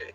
Okay.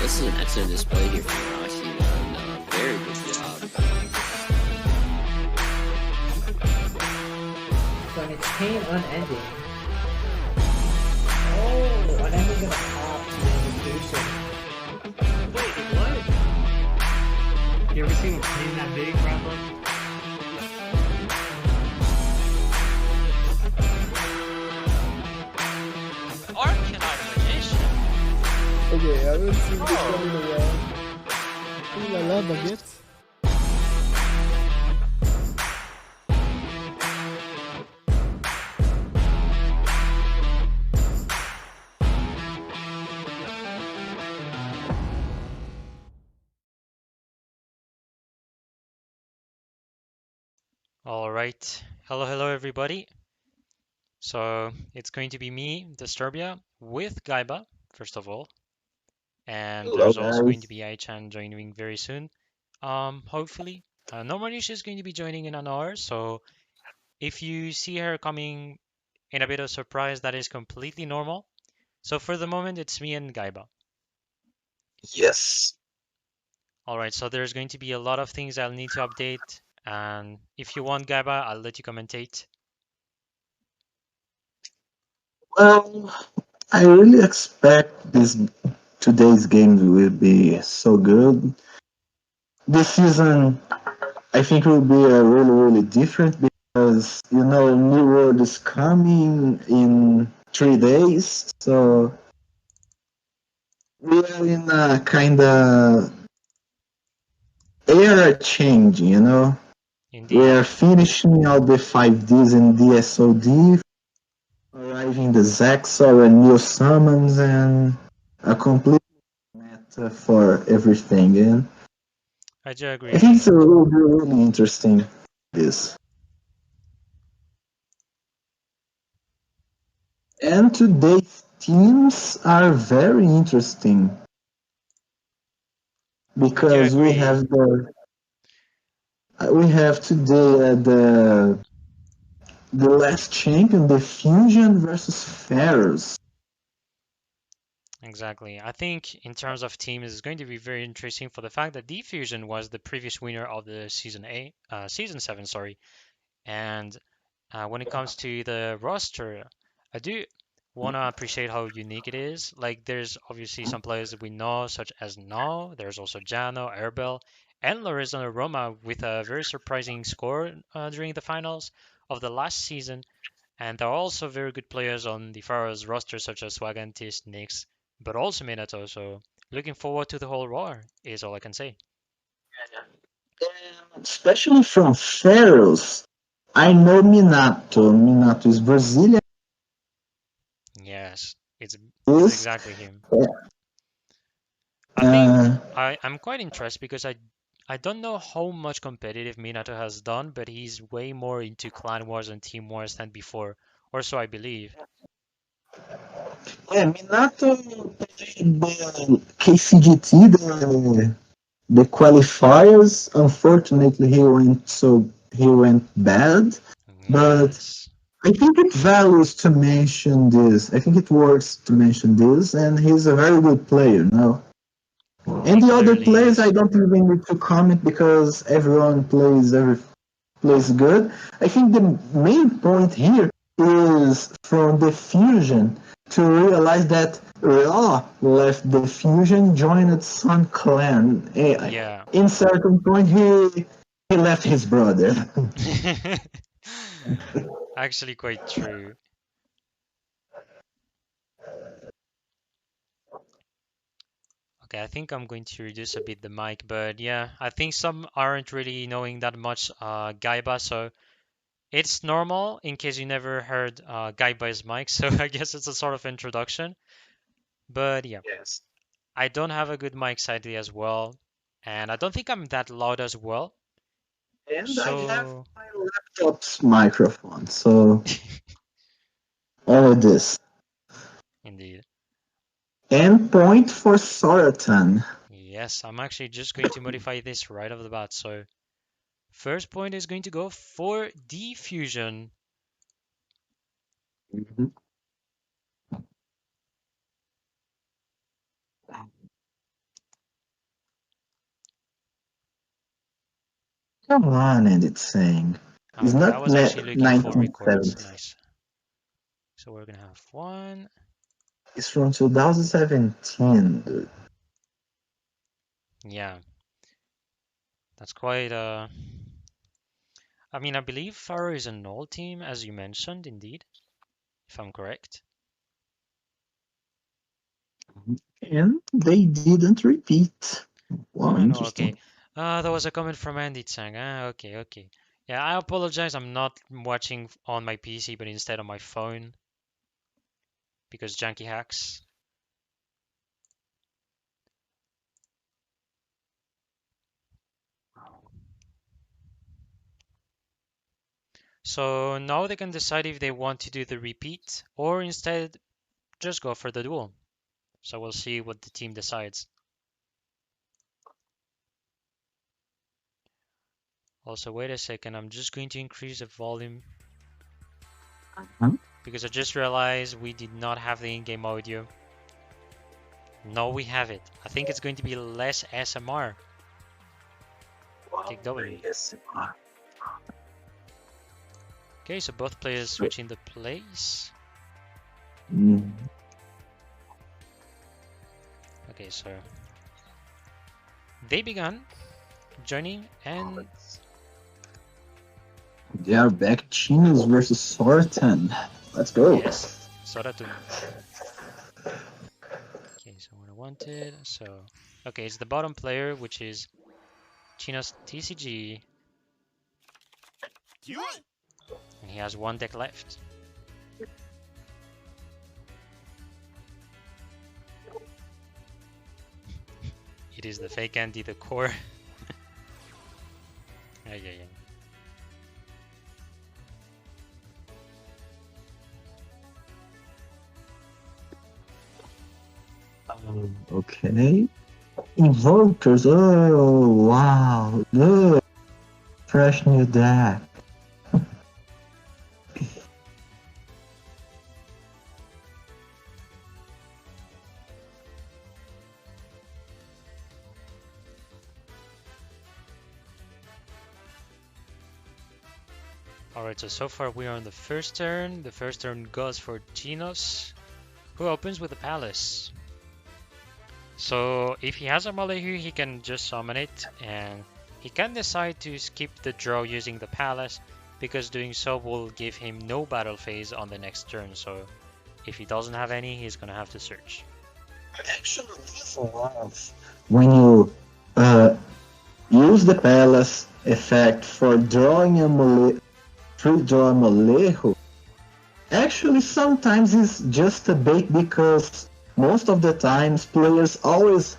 This is an excellent display here from Rashi. Very good job. So an chain unending. Oh, unending gonna pop the invitation. Wait, what? You ever seen a chain that big, Bradley? Arcanine magician. Okay, I haven't seen this one in a while. Ooh la la, baguette. Alright, hello everybody. So it's going to be me, Disturbia, with Gaiba, first of all. And Hello, there's also going guys. to be Aichan joining very soon. Hopefully. Normally she's going to be joining in an hour, so if you see her coming in a bit of surprise, that is completely normal. So for the moment, it's me and Gaiba. Yes. Alright, so there's going to be a lot of things I'll need to update. And if you want Gaiba, I'll let you commentate. Well, I really expect today's game will be so good. This season, I think will be really different because New World is coming in 3 days, so we are in a kind of era change. We are Indeed. finishing all the 5Ds and DSOD, arriving the Zaxor and new summons, and a complete meta for everything. And I do I agree. think it's really interesting. This. And today's teams are very interesting I do because agree. we have today the last champion, the Fusion versus Pharaohs. Exactly. I think in terms of teams, it's going to be very interesting for the fact that Diffusion was the previous winner of the season 7, sorry. And when it comes to the roster, I do want to appreciate how unique it is. Like, there's obviously some players that we know, such as No. There's also Jano, Airbel, and Lorenzo Roma with a very surprising score during the finals of the last season. And there are also very good players on the Pharaohs roster, such as Swagantis, Nyx, but also Minato. So looking forward to the whole roar is all I can say. Especially from Pharaohs. I know Minato. Minato is Brazilian. Yes, it's Is exactly him. I think Uh, I'm quite interested because I don't know how much competitive Minato has done, but he's way more into clan wars and team wars than before, or so I believe. yeah, Minato played the KCGT, the qualifiers. Unfortunately, he went bad. But Yes, I think it values to mention this. I think it works to mention this, and he's a very good player now. he And the other clearly players, I is. don't even need to comment because everyone plays good. I think the main point here is from the fusion to realize that Ra left the fusion, joined Sun Clan. Yeah. In certain point, he left his brother. Actually, quite true. Okay, I think I'm going to reduce a bit the mic, but yeah, I think some aren't really knowing that much Gaiba, so it's normal in case you never heard Gaiba's mic, so I guess it's a sort of introduction. But yeah, Yes. I don't have a good mic sadly as well, and I don't think I'm that loud as well. And I have So my laptop's microphone, so all of this. indeed, Endpoint for Soratan. yes, I'm actually just going to modify this right off the bat. So first point is going to go for diffusion. Mhm. Come on, and it's saying. Ah, It's okay, I not was actually looking for records. 1970. Nice. So we're gonna have one. It's from 2017, dude. Yeah, that's quite I mean, I believe Pharaoh is an old team, as you mentioned, indeed, if I'm correct. And they didn't repeat. Wow, Oh no, okay. interesting. There was a comment from Andy Chang. Ah, okay, okay. Yeah, I apologize. I'm not watching on my PC, but instead on my phone because janky hacks. So now they can decide if they want to do the repeat or instead just go for the duel. So we'll see what the team decides. Also, wait a second. I'm just going to increase the volume Huh? because I just realized we did not have the in-game audio. No, we have it. I think it's going to be less SMR. Wow, Kick W. yes. Okay, so both players switching the place. Mm. Okay, so they began joining and They are back. Chinos versus Soratan. Let's go. yes, Soratun. Okay, so what I wanted, so okay, it's the bottom player, which is Chino's TCG, and he has one deck left. It is the fake Andy, the core. Yeah, yeah, yeah. Okay. Invokers. Oh, wow. Look. Fresh new deck. Alright, so far we are on the first turn. The first turn goes for Chinos, who opens with the Palace. So if he has a Malehu, he can just summon it, and he can decide to skip the draw using the Palace, because doing so will give him no battle phase on the next turn. So if he doesn't have any, he's gonna have to search. Actually, when you use the Palace effect for drawing a draw a Molejo, actually sometimes it's just a bait because most of the times players always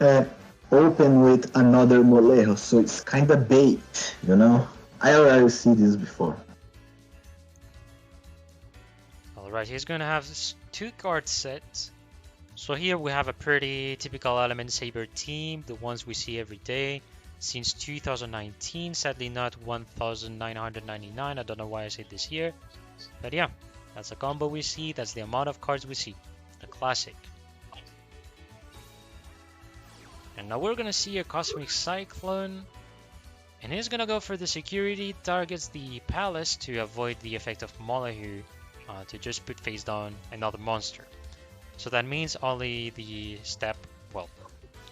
uh, open with another Molejo, so it's kind of bait, you know? I already see this before. Alright, he's gonna have two card sets. So here we have a pretty typical Element Saber team, the ones we see every day since 2019. Sadly not 1999, I don't know why I said this year. But yeah, that's the combo we see, that's the amount of cards we see. The classic. And now we're gonna see a Cosmic Cyclone. And he's gonna go for the security, targets the palace to avoid the effect of Molehu, to just put face down another monster. So that means only the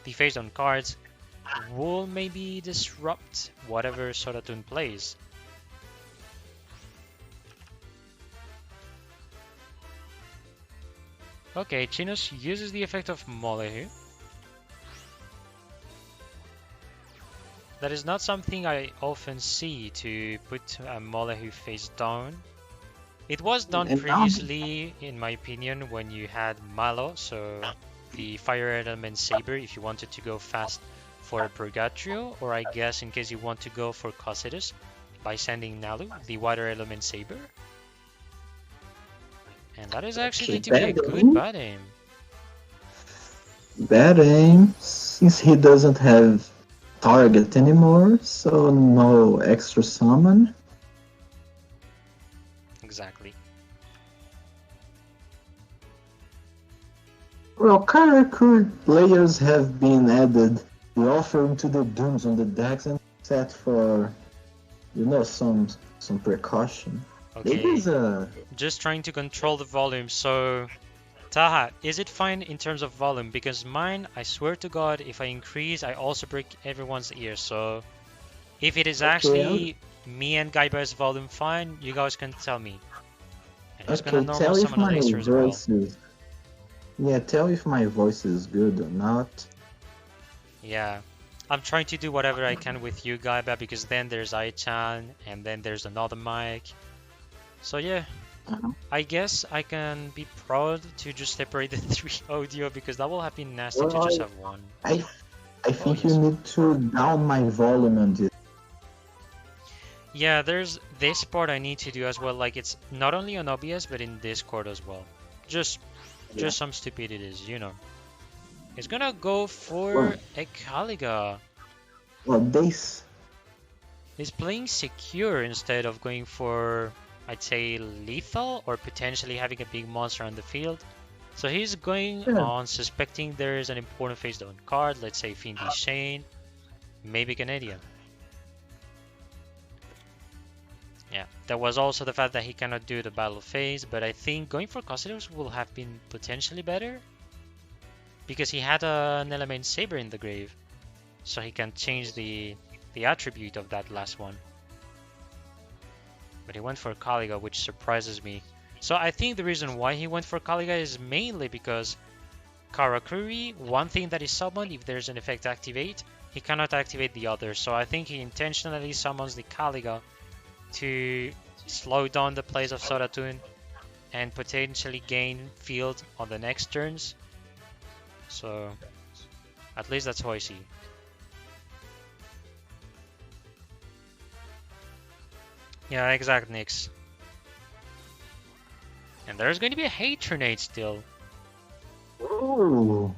the face down cards will maybe disrupt whatever Sodatun plays. Okay, Chinos uses the effect of Molehu. That is not something I often see, to put a Molehu face down. It was done And now- previously, in my opinion, when you had Malo, so the Fire Element Saber, if you wanted to go fast for a Purgatrio, or I guess in case you want to go for Cossidus by sending Nalu, the Water Element Saber. And that is actually to be a good bad aim. Bad aim, since he doesn't have target anymore, so no extra summon. Exactly. Well, Karakuri players have been added the offering to the dooms on the decks and set for, you know, some precaution. It Okay, is a just trying to control the volume. So, Taha, is it fine in terms of volume? Because mine, I swear to God, if I increase, I also break everyone's ears. So, if it is actually me and gaibasys volume fine, you guys can tell me. And he's gonna okay. normal Tell if summon my Elixir as well. voice is tell if my voice is good or not. Yeah, I'm trying to do whatever I can with you, Gaiba, because then there's Ai-chan, and then there's another mic. So yeah, Uh-huh. I guess I can be proud to just separate the three audio, because that will have been nasty to Well, just have one. I think yes. you need to down my volume on this. Yeah, there's this part I need to do as well. Like, it's not only on OBS, but in Discord as well. Just some stupidities, you know. He's gonna go for Well- a Caliga. Well, this He's playing secure instead of going for, I'd say, lethal or potentially having a big monster on the field. So he's going Yeah. on suspecting there is an important face down card, let's say Fiendy Shane, maybe Canadian. Yeah, there was also the fact that he cannot do the battle phase, but I think going for Cossidus will have been potentially better, because he had an Element Saber in the grave, so he can change the attribute of that last one. But he went for Caliga, which surprises me. So I think the reason why he went for Caliga is mainly because Karakuri, one thing that is summoned, if there's an effect activate, he cannot activate the other. So I think he intentionally summons the Caliga to slow down the plays of Sodatun and potentially gain field on the next turns. So at least that's how I see. Yeah, exact, Nix. And there's going to be a hate tornado still. Ooh.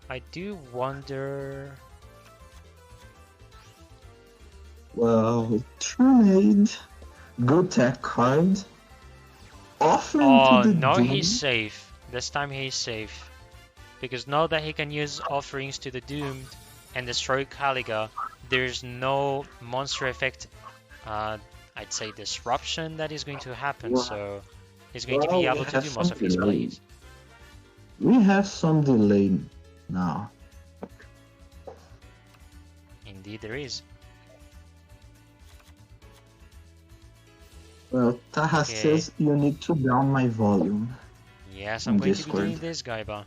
I do wonder. Well, trade. Good tech card. Offering Oh, to the no, doom. he's safe. This time he's safe. Because now that he can use offerings to the doomed and destroy Caliga, there's no monster effect, I'd say disruption that is going to happen. Wow. So he's going to Well, be we able to have do most of his something plays. We have some delay now. Indeed, there is. Well, Taha Okay. says you need to down my volume. Yes, I'm In going to be Discord. doing this, Gaiba.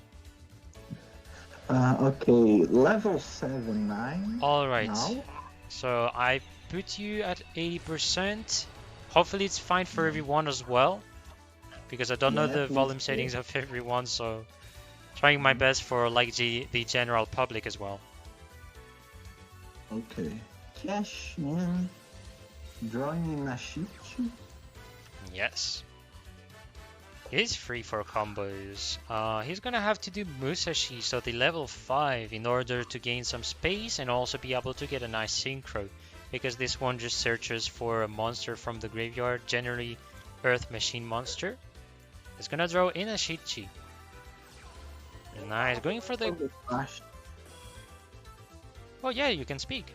Okay, level 7-9. Alright, Now? so I put you at 80%. Hopefully it's fine for everyone as well, because I don't know Yeah, the please volume do. settings of everyone, so Trying my best for like the general public as well. Okay. Cash in. Drawing in Nashichi. Yes. He's free for combos. He's gonna have to do Musashi, so the level 5, in order to gain some space and also be able to get a nice synchro. Because this one just searches for a monster from the graveyard, generally Earth Machine monster. It's gonna draw in a Shichi. Nice, going for the... Oh yeah, you can speak.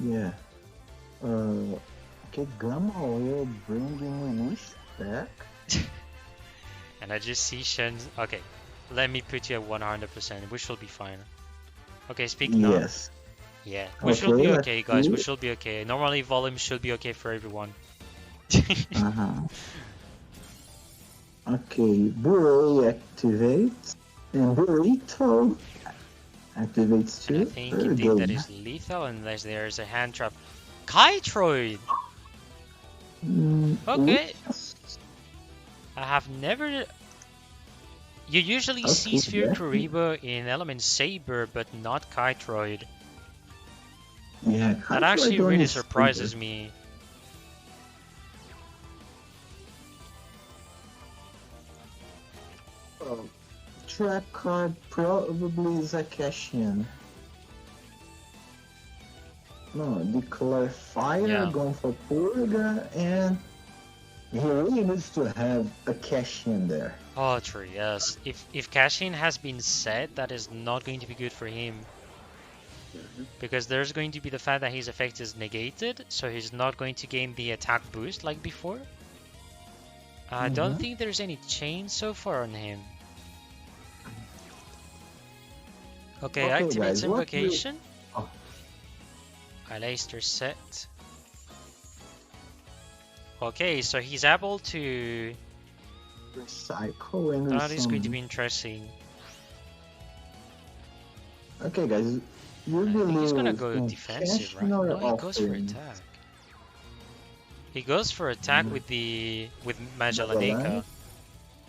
Yeah. Okay, Gamma will bring wish back. And I just see Shen. Okay, let me put you at 100%. We should be fine. Okay, speak now. Yes. Yeah, we should be let's okay, guys. see. We should be okay. Normally, volume should be okay for everyone. Uh-huh. Okay, Bure activates. And Burrito activates too. I think Very indeed good. that is lethal unless there's a hand trap. Kytroid! Okay. Yes. I have never... You usually see Okay, Sphere yeah. Kuribo in Element Saber, but not Kytroid. Yeah, That actually really surprises me. Trap card probably is a cash-in. No, Declare Fire, Yeah. going for Purga, and he really needs to have a cash-in there. Oh, true, yes. If Cashin has been set, that is not going to be good for him. Because there's going to be the fact that his effect is negated, so he's not going to gain the attack boost like before. I don't think there's any chain so far on him. Okay, Okay, activates guys, what do you- Invocation. Oh. Aleister set. Okay, so he's able to... Recycle and That is going to some- be interesting. Okay, guys. You I think he's gonna believe go in defensive, cash right? or No, he goes for offering? attack. He goes for attack with Magellaneka, Magellan?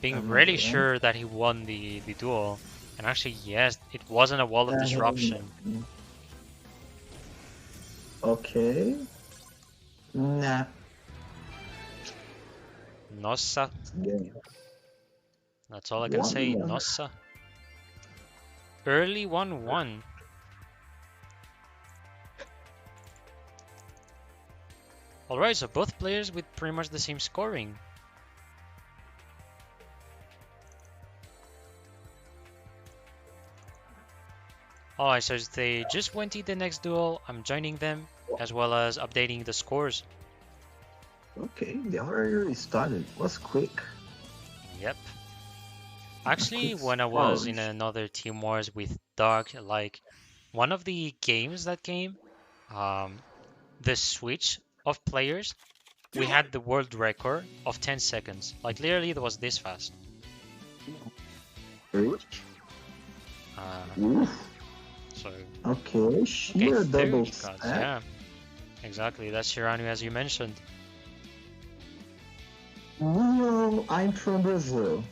being really Magellan. sure that he won the duel. And actually, yes, it wasn't a wall of disruption. Okay. Nah. Nossa, Yeah. that's all I can say. 1-1. Nossa. Early 1-1. Alright, so both players with pretty much the same scoring. Alright, so they just went to the next duel. I'm joining them, as well as updating the scores. Okay, they already started. Was quick. Yep. Actually, Quick when I was in scores. another Team Wars with Doug, like, one of the games that came, the switch of players, we had the world record of 10 seconds. Like, literally, it was this fast. Rich. Uh, so, Okay, okay, sheer 30 double cards, stack. yeah. Exactly, that's Shiranu as you mentioned. No, I'm from Brazil.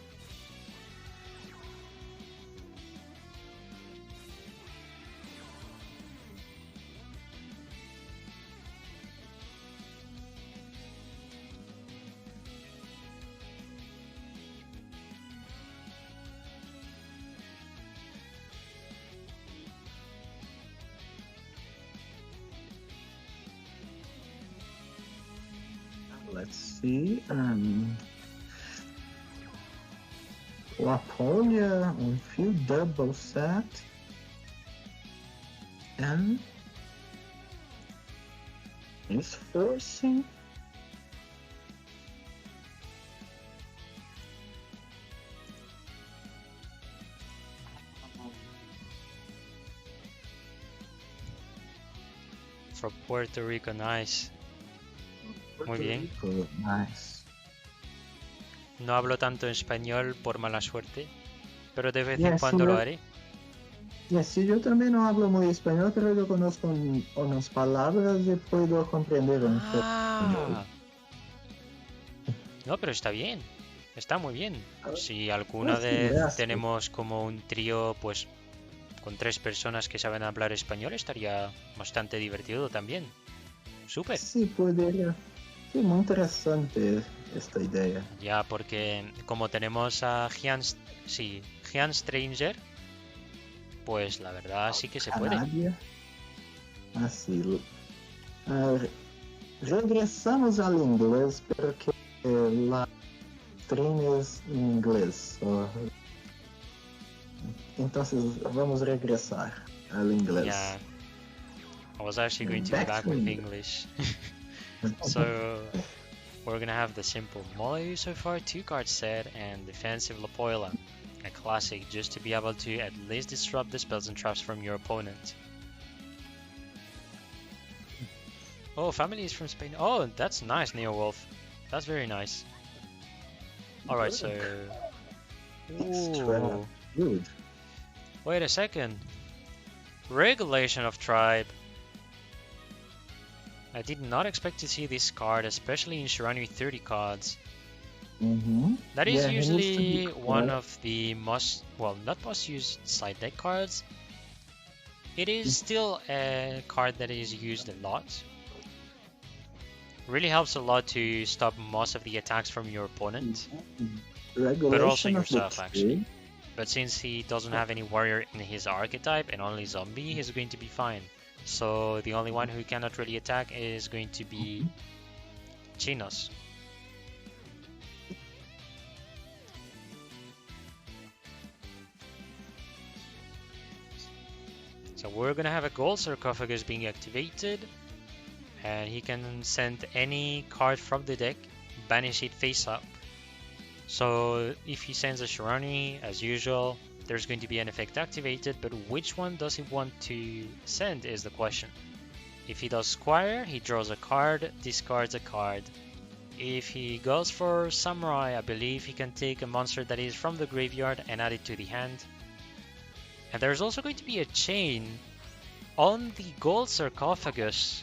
Let's see. Laponia on field double set. And he's forcing. From Puerto Rico, nice. Muy bien. Rico, nice. No hablo tanto español por mala suerte, pero de vez Yeah, en cuando sí, lo yo- haré. Y sí, yo también no hablo muy español, pero yo conozco unas palabras y puedo comprender un poco. Ah. No, pero está bien. Está muy bien. Si alguna Pues, vez gracias. tenemos como un trío, pues con 3 personas que saben hablar español, estaría bastante divertido también. Súper. Sí, podría. Sí, muy interesante esta idea. Ya, porque como tenemos a sí, Gian Stranger, pues la verdad sí que se puede. Canadá. Así. Ah, regresamos al inglés porque la stream es en inglés. Entonces vamos regresar al inglés. Yeah, I was actually going to be Back back to with English. English. So we're gonna have the simple Molly so far, 2 card set, and defensive Lapoila, a classic, just to be able to at least disrupt the spells and traps from your opponent. Oh, family is from Spain. Oh, that's nice, Neo Wolf. That's very nice. Alright, so... Extra Ooh. good. Wait a second. Regulation of Tribe. I did not expect to see this card, especially in Shirani 30 cards. Mm-hmm. That is Yeah, he needs to usually be one quiet. of the not most used side deck cards. It is still a card that is used a lot. Really helps a lot to stop most of the attacks from your opponent, Regulation but also of the yourself actually. tree. But since he doesn't have any warrior in his archetype and only zombie, he's going to be fine. So the only one who cannot really attack is going to be Chinos. So we're gonna have a gold sarcophagus being activated, and he can send any card from the deck, banish it face up. So if he sends a Shirani, as usual, there's going to be an effect activated, but which one does he want to send is the question. If he does Squire, he draws a card, discards a card. If he goes for Samurai, I believe he can take a monster that is from the graveyard and add it to the hand. And there's also going to be a chain on the gold sarcophagus.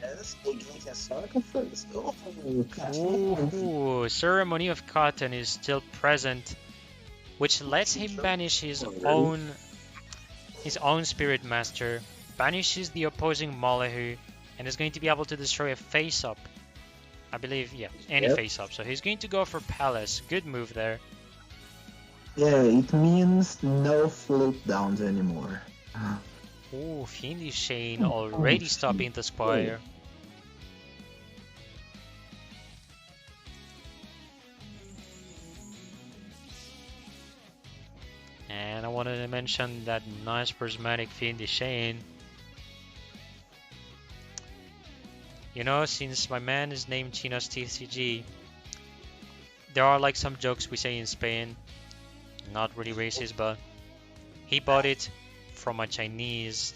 Yes, against a sarcophagus. Ooh, Ceremony of Cotton is still present, which lets him banish his own Spirit Master, banishes the opposing Molehu, and is going to be able to destroy a face-up. I believe, yeah, any face-up. So he's going to go for Palace. Good move there. Yeah, it means no flip downs anymore. Ooh, Fiendish Shane already stopping the Squire. And I wanted to mention that nice prismatic Fiendish Shane. You know, since my man is named Chinos TCG, there are like some jokes we say in Spain, not really racist, but he bought it from a Chinese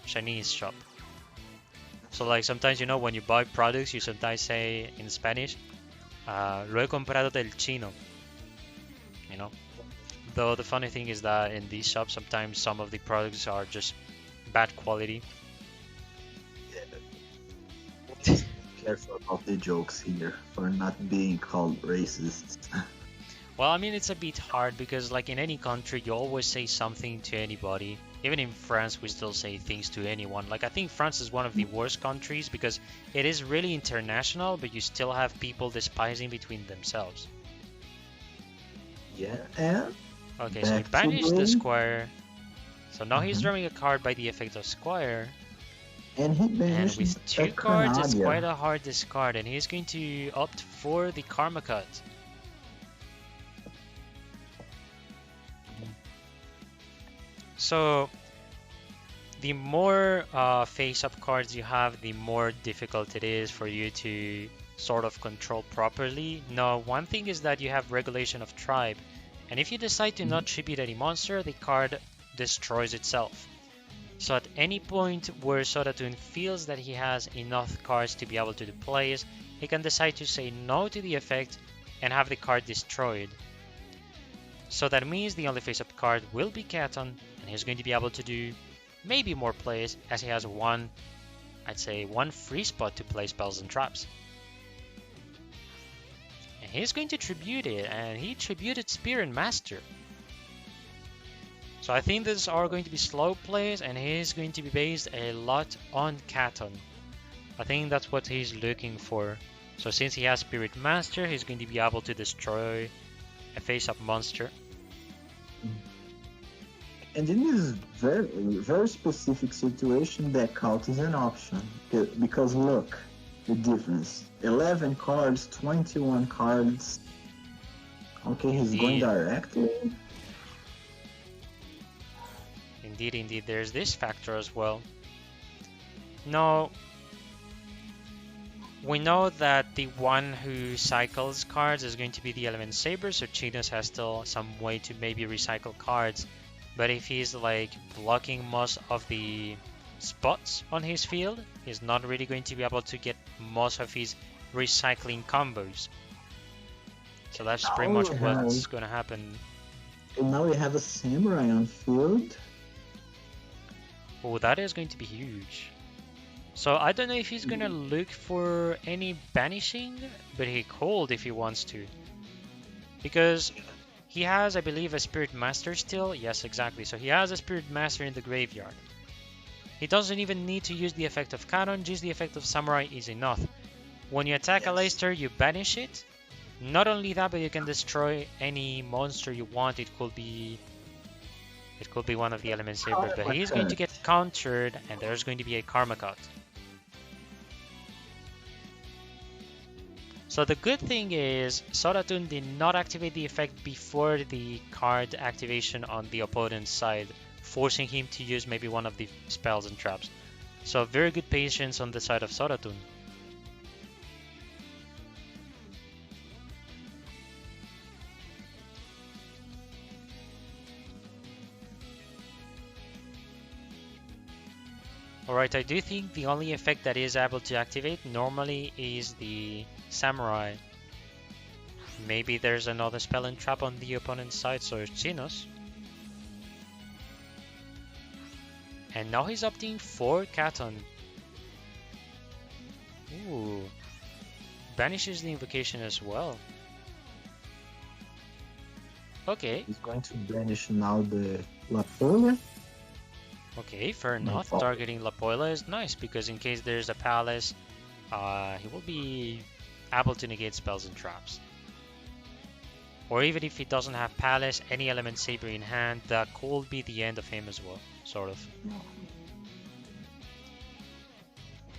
shop. So like sometimes, you know, when you buy products, you sometimes say in Spanish, lo he comprado del chino, you know. Though the funny thing is that in these shops, sometimes some of the products are just bad quality. Careful about the jokes here for not being called racists. Well, I mean, it's a bit hard because like in any country, you always say something to anybody. Even in France, we still say things to anyone. Like I think France is one of the worst countries because it is really international, but you still have people despising between themselves. Yeah, and Okay, so he back to banished the Blade. Squire. So now he's Mhm. drawing a card by the effect of Squire. And he And banished with a 2 cards, it's Canadian. quite a hard discard, and he's going to opt for the Karma Cut. So, the more face-up cards you have, the more difficult it is for you to sort of control properly. Now, one thing is that you have Regulation of Tribe, and if you decide to not tribute any monster, the card destroys itself. So at any point where Sodatun feels that he has enough cards to be able to do plays, he can decide to say no to the effect and have the card destroyed. So that means the only face-up card will be Katon, and he's going to be able to do maybe more plays as he has one free spot to play spells and traps. he's going to tribute it, and he tributed Spirit Master. So I think these are going to be slow plays, and he's going to be based a lot on Katon. I think that's what he's looking for. So since he has Spirit Master, he's going to be able to destroy a face-up monster. And in this very specific situation, that count is an option. Because look, the difference. 11 cards, 21 cards. Okay, he's going directly. Indeed, there's this factor as well. No, we know that the one who cycles cards is going to be the Element Saber, so Chinos has still some way to maybe recycle cards. But if he's like blocking most of the spots on his field, he's not really going to be able to get most of his recycling combos. So that's pretty much what's going to happen. And now we have a Samurai on field. Oh, that is going to be huge. So I don't know if he's going to look for any banishing, but he could if he wants to. Because he has, I believe, a Spirit Master still. Yes, exactly. So he has a Spirit Master in the graveyard. He doesn't even need to use the effect of Cannon, just the effect of Samurai is enough. When you attack a Leicester, you banish it. Not only that, but you can destroy any monster you want. It could be one of the Element Saber, but he's going to get countered, and there's going to be a Karma Cut. So the good thing is, Soratun did not activate the effect before the card activation on the opponent's side, forcing him to use maybe one of the spells and traps. So very good patience on the side of Soratun. Alright, I do think the only effect that is able to activate normally is the Samurai. Maybe there's another spell and trap on the opponent's side, so it's Chinos. And now he's opting for Katon. Ooh. Banishes the invocation as well. Okay. He's going to banish now the Lapolia. Okay, fair enough. Targeting Lapoila is nice because in case there's a palace, he will be able to negate spells and traps. Or even if he doesn't have palace, any Element Saber in hand, that could be the end of him as well, sort of.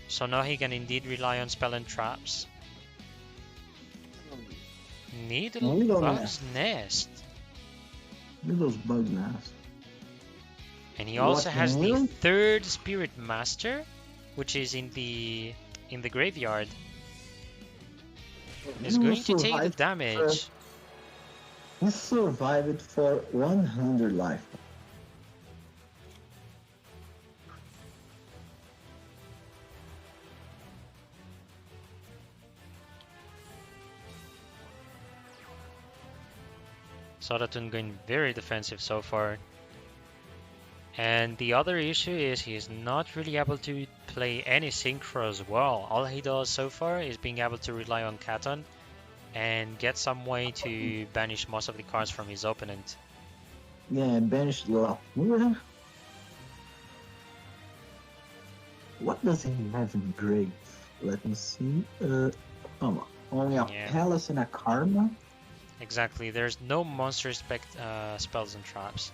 So now he can indeed rely on spell and traps. Needlebug's Nest. Needle's Bug Nest. And he also has the third Spirit Master, which is in the graveyard. He's going to take the damage. He survived for 100 life. Soratun going very defensive so far. And the other issue is he's not really able to play any Synchro as well. All he does so far is being able to rely on Katon and get some way to banish most of the cards from his opponent. Yeah, banish Lapolia. What does he have in grave? Let me see. Only a Palace and a Karma. Exactly, there's no monster spells and traps.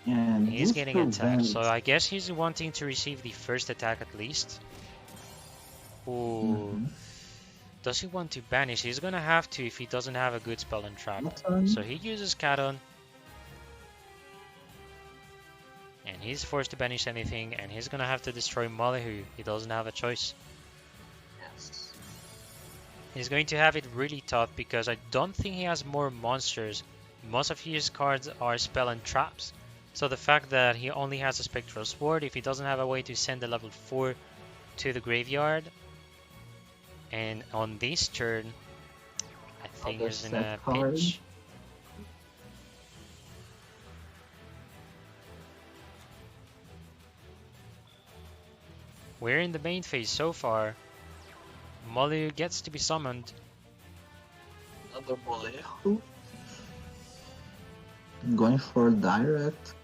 And he's getting attacked, so I guess he's wanting to receive the first attack at least. Ooh. Does he want to banish? He's gonna have to if he doesn't have a good spell and trap. So he uses Katon. And he's forced to banish anything, and he's gonna have to destroy Malihu. He doesn't have a choice. Yes. He's going to have it really tough because I don't think he has more monsters. Most of his cards are spell and traps. So the fact that he only has a Spectral Sword, if he doesn't have a way to send a level 4 to the graveyard, and on this turn, I think he's in a pinch. We're in the main phase so far. Molly gets to be summoned. another Molejo. Going for direct.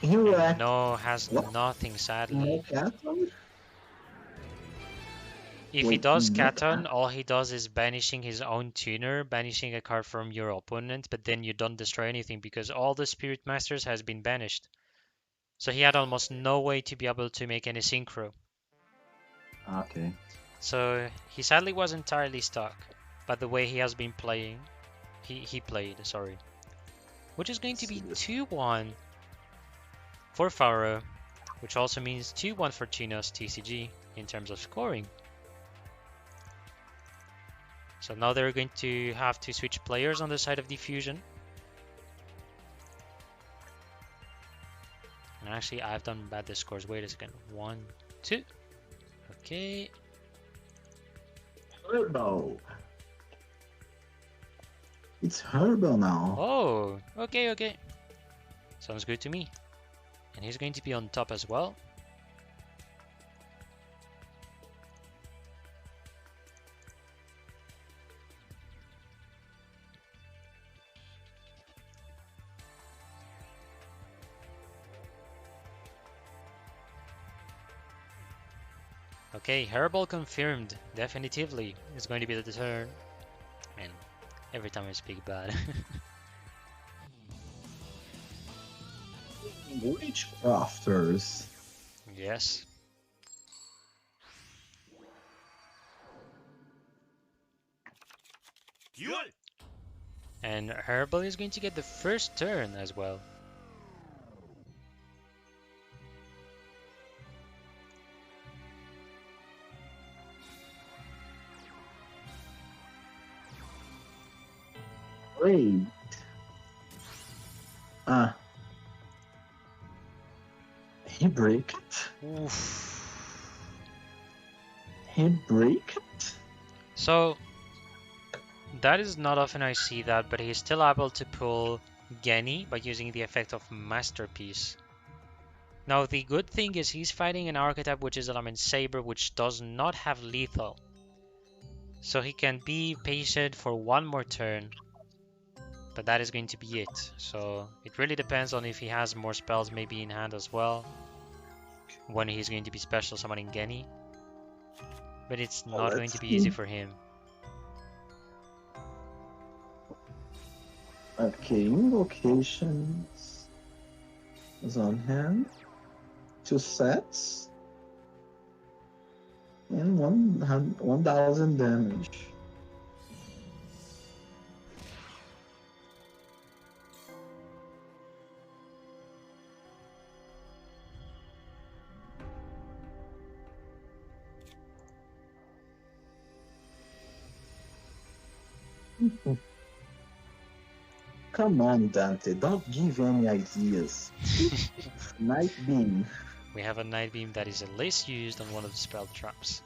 He wrecked. No, has What? nothing No sadly. Katon? If he Wait, does no Katon, all he does is banishing his own tuner, banishing a card from your opponent, but then you don't destroy anything because all the Spirit Masters has been banished. So he had almost no way to be able to make any synchro. Okay. So he sadly was entirely stuck by the way he has been playing. He played, sorry. Which is going to be 2-1 for Pharaoh, which also means 2-1 for Chinos TCG in terms of scoring. So now they're going to have to switch players on the side of Diffusion. And actually, I've done bad the scores. Wait a second. 1, 2. Okay. Herbal. It's Herbal now. Oh, okay. Sounds good to me. And he's going to be on top as well. Okay, Herbal confirmed. Definitively. It's going to be the turn. Man, every time I speak bad. Witchcrafters. Yes. Duel! And Herbal is going to get the first turn as well. Wait. He break it? Oof. He break it? So, that is not often I see that, but he's still able to pull Genny by using the effect of Masterpiece. Now, the good thing is he's fighting an archetype which is Element Saber, which does not have lethal. So he can be patient for one more turn, but that is going to be it. So it really depends on if he has more spells maybe in hand as well, when he's going to be special summoning Genny. But it's not going to be easy for him. Okay, invocations is on hand. 2 sets. And 1,000 damage. Come on, Dante, don't give any ideas. Night Beam. We have a Night Beam that is at least used on one of the spell traps.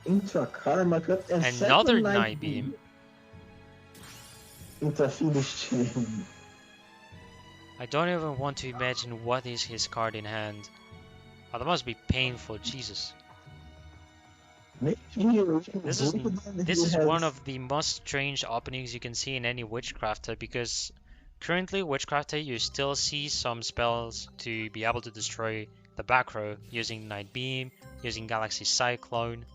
Intra Karma Cut and Another second Night Beam. Intra Finish Chain. I don't even want to imagine what is his card in hand. Oh, that must be painful, Jesus. This is one of the most strange openings you can see in any Witchcrafter, because currently Witchcrafter you still see some spells to be able to destroy the back row using Night Beam, using Galaxy Cyclone.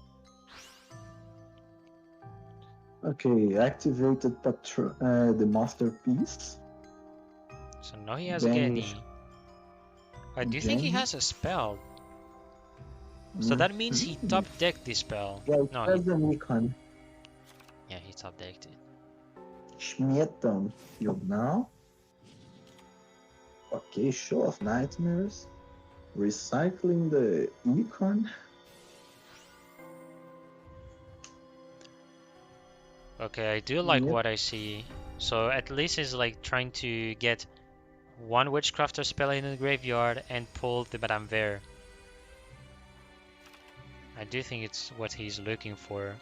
Okay, activated the Masterpiece. So now he has Banish. Genny. I do think he Genny? has a spell. So that means he top decked this spell. Yeah, it No, has the Nikon. yeah, he top decked it. Schmietam field now. Okay, Show of Nightmares. Recycling the Econ. Okay, I do like Yep. what I see. So at least he's like trying to get one Witchcrafter spell in the graveyard and pull the Madame Vere. I do think it's what he's looking for.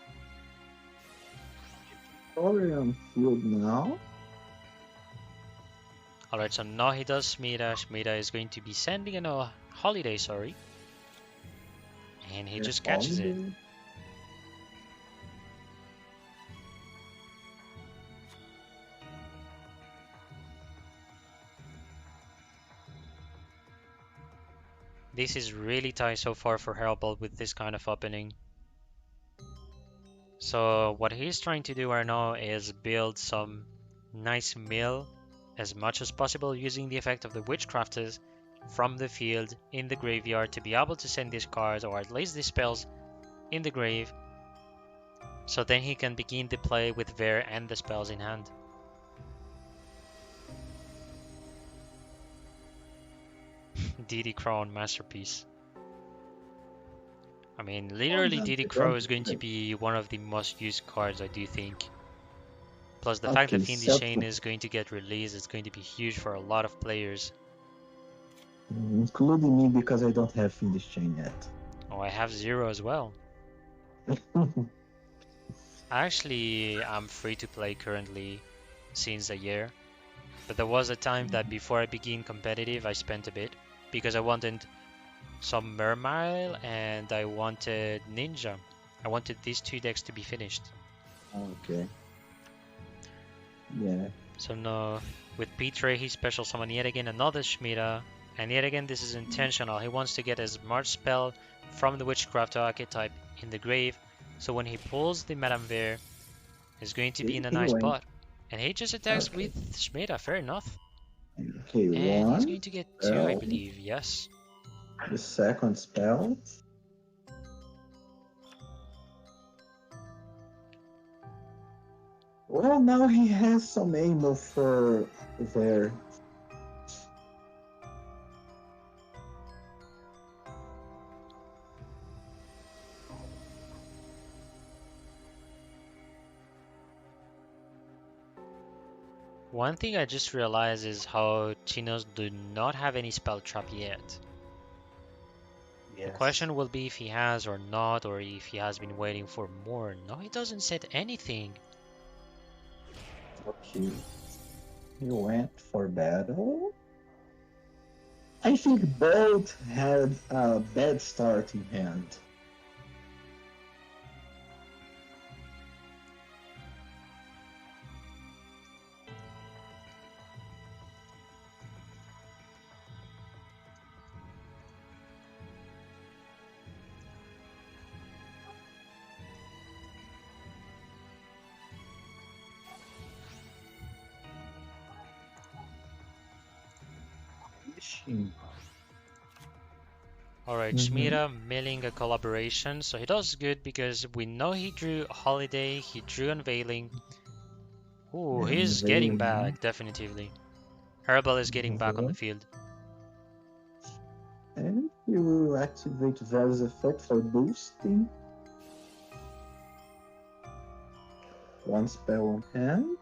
Orion field now. Alright, so now he does Shmita. Shmita is going to be sending in a holiday, sorry. And he just catches it. This is really tight so far for Hellbolt with this kind of opening. So what he's trying to do right now is build some nice mill as much as possible using the effect of the Witchcrafters from the field in the graveyard to be able to send these cards or at least these spells in the grave, so then he can begin the play with Ver and the spells in hand. DD Crown masterpiece. I mean, literally DD Crow is going to be one of the most used cards, I do think. Plus the fact that Fiendish Chain is going to get released is going to be huge for a lot of players. Including me because I don't have Fiendish Chain yet. Oh, I have 0 as well. Actually, I'm free to play currently since a year. But there was a time that before I began competitive, I spent a bit because I wanted some Mermail and I wanted Ninja. I wanted these 2 decks to be finished. Okay. Yeah. So no, with P-Tray he special summon yet again another Shmita, and yet again this is intentional. He wants to get as much spell from the Witchcraft archetype in the grave, so when he pulls the Madame Ver, he's going to be in a nice spot. And he just attacks with Shmita, fair enough. Okay, and one. He's going to get 2, I believe, yes. The second spell. Well, now he has some ammo for there. One thing I just realized is how Chinos do not have any spell trap yet. Yes. The question will be if he has or not, or if he has been waiting for more. No, he doesn't set anything. Okay. He went for battle. I think both had a bad start in hand. Alright, Shmita milling a collaboration, so he does good because we know he drew Holiday, he drew Unveiling. Ooh, he's getting back, definitively. Herbal is getting back on the field. And he will activate Var's effect for boosting. One spell on hand.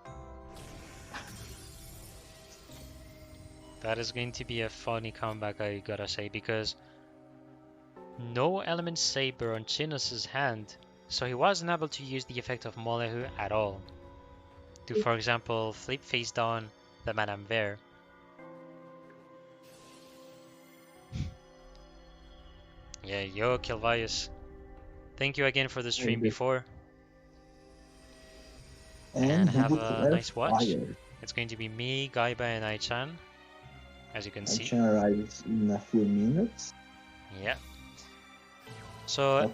That is going to be a funny comeback, I gotta say, because no Element Saber on Chinos' hand, so he wasn't able to use the effect of Molehu at all. To, for example, flip face down the Madame Ver. Yeah, yo, Kilvius. Thank you again for the stream before. And have a nice watch. Fire. It's going to be me, Gaiba, and Aichan, as you can see. Aichan arrives in a few minutes. Yeah. So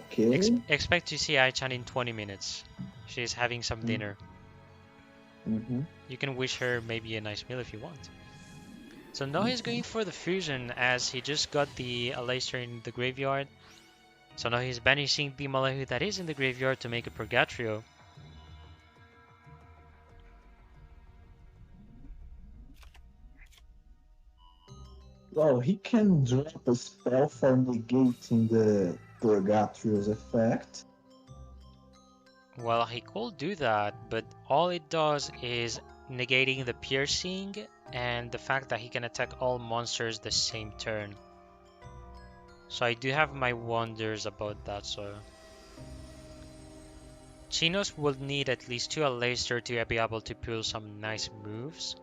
expect to see Aichan in 20 minutes. She's having some dinner. You can wish her maybe a nice meal if you want. So now he's going for the fusion as he just got the Aleister in the graveyard. So now he's banishing the Molehu that is in the graveyard to make a Purgatrio. Well, he can drop a spell for negating the Purgatrio's effect. Well, he could do that, but all it does is negating the piercing and the fact that he can attack all monsters the same turn. So I do have my wonders about that, so... Chinos will need at least 2 Aleister to be able to pull some nice moves.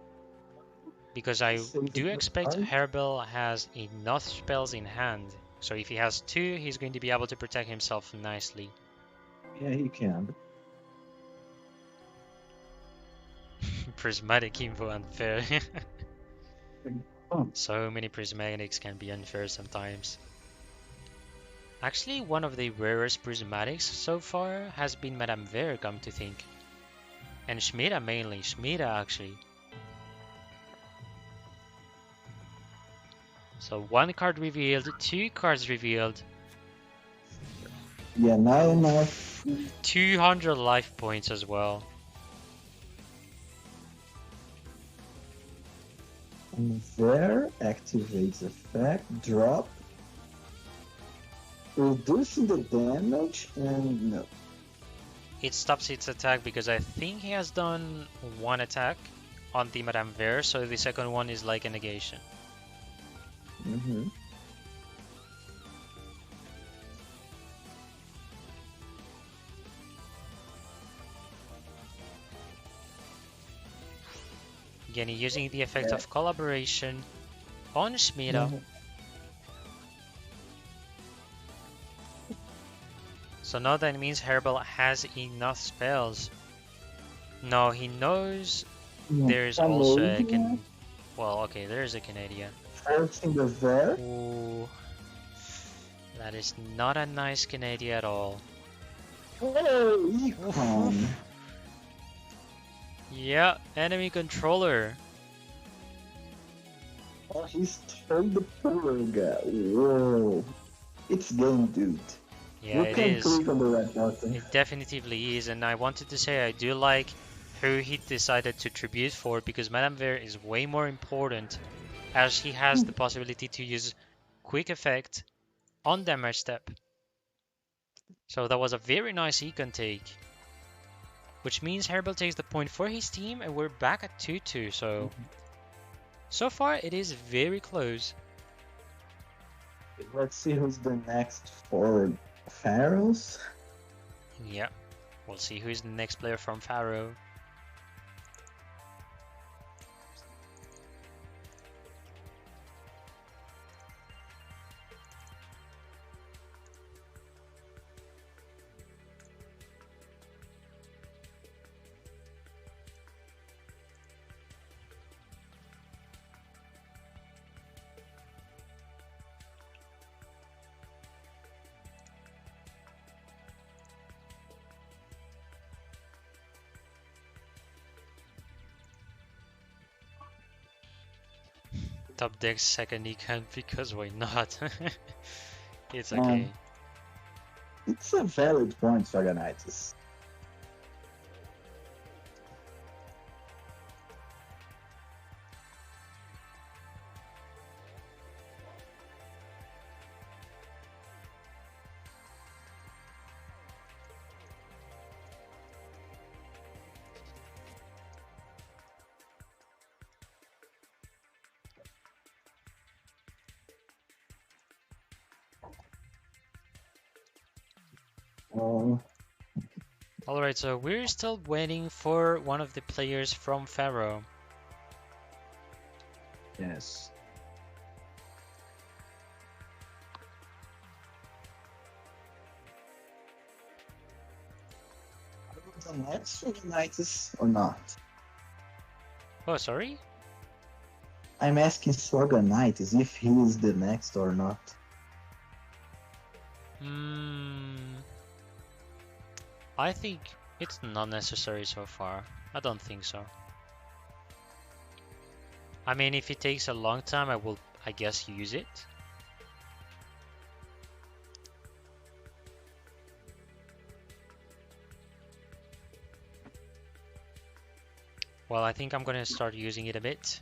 Because I do expect Herbal has enough spells in hand. So if he has 2, he's going to be able to protect himself nicely. Yeah, he can. Prismatic info unfair. So many prismatics can be unfair sometimes. Actually, one of the rarest prismatics so far has been Madame Ver, come to think. And Schmida mainly, Schmida actually. So 1 card revealed, 2 cards revealed, Yeah, not enough. 200 life points as well. And there activates effect, drop, reducing the damage, and no. It stops its attack because I think he has done 1 attack on the Madame Ver, so the second one is like a negation. Mm-hmm. Again, using the effect of collaboration on Schmida. Mhm. So now that means Herbal has enough spells. No, he knows there's also a Canadian, well, okay, there's a Canadian. forcing the Ver. Ooh, that is not a nice Canadian at all. Oh, Econ. Yeah, enemy controller. Oh, he's turned the power guy. Whoa. It's game, dude. Yeah, You it can is. click on the red button. It definitively is, and I wanted to say I do like who he decided to tribute for because Madame Ver is way more important as he has the possibility to use quick effect on damage step. So that was a very nice econ take. Which means Herbal takes the point for his team and we're back at 2-2. So far it is very close. Let's see who's the next for Pharaohs. Yeah, we'll see who's the next player from Pharaoh. Top deck second econ because why not? It's okay. It's a valid point, Phaganitis. Alright, so we're still waiting for one of the players from Pharaoh. Yes. The next Phaganitis or not? Oh, sorry? I'm asking Sorganitis if he is the next or not. I think it's not necessary so far. I don't think so. I mean, if it takes a long time, I guess, use it. Well, I think I'm gonna start using it a bit.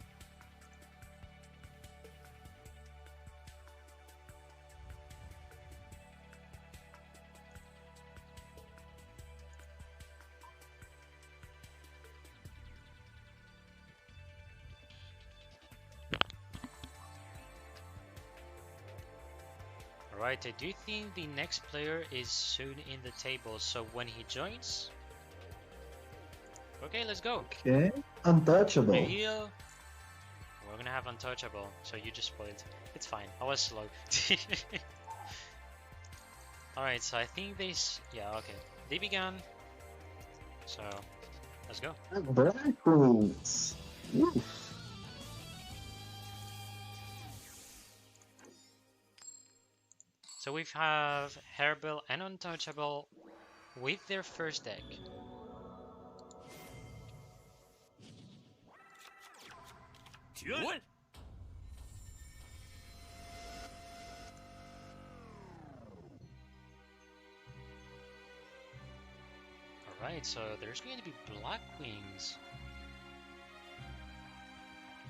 Alright, I do think the next player is soon in the table, so when he joins... Okay, let's go. Okay. Untouchable. Reveal. We're gonna have untouchable, so you just spoiled. It's fine, I was slow. Alright, so I think yeah, okay. They began. So, let's go. Black rules. Oof. So we have Hairbell and Untouchable with their first deck. What? Alright, so there's going to be Black Wings,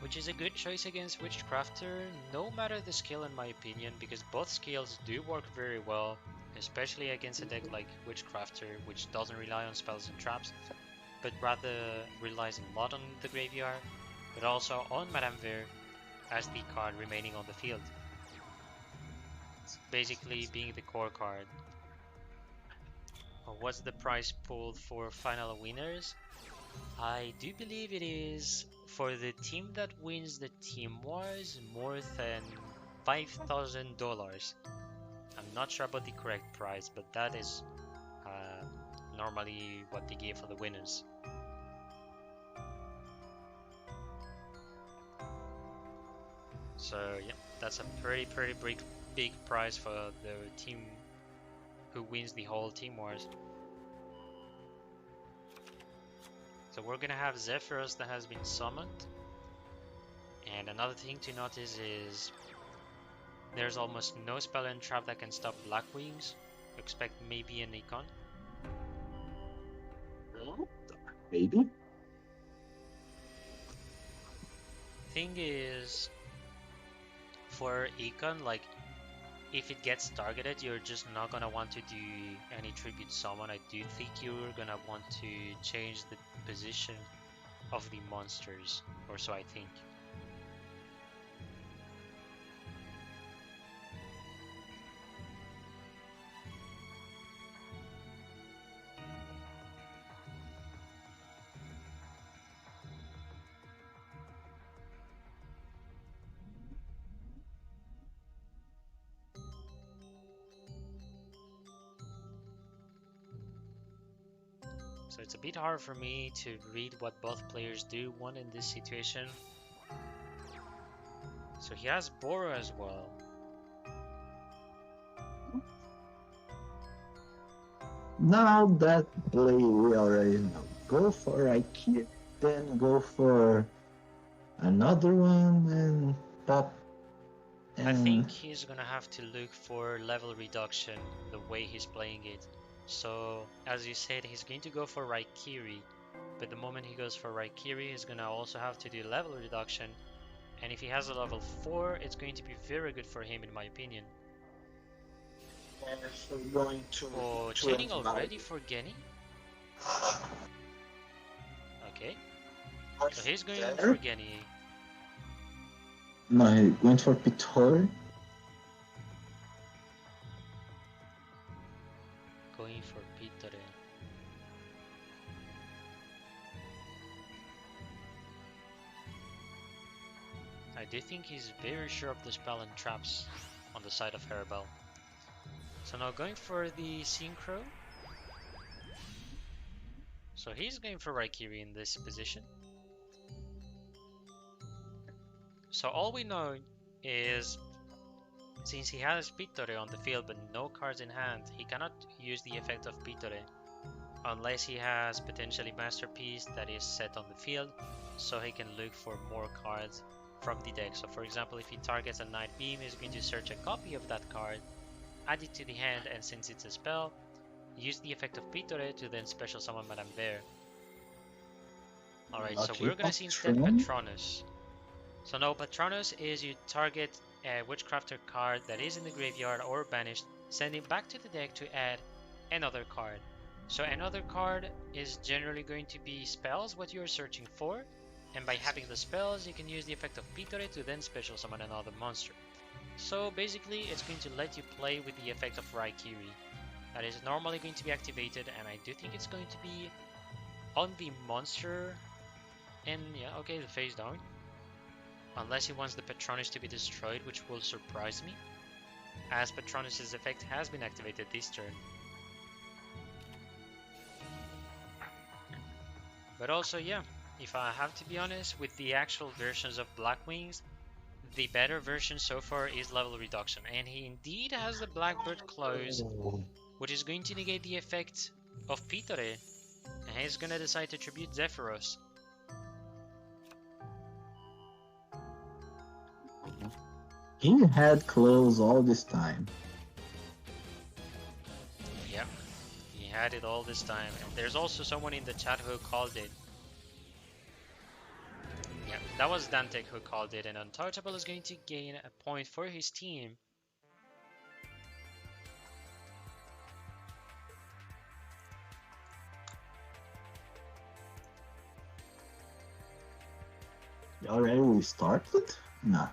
which is a good choice against Witchcrafter, no matter the skill in my opinion, because both skills do work very well, especially against a deck like Witchcrafter, which doesn't rely on spells and traps, but rather relies a lot on the graveyard, but also on Madame Ver as the card remaining on the field. Basically being the core card. What's the prize pool for final winners? I do believe it is for the team that wins the Team Wars more than $5,000. I'm not sure about the correct price, but that is normally what they give for the winners. So yeah, that's a pretty big prize for the team who wins the whole Team Wars. So we're gonna have Zephyros that has been summoned. And another thing to notice is there's almost no spell and trap that can stop Black Wings. Expect maybe an Econ. Maybe. Thing is, for Econ, like, if it gets targeted, you're just not gonna want to do any tribute summon. I do think you're gonna want to change the position of the monsters, or so I think. So it's a bit hard for me to read what both players do want in this situation. So he has Boro as well. Now that play we already know. Go for IQ, then go for another one and pop. I think he's gonna have to look for level reduction the way he's playing it. So as you said, he's going to go for Raikiri, but the moment he goes for Raikiri, he's gonna also have to do level reduction. And if he has a level 4, it's going to be very good for him in my opinion. So going to Oh, chaining already for Genny? Okay, so he's going for Genny. No, he went for Pitor. Going for Pitore. I do think he's very sure of the spell and traps on the side of Hairbell. So now going for the Synchro. So he's going for Raikiri in this position. So all we know is, since he has Pitore on the field but no cards in hand, he cannot use the effect of Pitore unless he has potentially Masterpiece that is set on the field, so he can look for more cards from the deck. So for example, if he targets a Night Beam, he's going to search a copy of that card, add it to the hand, and since it's a spell, use the effect of Pitore to then special summon Madame Bear. Alright, so we're gonna see instead Patronus. So now Patronus is you target a Witchcrafter card that is in the graveyard or banished, send it back to the deck to add another card. So another card is generally going to be spells, what you're searching for, and by having the spells you can use the effect of Pitore to then special summon another monster. So basically it's going to let you play with the effect of Raikiri. That is normally going to be activated, and I do think it's going to be on the monster, and yeah, okay, the face down. Unless he wants the Patronus to be destroyed, which will surprise me, as Patronus' effect has been activated this turn. But also, yeah, if I have to be honest, with the actual versions of Black Wings, the better version so far is level reduction, and he indeed has the Blackbird Close, which is going to negate the effect of Pitore, and he's gonna decide to tribute Zephyros. He had clothes all this time. Yep, he had it all this time, and there's also someone in the chat who called it. Yeah, that was Dante who called it, and Untouchable is going to gain a point for his team. You already restarted? Nah.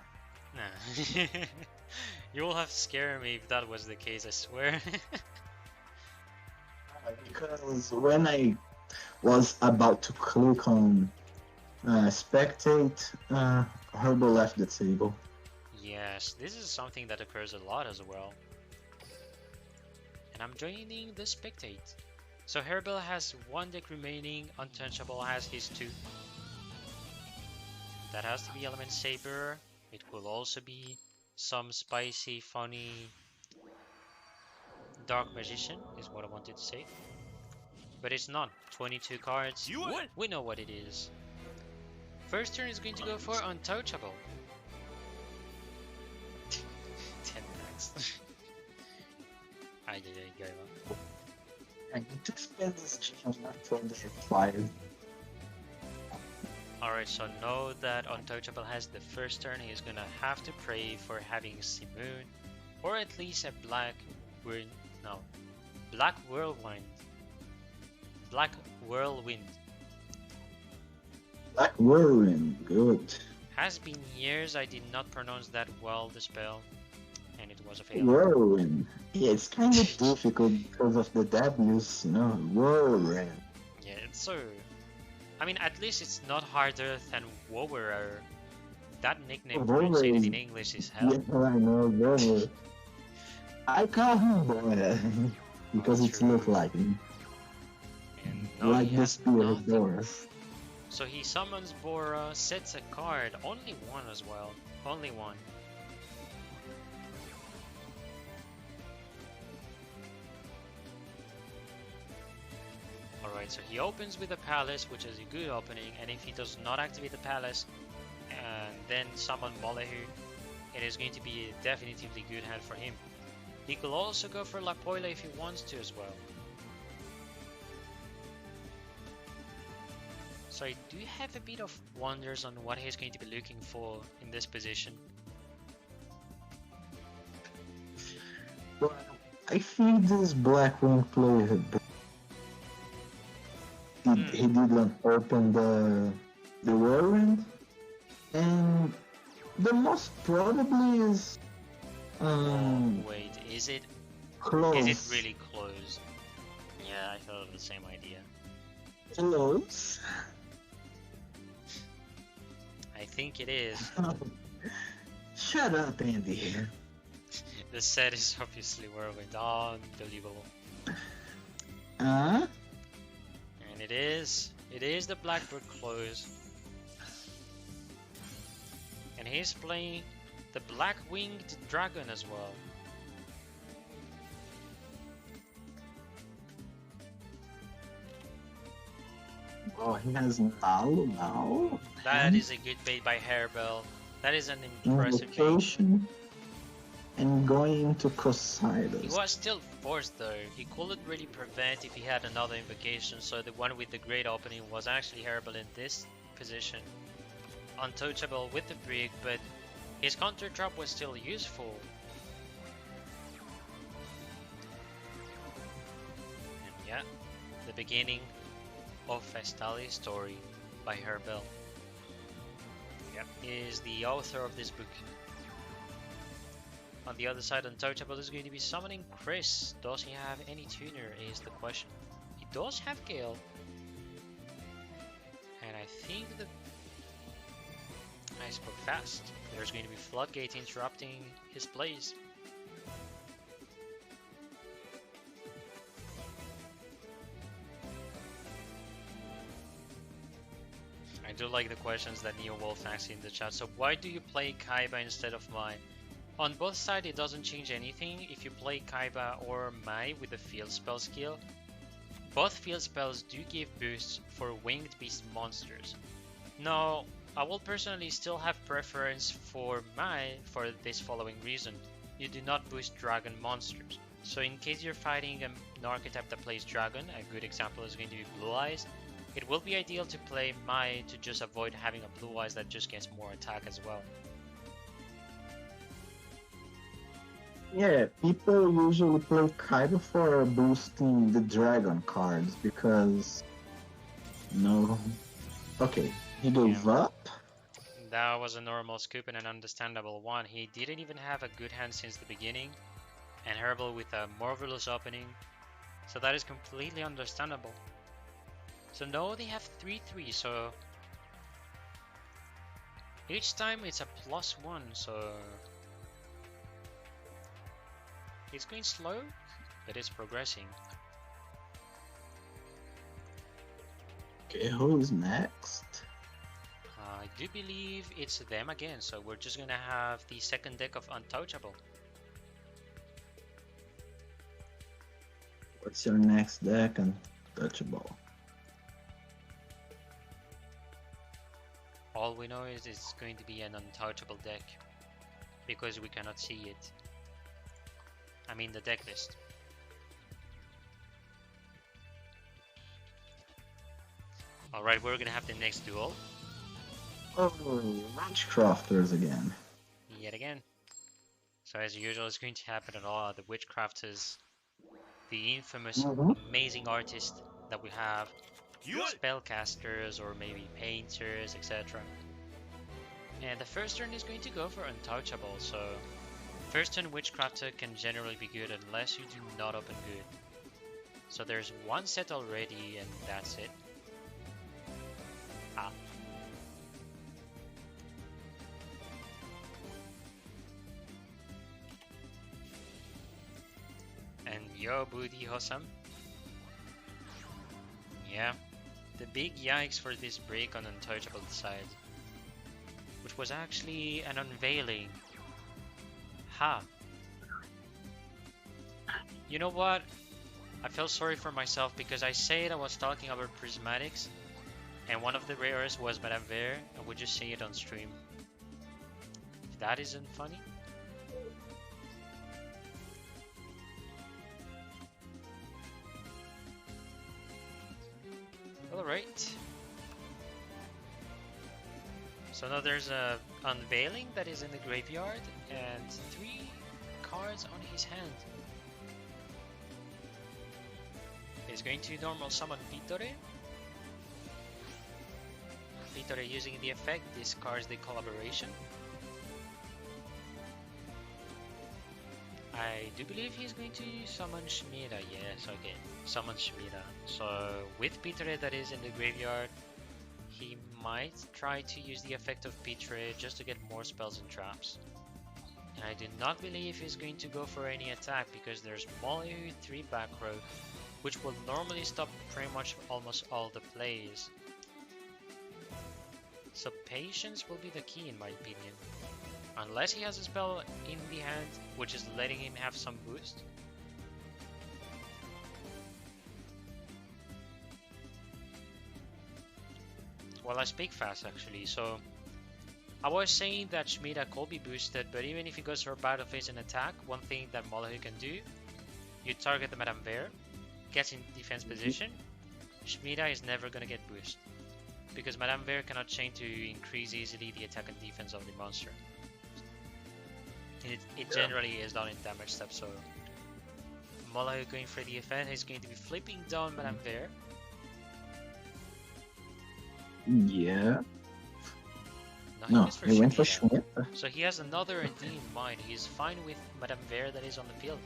Nah. You will have to scare me if that was the case, I swear. Because when I was about to click on spectate, Herbal left the table. Yes, this is something that occurs a lot as well. And I'm joining the spectate. So Herbal has one deck remaining, Untouchable has his two. That has to be Element Saber. It could also be some spicy, funny Dark Magician, is what I wanted to say. But it's not. 22 cards. We know what it is. First turn is going to go for Untouchable. 10 minutes. I didn't give up. I need to spend this chance for the fire. Alright, so know that Untouchable has the first turn. He's gonna have to pray for having Simoon, or at least a Black Whirlwind. Black Whirlwind. Black Whirlwind, good. Has been years I did not pronounce that well, the spell, and it was a failure. Whirlwind. Yeah, it's kind of difficult because of the W's, you know. Whirlwind. Yeah, it's so. I mean, at least it's not harder than Wowerer. That nickname translated in English is hell. Yeah, I know, Whirlwind. I call him Boy because it looks like him. And no, Like he the has Spirit nothing. Door. So he summons Bora, sets a card, only one as well, only one. Alright, so he opens with a Palace, which is a good opening, and if he does not activate the Palace and then summon Molehu, it is going to be a definitively good hand for him. He could also go for La Poila if he wants to as well. So I do have a bit of wonders on what he's going to be looking for in this position. Well, I think this Blackwing player he didn't open the Whirlwind, and the most probably is Wait, is it close. is it really closed? Yeah, I thought of the same idea. Close? I think it is. Shut up, Andy. The set is obviously Whirlwind. Unbelievable. Huh? And it is the Blackbird Close. And he's playing the Black Winged Dragon as well. Oh, he has now. That is a good bait by Hairbell. That is an impressive bait. Invocation and going into He Crusaders. was still forced though. He couldn't really prevent if he had another invocation, so the one with the great opening was actually Hairbell in this position. Untouchable with the Brig, but his counter drop was still useful. And yeah, the beginning of Vestali's story by Hairbell. Yep, is the author of this book. On the other side, Untouchable is going to be summoning Chris. Does he have any tuner is the question. He does have Gale. And I think the... I spoke fast. There's going to be Floodgate interrupting his plays. I I do like the questions that Neo Wolf asks in the chat. So why do you play Kaiba instead of Mai? On both sides, it doesn't change anything. If you play Kaiba or Mai with the field spell skill, both field spells do give boosts for winged beast monsters. Now, I will personally still have preference for Mai for this following reason. You do not boost dragon monsters. So in case you're fighting an archetype that plays dragon, a good example is going to be Blue Eyes, it will be ideal to play Mai to just avoid having a Blue Eyes that just gets more attack as well. Yeah, people usually play Kaiba for boosting the dragon cards because no. Okay, he gave up. That was a normal scoop and an understandable one. He didn't even have a good hand since the beginning, and Herbal with a marvelous opening, so that is completely understandable. So now they have 3-3, so each time it's a +1, so it's going slow, but it's progressing. Okay, who's next? I do believe it's them again, so we're just gonna have the second deck of Untouchable. What's your next deck? Untouchable. All we know is it's going to be an Untouchable deck, because we cannot see it. I mean the deck list. Alright, we're gonna have the next duel. Oh, Witchcrafters again. Yet again. So as usual, it's going to happen at all. The Witchcrafters, the infamous, amazing artist that we have, spellcasters or maybe painters, etc. And the first turn is going to go for Untouchable, so first turn Witchcrafter can generally be good unless you do not open good. So there's one set already and that's it. Ah. And yo booty Hossam. Yeah, the big yikes for this break on Untouchable side, which was actually an unveiling. Ha! You know what? I felt sorry for myself because I said I was talking about prismatics, and one of the rares was Madame Vere, and we just say it on stream. If that isn't funny. Alright. So now there's a unveiling that is in the graveyard and 3 cards on his hand. He's going to normal summon Pittore. Pittore using the effect discards the collaboration. I do believe he's going to summon Shmira, yes, okay, summon Shmira. So with Pittore that is in the graveyard, he might try to use the effect of Pittore just to get more spells and traps. And I do not believe he's going to go for any attack because there's Molyneux 3 back row, which will normally stop pretty much almost all the plays. So patience will be the key in my opinion. Unless he has a spell in the hand, which is letting him have some boost. Well, I speak fast actually, so I was saying that Shmira could be boosted, but even if he goes for battle phase and attack, one thing that Molyneux can do, you target the Madame Vere, gets in defense position, Shmira is never gonna get boost. Because Madame Vere cannot chain to increase easily the attack and defense of the monster. It generally is done in damage steps, so Molyneux going for the effect, he's going to be flipping down Madame Vere. Yeah. No, he went for Shmira. So he has another idea in mind. He's fine with Madame Vere that is on the field.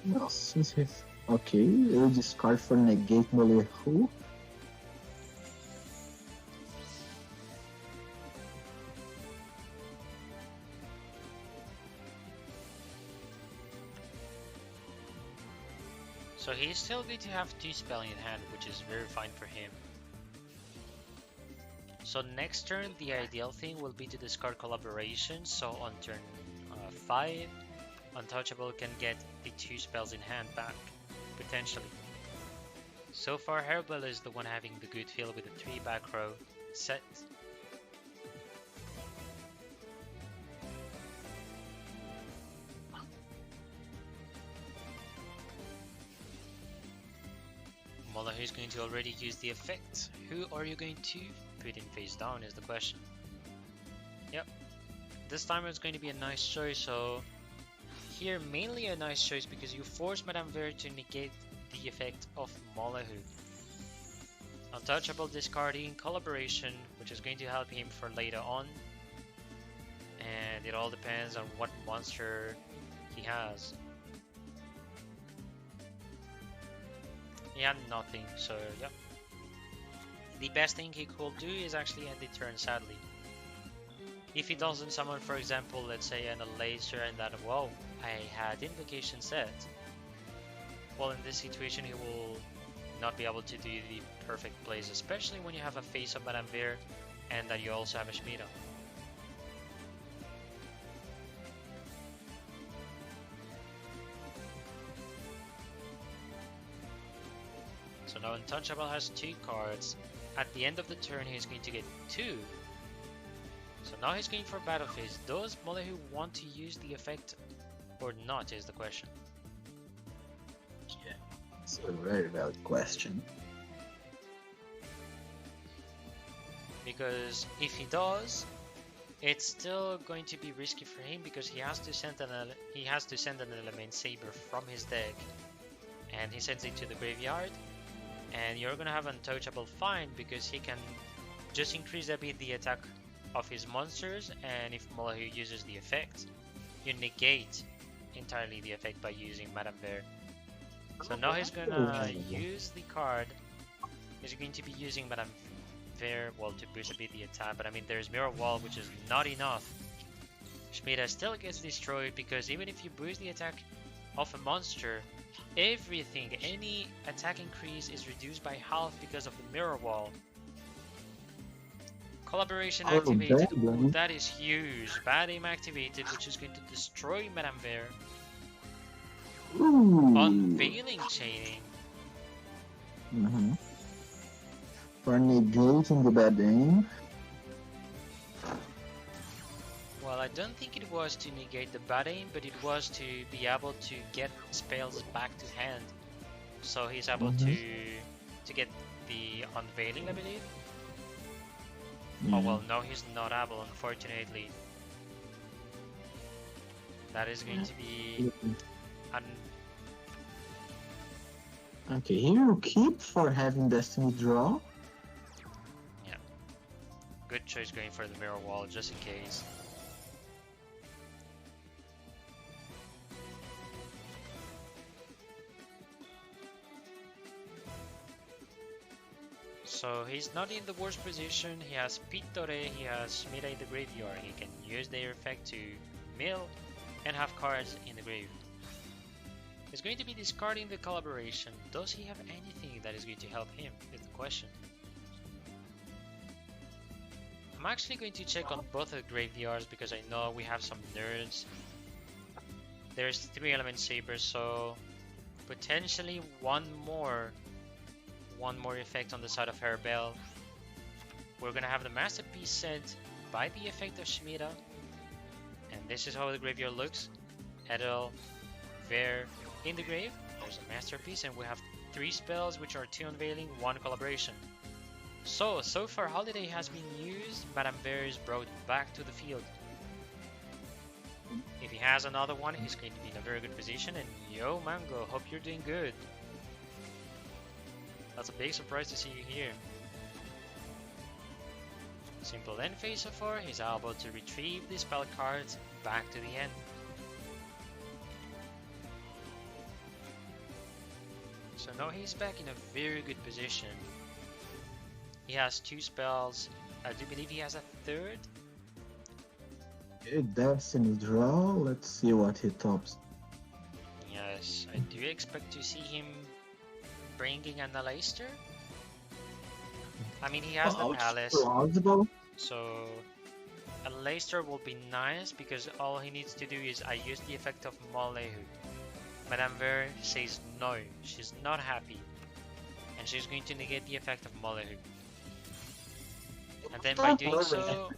No, since he's okay, we'll discard for negate Molyneux. he's still going to have 2 spell in hand, which is very fine for him. So next turn, the ideal thing will be to discard Collaboration, so on turn 5, Untouchable can get the 2 spells in hand back, potentially. So far, Herbal is the one having the good feel with the 3 back row set. Molahu is going to already use the effect. Who are you going to put in face down is the question. Yep. This time it's going to be a nice choice, so here mainly a nice choice because you force Madame Ver to negate the effect of Molahu. Untouchable discarding Collaboration, which is going to help him for later on. And it all depends on what monster he has. He had nothing, so yeah. The best thing he could do is actually end the turn, sadly. If he doesn't summon, for example, let's say in a late turn that, well, I had Invocation set. Well, in this situation he will not be able to do the perfect plays, especially when you have a face of Madame Ver and that you also have a Shemitah. So now Untouchable has 2 cards. At the end of the turn he's going to get 2. So now he's going for Battle Phase. Does Molahu want to use the effect or not is the question. Yeah, it's a very valid question. Because if he does, it's still going to be risky for him because he has to send an element saber from his deck, and he sends it to the graveyard. And you're gonna have Untouchable fine because he can just increase a bit the attack of his monsters, and if Molahu uses the effect, you negate entirely the effect by using Madame Ver. So now he's gonna use the card. He's going to be using Madame Ver, well, to boost a bit the attack, but I mean there's Mirror Wall, which is not enough. Shemitah still gets destroyed because even if you boost the attack of a monster, everything, any attack increase is reduced by half because of the Mirror Wall. Collaboration activated. Ooh, that is huge. Bad Aim activated, which is going to destroy Madame Ver. Unveiling Chaining. For negating the bad aim. Well, I don't think it was to negate the bad aim, but it was to be able to get spells back to hand. So he's able to get the Unveiling, I believe. Oh well, no, he's not able, unfortunately. That is going to be Okay, here you keep for having Destiny draw. Yeah. Good choice going for the Mirror Wall, just in case. So he's not in the worst position. He has Pittore, he has Shemitah in the graveyard. He can use their effect to mill and have cards in the grave. He's going to be discarding the Collaboration. Does he have anything that is going to help him? Is the question. I'm actually going to check on both the graveyards because I know we have some nerds. There's 3 element sabers, so potentially one more effect on the side of Herbal. We're gonna have the Masterpiece sent by the effect of Shemitah, and this is how the graveyard looks. Edel, Ver in the grave. There's a Masterpiece, and we have 3 spells, which are 2 Unveiling, 1 Collaboration. So far Holiday has been used. Madame Ver is brought back to the field. If he has another one, he's going to be in a very good position. And yo, Mango, hope you're doing good. That's a big surprise to see you here. Simple end phase so far. He's able to retrieve the spell cards back to the end. So now he's back in a very good position. He has 2 spells. I do believe he has a 3rd. Okay, Destiny draw. Let's see what he tops. Yes, I do expect to see him bringing an Aleister. I mean, he has the it's Palace, plausible. so Aleister will be nice because all he needs to do is I use the effect of Molehu. Madame Ver says no, she's not happy, and she's going to negate the effect of Molehu. And then by doing so,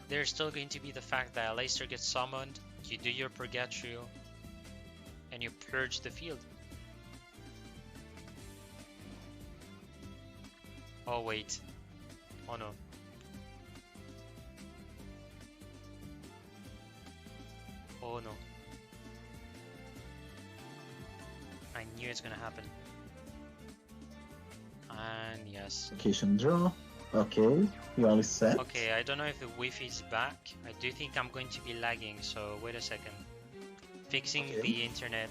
there's still going to be the fact that Aleister gets summoned, you do your Purgatrio, and you purge the field. Oh wait. Oh no. Oh no. I knew it's gonna happen. And yes. Location draw. Okay, you all set? Okay, I don't know if the Wi-Fi is back. I do think I'm going to be lagging, so wait a second. Fixing Okay. the internet.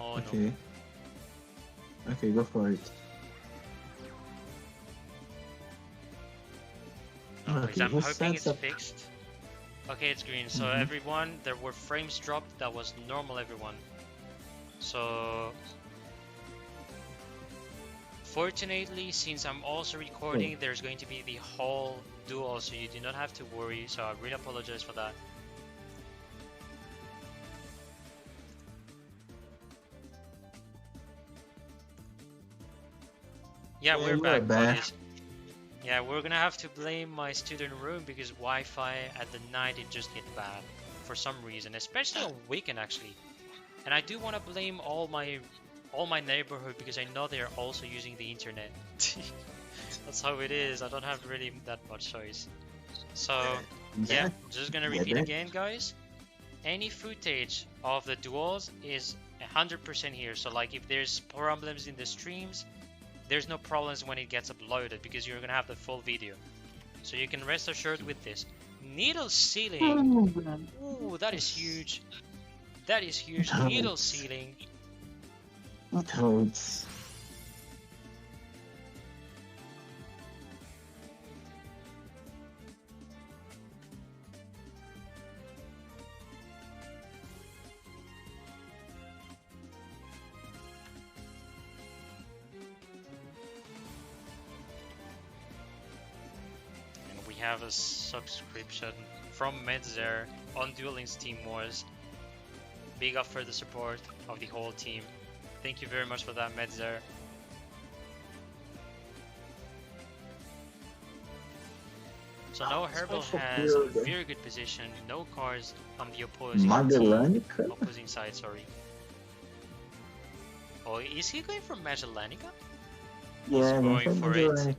Oh Okay. Okay, go for it. no. Okay, I'm who hoping sets it's up? fixed. Okay, it's green. So Mhm. everyone, there were frames dropped. That was normal, everyone. So fortunately, since I'm also recording, there's going to be the whole duel, so you do not have to worry. So I really apologize for that. Yeah, we're back, buddies. Yeah, we're gonna have to blame my student room because Wi-Fi at the night it just get bad for some reason, especially on weekend actually. And I do want to blame all my neighborhood because I know they are also using the internet. That's how it is. I don't have really that much choice. So yeah, just gonna repeat again, guys. Any footage of the duels is 100% here. So like if there's problems in the streams, there's no problems when it gets uploaded because you're gonna have the full video. So you can rest assured with this. Needle sealing. Ooh, that is huge. That is huge. Needle sealing. It hurts. And we have a subscription from Medzer on Duel Links Team Wars. Big up for the support of the whole team. Thank you very much for that, Medzer. So now Herbal has a very good position, no cars on the opposing side, sorry. Oh, is he going for Magellanica? Yeah, going for it. Magellanica.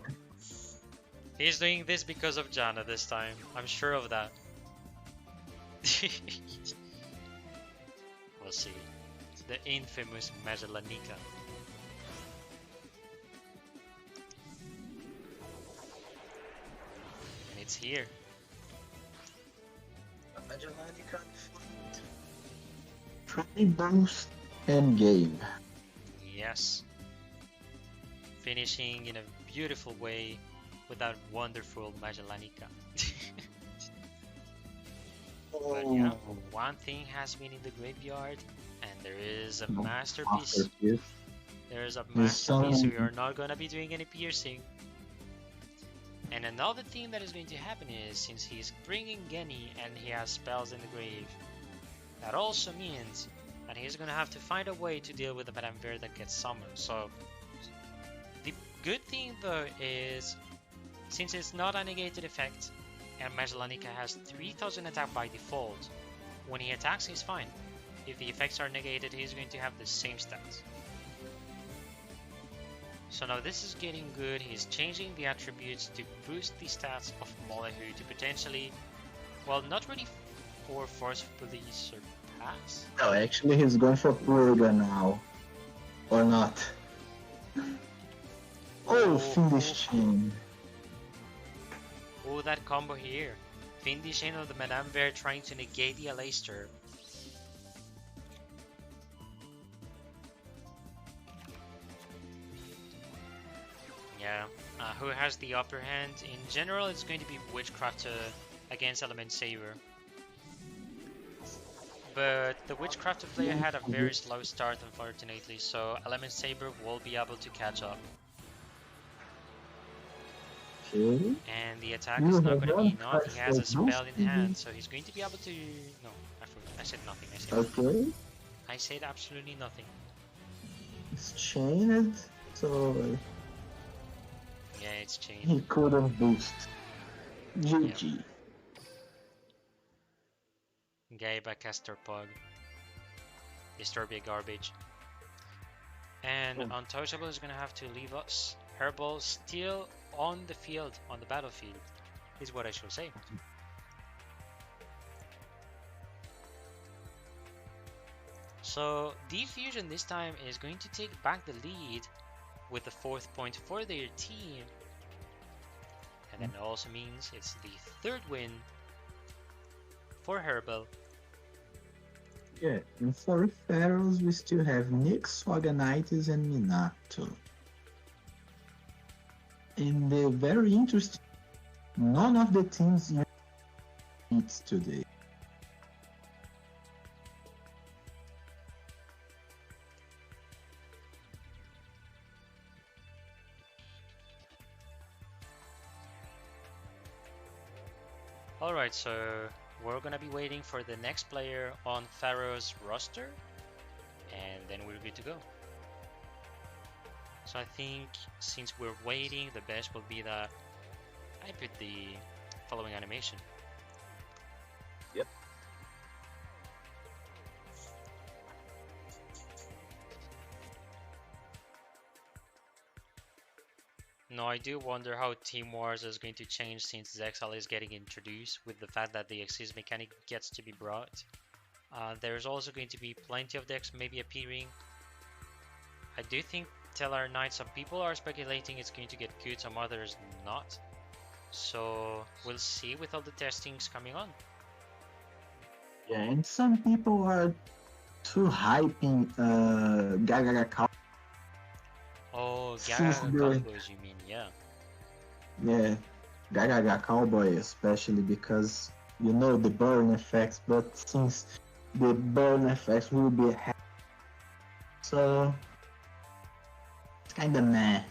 He's doing this because of Janna this time. I'm sure of that. We'll see. The infamous Magellanica. And it's here. Magellanica. Try boost and game. Yes. Finishing in a beautiful way with that wonderful Magellanica. But yeah, one thing has been in the graveyard, and there is a masterpiece. There is a masterpiece. We are not gonna be doing any piercing. And another thing that is going to happen is, since he's bringing Genny and he has spells in the grave, that also means that he's gonna have to find a way to deal with the Madame Verde that gets summoned. So the good thing though is, since it's not a negated effect, and Magellanica has 3000 attack by default, when he attacks he's fine. If the effects are negated, he's going to have the same stats. So now this is getting good. He's changing the attributes to boost the stats of Molehu to potentially, well, not really for forcefully surpass. No, actually he's going for Purga now. Or not. Oh, finishing. Oh, that combo here. Finishing of the Madame Verde trying to negate the Aleister. Yeah, who has the upper hand? In general, it's going to be Witchcrafter against Element Saver. But the Witchcrafter player had a very slow start, unfortunately, so Element Saber will be able to catch up. Okay. And the attack is not going to be enough. He has a spell in hand, so he's going to be able to... No, I forgot. I said nothing. I said nothing. Okay. I said absolutely nothing. It's chained, so Yeah, it's chained. he couldn't boost. GG. Gaibacaster Pug. Disturbia garbage. And Untouchable is gonna have to leave us. Herbal still on the field, on the battlefield, is what I should say. So Diffusion this time is going to take back the lead with the 4th point for their team. And that also means it's the 3rd win for Herbal. Yeah, and for Pharaohs, we still have Nyx, Swagonitis, and Minato. And they're very interesting. None of the teams beats today. Alright, so we're gonna be waiting for the next player on Pharaohs roster, and then we're good to go. So I think since we're waiting, the best will be that I put the following animation. Yep. No, I do wonder how Team Wars is going to change since Zexal is getting introduced, with the fact that the Axis mechanic gets to be brought. There's also going to be plenty of decks maybe appearing. I do think Tellar Knight, some people are speculating it's going to get good, some others not. So we'll see with all the testings coming on. Yeah, and some people are too hyping Gaga Cow. Oh, Since Gaga the- combos, you mean? Yeah. Yeah, Gaga Cowboy especially because you know the burn effects, but since the burn effects will be so it's kinda meh.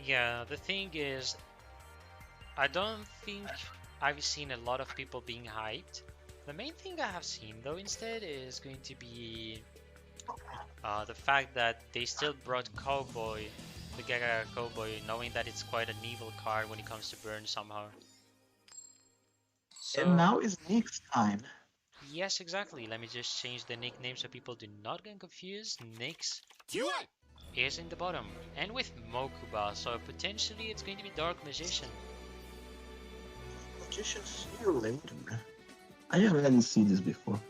Yeah, the thing is, I don't think I've seen a lot of people being hyped. The main thing I have seen though instead is going to be the fact that they still brought Cowboy, the Gaga Cowboy, knowing that it's quite an evil card when it comes to burn somehow. So, And now is Nick's time. yes, exactly. Let me just change the nickname so people do not get confused. Nyx is in the bottom, and with Mokuba, so potentially it's going to be Dark Magician. Magician, see you later. I already see this before.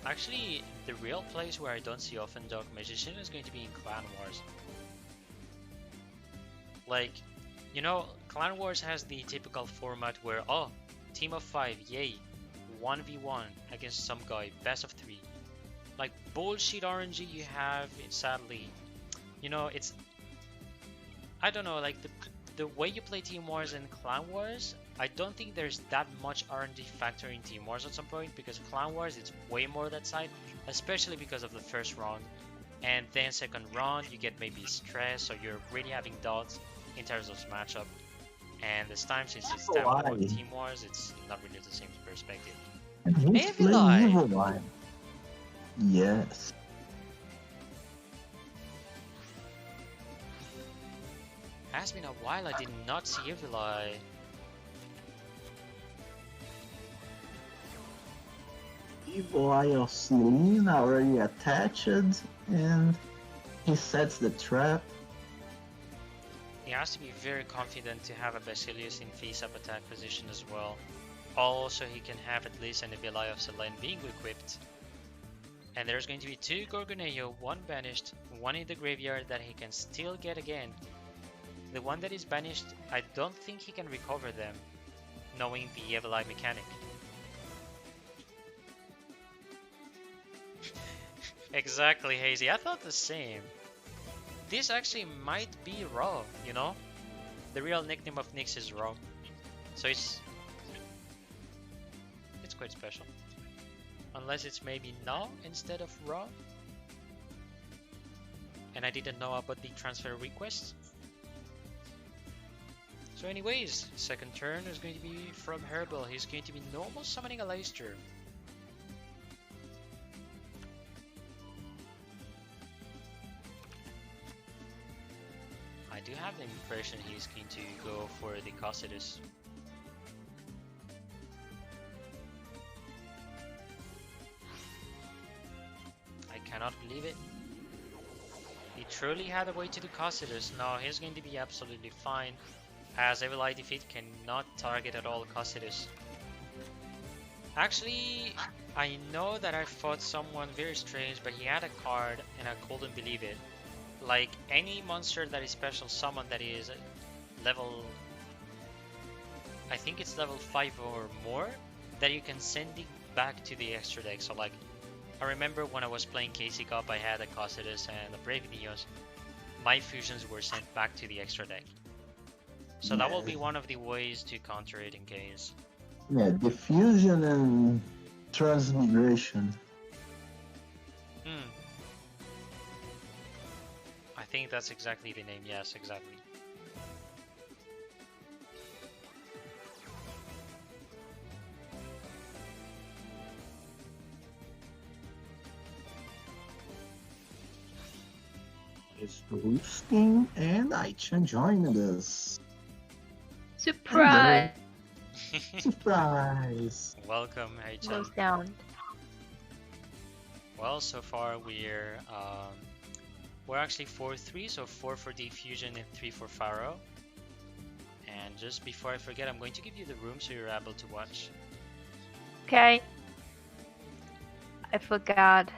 Actually, the real place where I don't see often Dark Magician is going to be in Clan Wars. Like, you know, Clan Wars has the typical format where, oh, team of 5, yay, 1v1 against some guy, best of 3. Like, bullshit RNG you have, sadly. You know, it's... I don't know, like, the way you play Team Wars and Clan Wars, I don't think there's that much RNG factor in Team Wars at some point, because Clan Wars, it's way more that side, especially because of the first round. And then second round, you get maybe stress, so you're really having doubts in terms of matchup. And this time, since it's time for Team Wars, it's not really the same perspective. And he's Evil playing Eye. Evil Eye. Yes. Has been a while, I did not see Evil Eye. Evil Eye of Selena already attached, and he sets the trap. He has to be very confident to have a Basilius in face-up attack position as well. Also, he can have at least an Evil Eye of Selene being equipped. And there's going to be 2 Gorgoneo, 1 banished, 1 in the graveyard that he can still get again. The one that is banished, I don't think he can recover them, knowing the Evil Eye mechanic. Exactly, Hazy. I thought the same. This actually might be Raw, you know? The real nickname of Nyx is Raw. So it's quite special. Unless it's maybe no instead of raw. And I didn't know about the transfer request. So anyways, second turn is going to be from Herbal. He's going to be normal summoning a Leicester. I do have the impression he's going to go for the Cossidus. I cannot believe it. He truly had a way to the Cossidus. No, he's going to be absolutely fine, as Evil Eye Defeat cannot target at all Cossidus. Actually, I know that I fought someone very strange, but he had a card and I couldn't believe it. Like any monster that is special summon that is level, I think it's level 5 or more, that you can send it back to the extra deck. So like, I remember when I was playing KC Cup, I had a Cossidus and a Brave Neos. My fusions were sent back to the extra deck. So that will be one of the ways to counter it in case. Yeah, diffusion and transmigration. I think that's exactly the name. Yes, exactly. It's boosting and Aichan joined us. Surprise! Surprise! Welcome, Aichan. Goes down. Well, so far we're actually 4-3, so 4 for Diffusion and 3 for Pharaoh. And just before I forget, I'm going to give you the room so you're able to watch. Okay. I forgot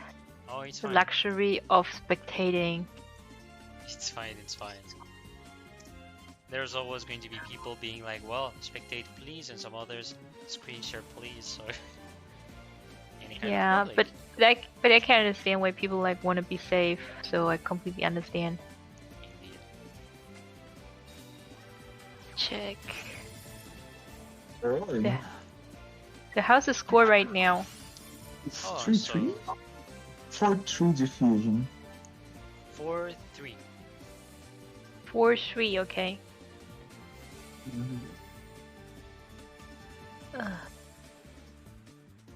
Oh, it's the fine. luxury of spectating. It's fine, it's fine. There's always going to be people being like, well, spectate please, and some others, screen share please, so... Any kind of Yeah, public. but I can understand why people like want to be safe, so I completely understand. Indeed. Check. Early. Yeah. So how's the score right now? It's Oh, 3-3? 4-3 diffusion. 4-3. 4-3, okay.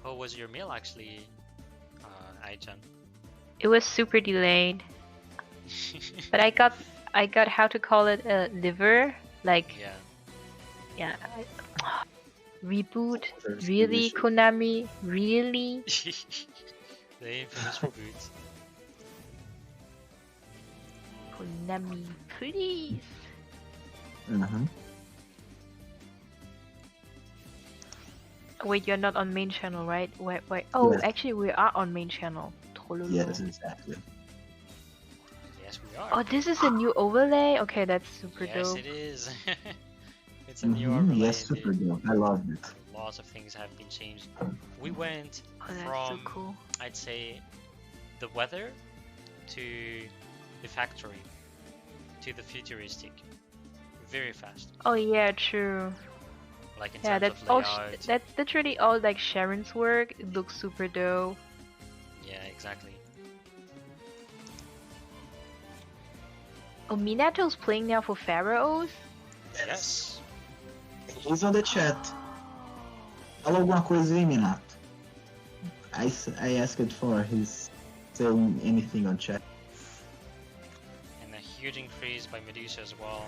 What was your meal actually, Aichan? It was super delayed, but I got how to call it a liver, like Yeah. reboot. First Really, edition. Konami? Really? The infamous reboot. Konami, please. Wait, you're not on main channel, right? Wait. Oh, Yes. actually, we are on main channel. Tololo. Yes, exactly. Yes, we are. Oh, this is a new overlay? Okay, that's super Yes, dope. it is. It's a new overlay. Yes, super indeed. dope. I love it. Lots of things have been changed. We went Oh, that's so from, cool. I'd say, the weather to the factory to the futuristic. Very fast. Oh yeah, true. Like in Yeah, terms that's of all. layout. That's really all like Sharon's work. It looks super dope. Yeah, exactly. Oh, Minato's playing now for Pharaohs. Yes. He's on the chat. Fala alguma coisa aí, Minato. I asked for his saying anything on chat. And a huge increase by Medusa as well.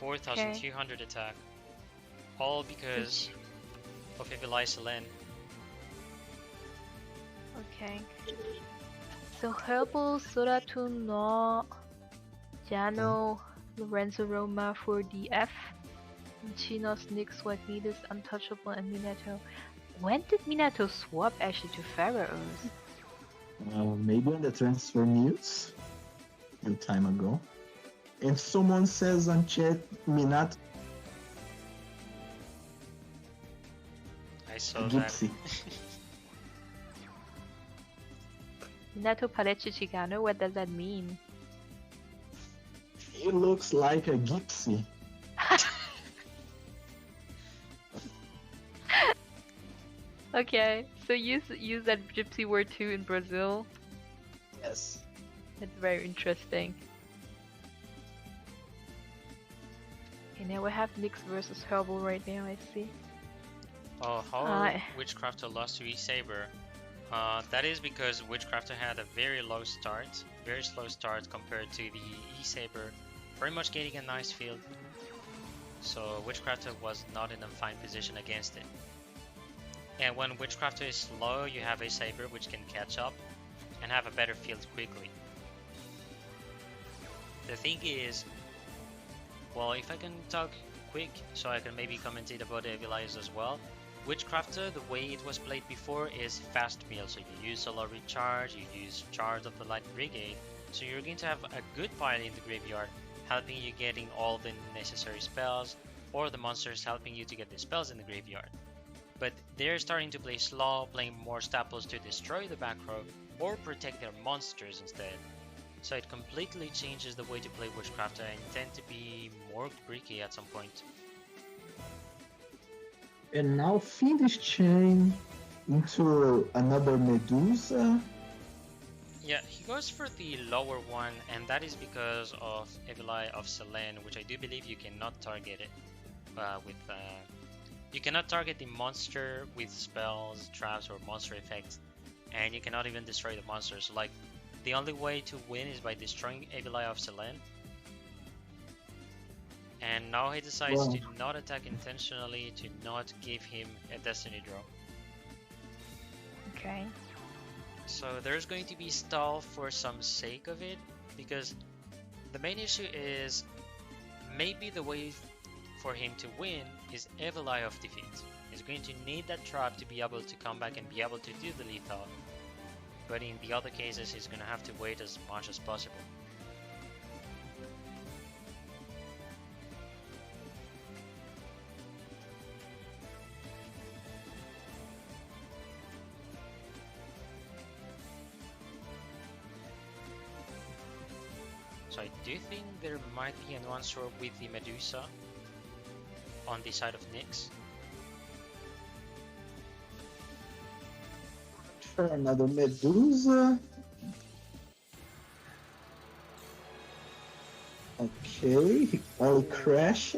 4,200 attack. All because of Evil Eye Selene. Okay. So Herbal, Soratun, No, Jano, Lorenzo Roma for DF, Chinos, Nyx, Wagnidas, Untouchable, and Minato. When did Minato swap actually to Pharaohs? Maybe on the transfer news a time ago. And someone says on chat, Minato I saw that. Gypsy. Minato Parechi Chicano, what does that mean? He looks like a gypsy. Okay, so use that gypsy word too in Brazil. Yes. That's very interesting. Okay, now we have Nyx versus Herbal right now, I see. Oh, how Uh, Witchcrafter lost to E-Saber? That is because Witchcrafter had a very low start, very slow start compared to the E-Saber, pretty much getting a nice field. So Witchcrafter was not in a fine position against it. And when Witchcrafter is slow, you have a Saber which can catch up and have a better field quickly. The thing is, well, if I can talk quick, so I can maybe commentate about the Elias as well. Witchcrafter, the way it was played before, is fast meal. So you use Solar Recharge, you use Charge of the Light Brigade. So you're going to have a good pile in the graveyard, helping you getting all the necessary spells, or the monsters helping you to get the spells in the graveyard. But they're starting to play slow, playing more staples to destroy the back row, or protect their monsters instead. So it completely changes the way to play Witchcrafter and tend to be more bricky at some point. And now Fiendish Chain into another Medusa. Yeah, he goes for the lower one, and that is because of Evil Eye of Selene, which I do believe you cannot target it you cannot target the monster with spells, traps, or monster effects, and you cannot even destroy the monsters. Like, the only way to win is by destroying Evil Eye of Selene. And now he decides to not attack intentionally, to not give him a Destiny draw. okay. So there's going to be stall for some sake of it, because the main issue is maybe the way for him to win is Evil Eye of Defeat. He's going to need that trap to be able to come back and be able to do the lethal. But in the other cases, he's going to have to wait as much as possible. So I do think there might be an answer with the Medusa on the side of Nyx. For another Medusa. Okay, he all crashed.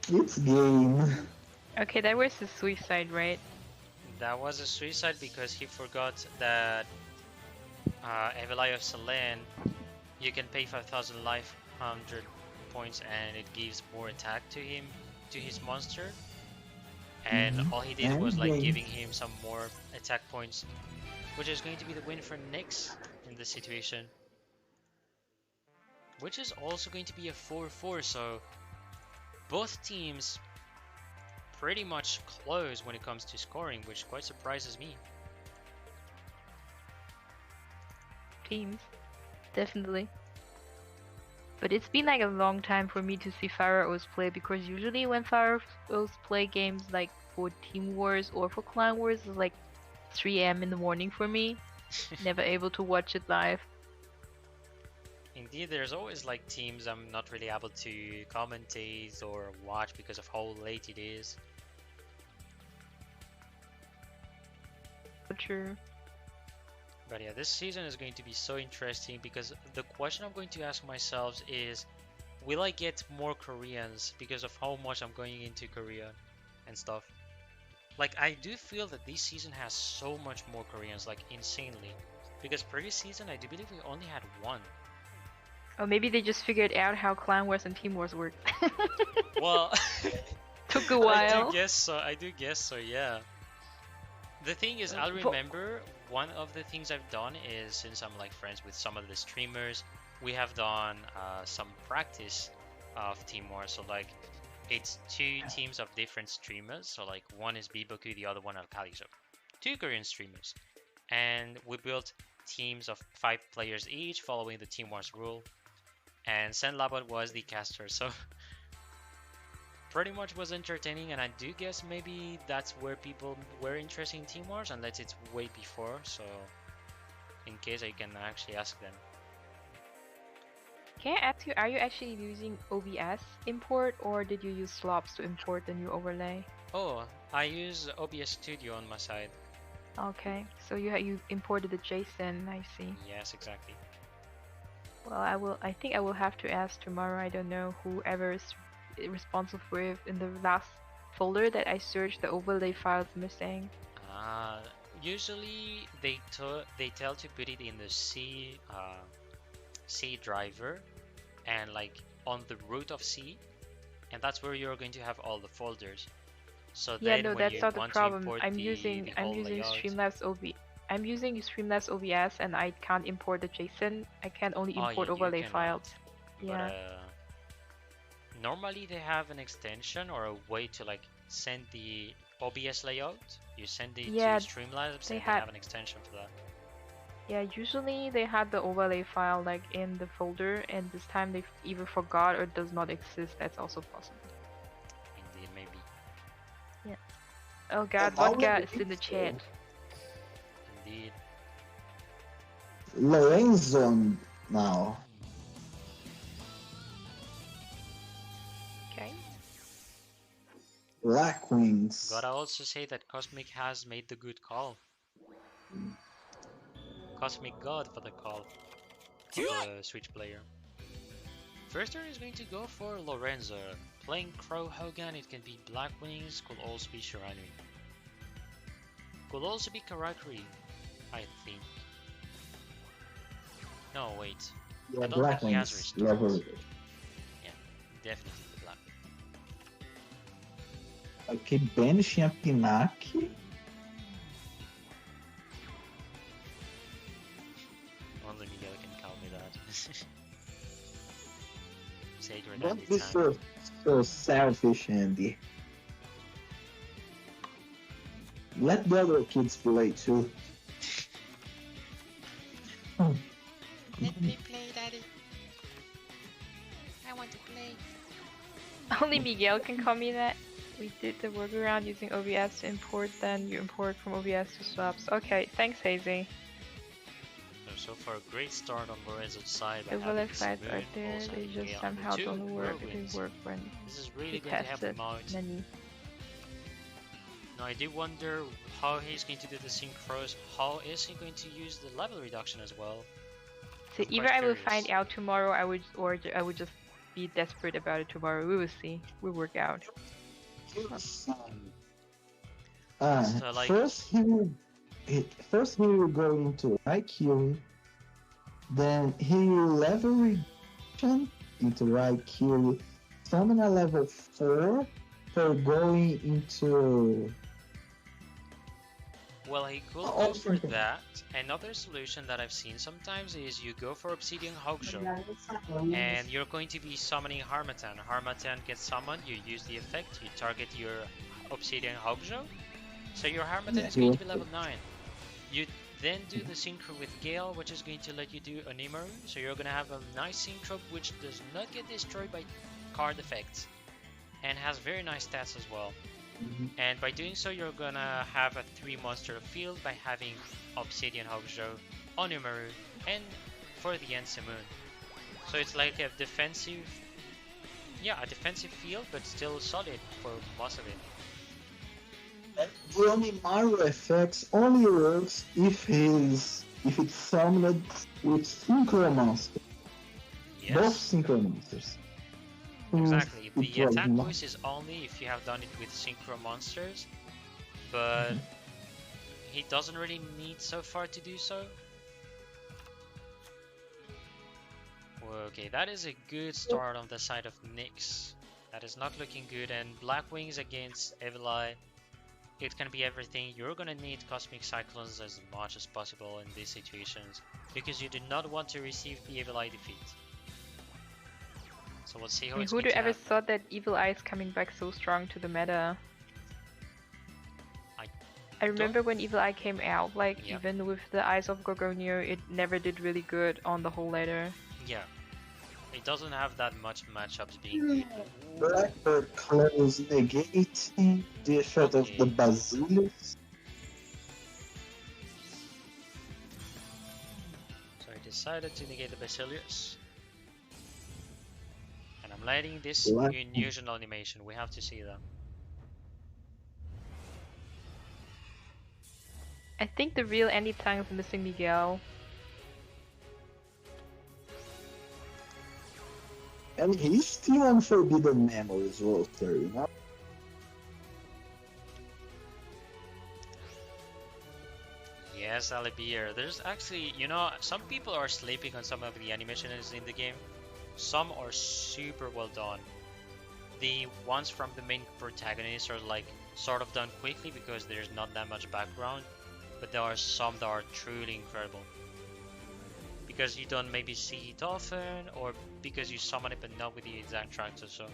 It's game. Okay, that was a suicide, right? That was a suicide because he forgot that Evil Eye of Selene, you can pay 5,000 life, 100 points, and it gives more attack to him, to his monster. And all he did was like giving him some more attack points, which is going to be the win for Nyx in this situation. Which is also going to be a 4-4, so both teams pretty much close when it comes to scoring, which quite surprises me. Teams, definitely. But it's been like a long time for me to see Pharaohs play, because usually when Pharaohs play games like for Team Wars or for Clan Wars, it's like 3 AM in the morning for me. Never able to watch it live. Indeed, there's always like teams I'm not really able to commentate or watch because of how late it is. For sure. But yeah, this season is going to be so interesting because the question I'm going to ask myself is, will I get more Koreans because of how much I'm going into Korea and stuff? Like, I do feel that this season has so much more Koreans, like insanely. Because previous season, I do believe we only had one. Or maybe they just figured out how Clan Wars and Team Wars work. Well, took a while. I do guess so, yeah. The thing is, I'll remember one of the things I've done is, since I'm like friends with some of the streamers, we have done some practice of Team Wars. So like, it's 2 teams of different streamers. So like, one is Biboku, the other one Alkali. So 2 Korean streamers, and we built teams of 5 players each, following the Team Wars rule. And Sen Labat was the caster, so pretty much was entertaining, and I do guess maybe that's where people were interested in Team Wars, unless it's way before, so in case I can actually ask them. Can I ask you, are you actually using OBS import, or did you use slops to import the new overlay? Oh, I use OBS Studio on my side. Okay, so you imported the JSON. I see. Yes, exactly. Well, I think I will have to ask tomorrow. I don't know whoever is responsible for it. In the last folder that I searched, the overlay file's missing. Usually they tell to put it in the C driver and like on the root of C, and that's where you're going to have all the folders. So Yeah, then no, when that's you not the want to problem. import I'm the using whole layout, I'm using Streamlabs OBS and I can't import the JSON. I can only oh, import you overlay cannot. files. But Yeah. normally they have an extension or a way to like send the OBS layout. You send it Yeah, to Streamlabs they and they had have an extension for that. yeah, usually they had the overlay file like in the folder, and this time they either forgot or does not exist. That's also possible. Indeed, maybe. Yeah. Oh god, How vodka will is in the it chat. Indeed. Lorenzo now. Okay. Black Wings. Gotta also say that Cosmic has made the good call. Cosmic God for the call for the Switch player. First turn is going to go for Lorenzo. Playing Crow Hogan, it can be Black Wings, could also be Shiranu. Could also be Karakuri, I think. No, wait. Yeah, I don't Black think he has Wings. restores. Level. Yeah, definitely the Black. Ok, banishing a Pinaki. Only Miguel can call me that. Sacred Don't Andy be time. so selfish, Andy. Let the other kids play too. Let me play, Daddy. I want to play. Only Miguel can call me that. We did the workaround using OBS to import, then you import from OBS to swaps. Okay, thanks Hazy. So far, a great start on Lorenzo's side by Overlay having files Simoon, are there, also they having just Gale, somehow two don't work. They whirlwinds. work when This is you really going to help test it. him out. Many. Now I do wonder how he's going to do the synchros. How is he going to use the level reduction as well? So I'm either quite I will curious. find out tomorrow, or I would just be desperate about it tomorrow. We will see. We'll work out. So, like, First he will go into IQ, then he will level reduction into IQ, summon a level 4 for going into. well, he could Oh, go for okay. that. Another solution that I've seen sometimes is you go for Obsidian Hokusho, and you're going to be summoning Harmattan. Harmattan gets summoned, you use the effect, you target your Obsidian Hokusho, so your Harmattan is going to be level 9. You then do the synchro with Gale, which is going to let you do Onimaru, so you're going to have a nice synchro which does not get destroyed by card effects, and has very nice stats as well. And by doing so, you're gonna have a 3 monster field by having Obsidian Hokusho, Onimaru, and for the end Simoon. So it's like a defensive field, but still solid for most of it. The Onimaru effects only works if it's summoned with Synchro Monster. Yes. Both Synchro Monsters. Exactly. It The was attack not- boost is only if you have done it with Synchro Monsters, but he doesn't really need so far to do so. Okay, that is a good start on the side of Nyx. That is not looking good, and Black Wings against Evil Eye. It can be everything. You're gonna need Cosmic Cyclones as much as possible in these situations, because you do not want to receive the Evil Eye defeat. So we'll see how it's Who going would to ever happen. thought that Evil Eye is coming back so strong to the meta? I remember when Evil Eye came out, like Yeah. even with the Eyes of Gorgonio, it never did really good on the whole ladder. Yeah. It doesn't have that much matchups being good. Blackbird close negating the effect of the Okay. Basilius. So I decided to negate the Basilius. And I'm letting this Black- unusual animation. We have to see that. I think the real Andy Tang is missing Miguel. And he's still on Forbidden Memories roster, you know? Yes, Alibier. There's actually, you know, some people are sleeping on some of the animations in the game. Some are super well done. The ones from the main protagonist are like sort of done quickly because there's not that much background, but there are some that are truly incredible. Because you don't maybe see it often, or because you summon it but not with the exact tractor, so.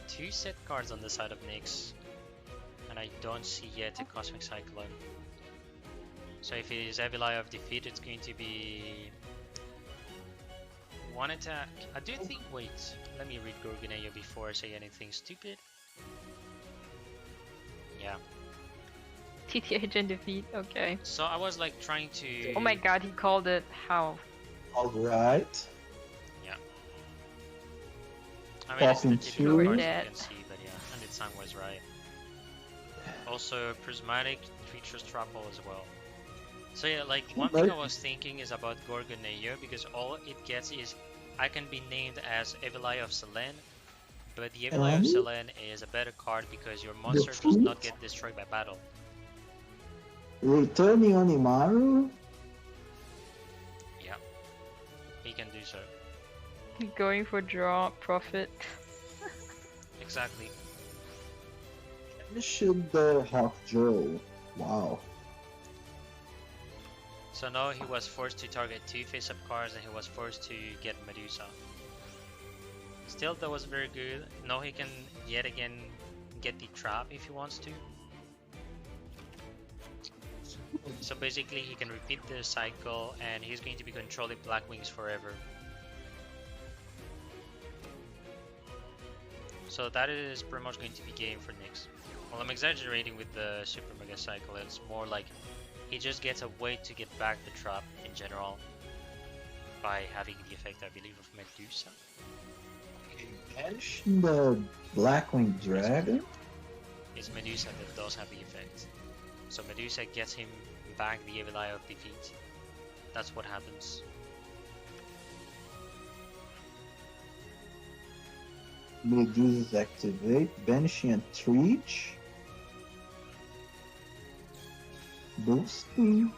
Two set cards on the side of Nyx, and I don't see yet a Cosmic Cyclone. So if it is Evil Eye of Defeat, it's going to be one attack. I do think, wait, let me read Gorgoneia before I say anything stupid. Yeah. TTH and defeat, okay. So I was like trying to... Oh my god, he called it. How? Alright. Yeah. I mean, it's the Popping typical two. cards you Dead. can see, but yeah, and its time was right. Also, Prismatic Creatures Trample as well. So yeah, like one thing I was thinking is about Gorgoneia, because all it gets is I can be named as Evil Eye of Selene, but the Evil Eye of Selene is a better card because your monster does not get destroyed by battle. Returning Onimaru? Yeah, he can do so. Going for draw, profit. Exactly. Should the Hawk Joe. Wow. So now he was forced to target 2 face-up cards and he was forced to get Medusa. Still, that was very good. Now he can yet again get the trap if he wants to. So basically he can repeat the cycle and he's going to be controlling Black Wings forever. So that is pretty much going to be game for Nyx. Well, I'm exaggerating with the Super Mega Cycle, it's more like he just gets a way to get back the trap in general by having the effect, I believe, of Medusa. Banish the Blackwing Dragon? It's Medusa that does have the effect. So Medusa gets him back the Evil Eye of Defeat. That's what happens. Medusa's activate, banishing and Treach. Boosting.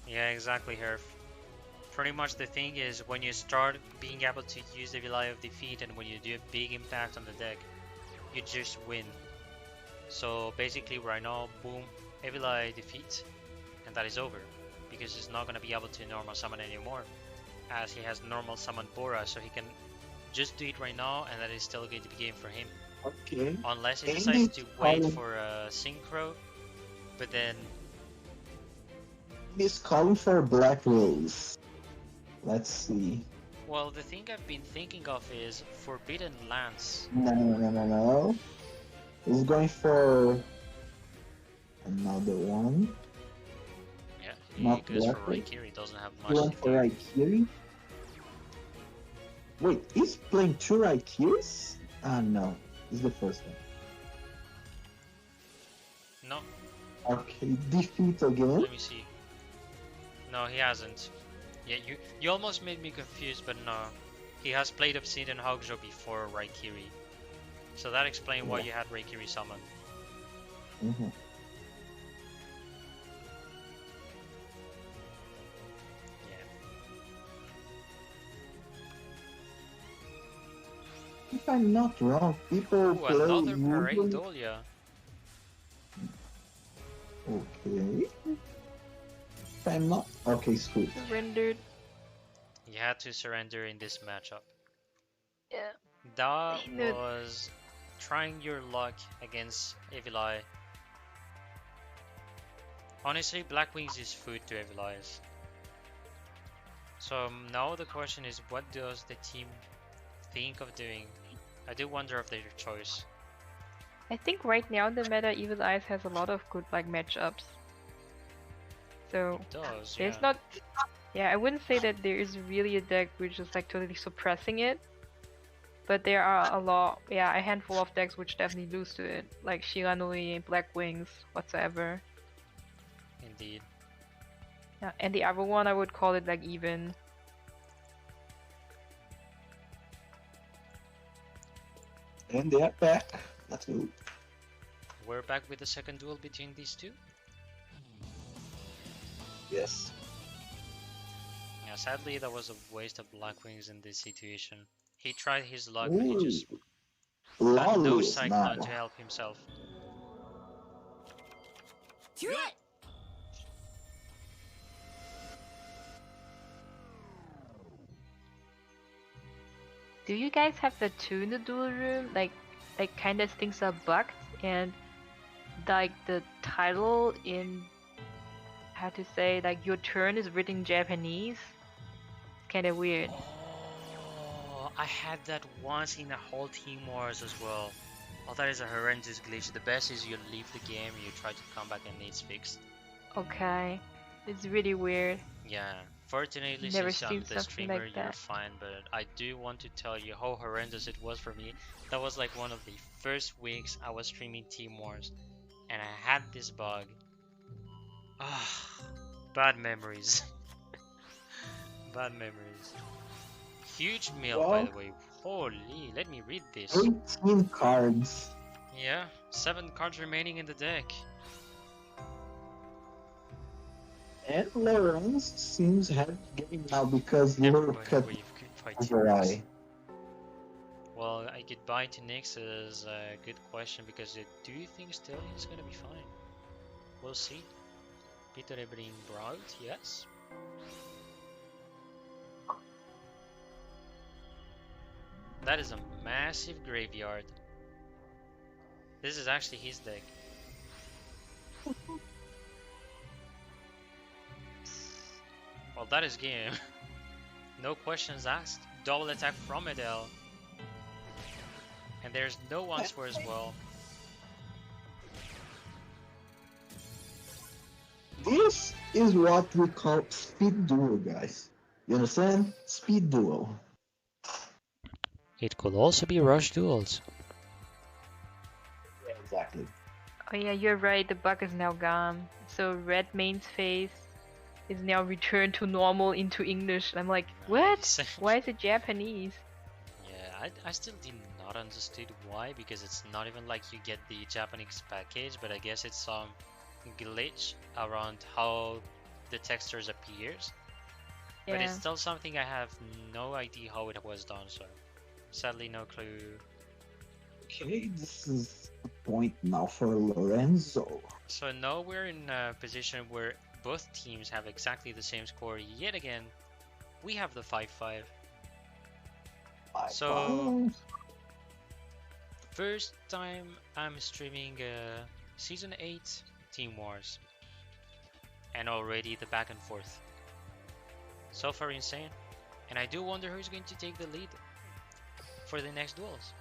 Yeah, exactly, Herf. Pretty much the thing is when you start being able to use the Evil Eye of Defeat and when you do a big impact on the deck, you just win. So basically right now, boom, Evil Eye Defeat, and that is over. Because he's not going to be able to normal summon anymore, as he has normal summon Bora, so he can just do it right now and that is still going to be game for him. Okay. Unless he decides to wait for a synchro, but then... He's calling for Black Rose. Let's see. Well, the thing I've been thinking of is Forbidden Lance. No. He's going for another one. Yeah, he Not goes for Black Rose. Raikiri, doesn't have He much went to for do. Raikiri? Wait, he's playing 2 Raikiris? Ah, no. It's the first one. No, Okay, defeat again. let me see. No, he hasn't. Yeah, you almost made me confused, but no. He has played Obsidian Hogjo before Raikiri. So that explains why you had Raikiri summon. Mm-hmm. Yeah. If I'm not wrong, people Ooh, play another Parade usually... Dolia. Okay. If I'm not... Okay, screw. Surrendered. You had to surrender in this matchup. Yeah. That He knew- was trying your luck against Evil Eye. Honestly, Black Wings is food to Evil Eyes. So now the question is, what does the team think of doing? I do wonder of their choice. I think right now the meta Evil Eyes has a lot of good like matchups. So It does, there's yeah. not Yeah, I wouldn't say that there is really a deck which is like totally suppressing it, but there are a lot, yeah, a handful of decks which definitely lose to it, like Shiranui, Black Wings, whatsoever. Indeed. Yeah, and the other one I would call it like even. And they are back. Let's go. We're back with the second duel between these two. Yes. Yeah, sadly that was a waste of Black Wings in this situation. He tried his luck, but he Ooh, just had no lawless Cyclone now. to help himself. Do you guys have the two in the duel room? Like kind of things are bugged and like the title in how to say like your turn is written in Japanese. It's kind of weird. Oh, I had that once in a whole Team Wars as well. Oh, that is a horrendous glitch. The best is you leave the game, you try to come back and it's fixed. Okay, it's really weird. Yeah, fortunately Never since I'm seen the something streamer, like you're that. fine, but I do want to tell you how horrendous it was for me. That was like one of the first weeks I was streaming Team Wars, and I had this bug. Ah, bad memories. Bad memories. Huge meal, by Well, the way. Holy, let me read this. 18 cards. Yeah, 7 cards remaining in the deck. And Lorenz seems heavy game now because you're Everybody cut wave goodbye to over Nyx. eye. Well, I goodbye to Nyx is a good question because do you think still he's gonna be fine? We'll see. Peter Ebring Braut, yes. That is a massive graveyard. This is actually his deck. Well, that is game. No questions asked. Double attack from Adele. And there's no answer as well. This is what we call speed duel, guys. You understand? Speed duel. It could also be rush duels. Yeah, exactly. Oh yeah, you're right. The bug is now gone. So red main's face is now returned to normal into English. I'm like, what? Nice. Why is it Japanese? Yeah, I still did not understood why, because it's not even like you get the Japanese package, but I guess it's some glitch around how the textures appears. But it's Yeah. still something I have no idea how it was done, so sadly no clue. Okay, this is the point now for Lorenzo. So now we're in a position where both teams have exactly the same score yet again. We have the 5-5. So first time I'm streaming Season 8 Team Wars, and already the back and forth. So far insane, and I do wonder who's going to take the lead for the next duels.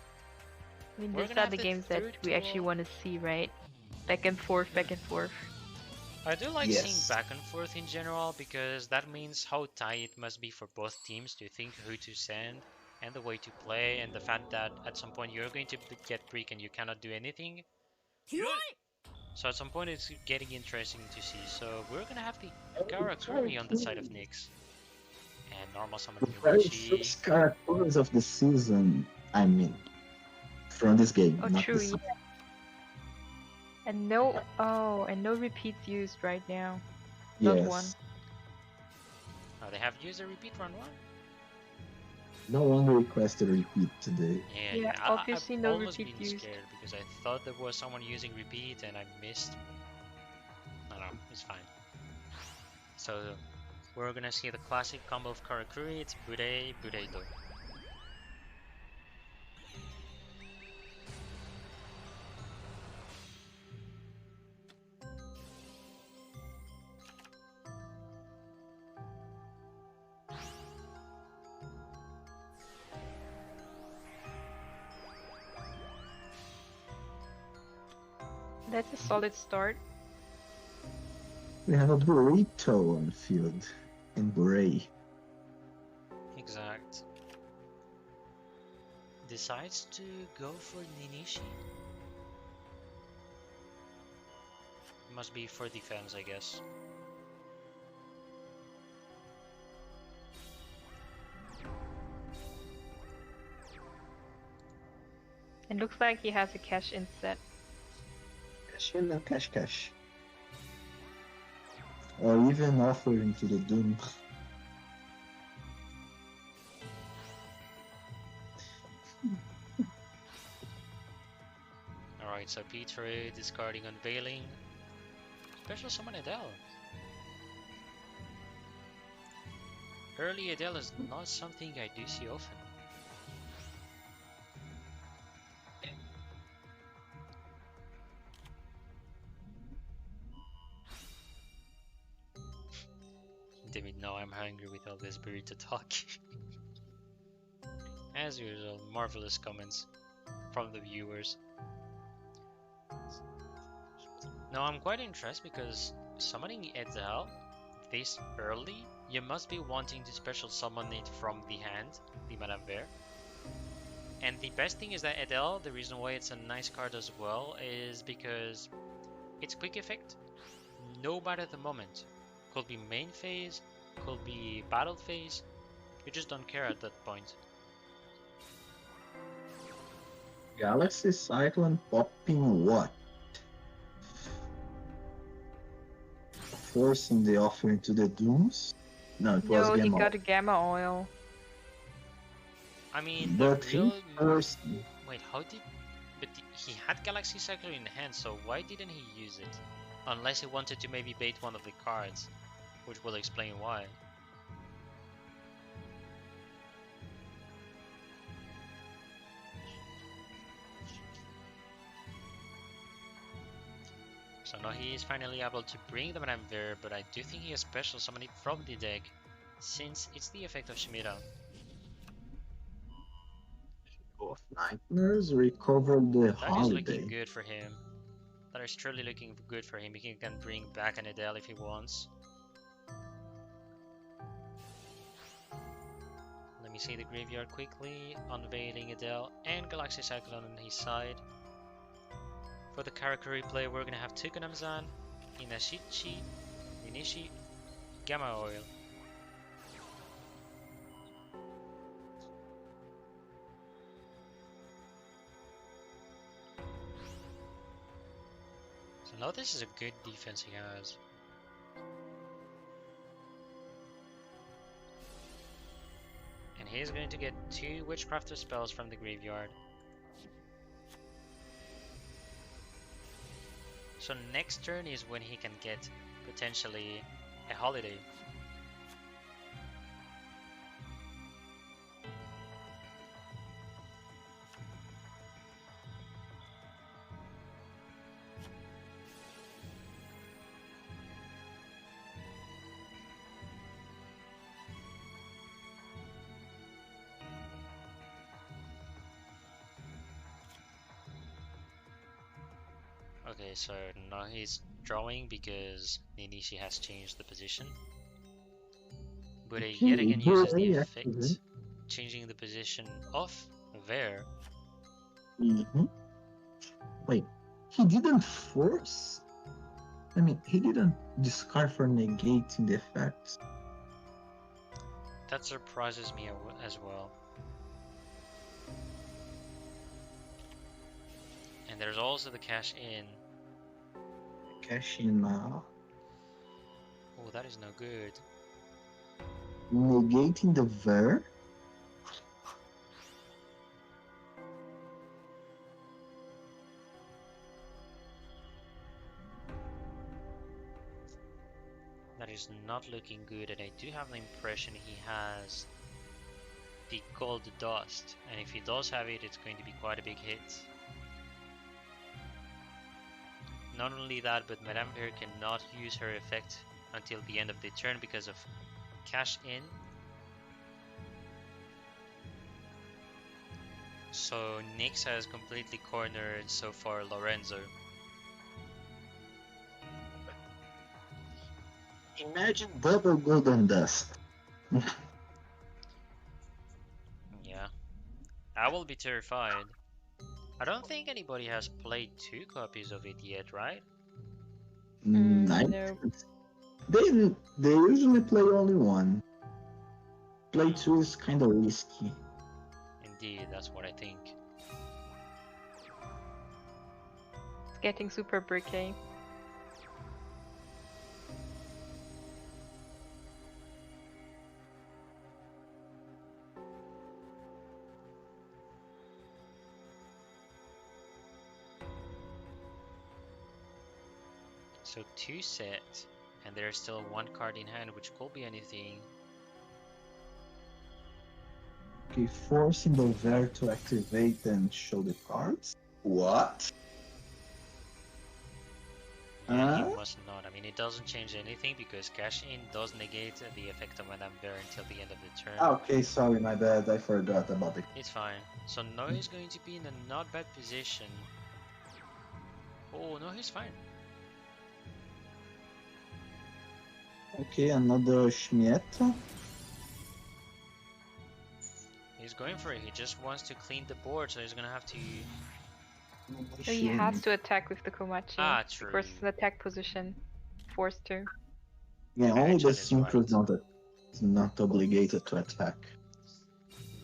I mean, We're these gonna are have the the games that third we actually duel. want to see, right? Back and forth, back and forth. I do like Yes. seeing back and forth in general, because that means how tight it must be for both teams to think who to send and the way to play, and the fact that at some point you're going to get brick and you cannot do anything. So at some point it's getting interesting to see. So we're gonna have the Karakuri on the side of Nyx. And normal summon The very Yuichi. first characters of the season, I mean, from this game, Oh, not true. this. Yeah. And no repeats used right now. Not one. Yes. Oh, they have used a repeat run 1? No one requested a repeat today. Yeah, obviously I've no almost repeat been used. scared because I thought there was someone using repeat and I missed. No, it's fine. So we're gonna see the classic combo of Karakuri. It's Bude, Bude-do. That's a solid start. We have a burrito on field. and Bray. Exact. Decides to go for Ninishi. Must be for defense, I guess. It looks like he has a cash in set. Cash in and cash. Or even offering to the Doom. Alright, so Peter discarding Unveiling. Special summon Adele. Early Adele is not something I do see often. Damn it, now I'm hungry with all this burrito talk. As usual, marvelous comments from the viewers. Now I'm quite interested because summoning Adele this early, you must be wanting to special summon it from the hand, the Madame Bear. And the best thing is that Adele, the reason why it's a nice card as well, is because it's quick effect, no matter the moment. Could be main phase, could be battle phase, you just don't care at that point. Galaxy Cyclone popping what? Forcing the offering to the Dooms? No, it was No, he Gamma. got a gamma oil. I mean, the But real... he forced. Wait, how did... But he had Galaxy Cycler in hand, so why didn't he use it? Unless he wanted to maybe bait one of the cards, which will explain why. So now he is finally able to bring the Madame Ver, but I do think he has special summoned it from the deck, since it's the effect of Shimira. Of Nightmares recover the That is looking holiday. good for him. That is truly looking good for him. He can bring back an Adele if he wants. Let me see the graveyard quickly. Unveiling Adele and Galaxy Cyclone on his side. For the character replay, we're gonna have Tukonamzan, Inashichi, Ninishi, Gamma Oil. So now this is a good defense he has. And he's going to get 2 Witchcrafter spells from the graveyard. So next turn is when he can get potentially a holiday. Okay, so now he's drawing because Ninishi has changed the position. But he yet again uses the effect, changing the position of Ver. Wait, he didn't force? I mean, he didn't discard for negating the effects. That surprises me as well. And there's also the cash in. Cash in now. Oh, that is no good. Negating the Ver? That is not looking good, and I do have the impression he has the gold dust, and if he does have it, it's going to be quite a big hit. Not only that, but Madame Ver cannot use her effect until the end of the turn because of cash in. So Nyx has completely cornered so far Lorenzo. Imagine double golden dust. Yeah, I will be terrified. I don't think anybody has played 2 copies of it yet, right? I No. they usually play only one. Play two is kind of risky. Indeed, that's what I think. It's getting super bricky. So 2 set, and there's still 1 card in hand, which could be anything. Okay, forcing the Ver to activate and show the cards? What? Yeah, Huh? he must not. I mean, it doesn't change anything because cash in does negate the effect of Madame Bear until the end of the turn. Okay, sorry, my bad. I forgot about it. It's fine. So No is going to be in a not bad position. Oh, no, he's fine. Okay, another Schmietta. He's going for it. He just wants to clean the board, so he's gonna have to. So he has to attack with the Komachi. Ah, true. Because the attack position. Forced to. Yeah, only Angel the is synchros right. is not obligated to attack.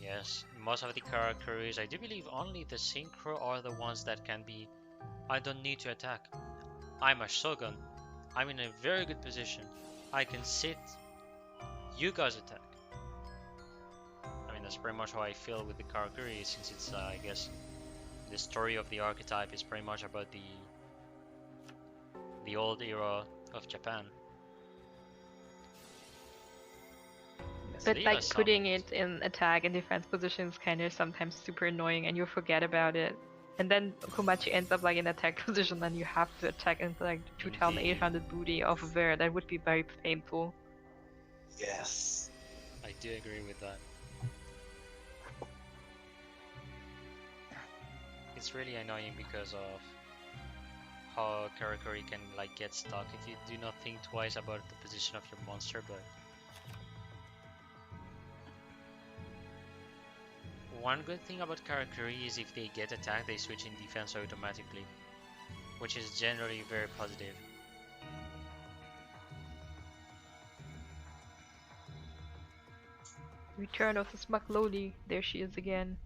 Yes, most of the characters, I do believe only the synchro are the ones that can be. I don't need to attack. I'm a shogun. I'm in a very good position. I can sit. You guys attack. I mean, that's pretty much how I feel with the Karakuri, since it's, I guess, the story of the archetype is pretty much about the old era of Japan. But Leela like putting summoned. it in attack and defense positions kind of sometimes super annoying and you forget about it. And then Komachi ends up like in attack position and you have to attack into like 2800 booty off of there. That would be very painful. Yes. I do agree with that. It's really annoying because of how Karakuri can like get stuck if you do not think twice about the position of your monster, but one good thing about Karakuri is if they get attacked, they switch in defense automatically, which is generally very positive. Return of the Smug Loli. There she is again.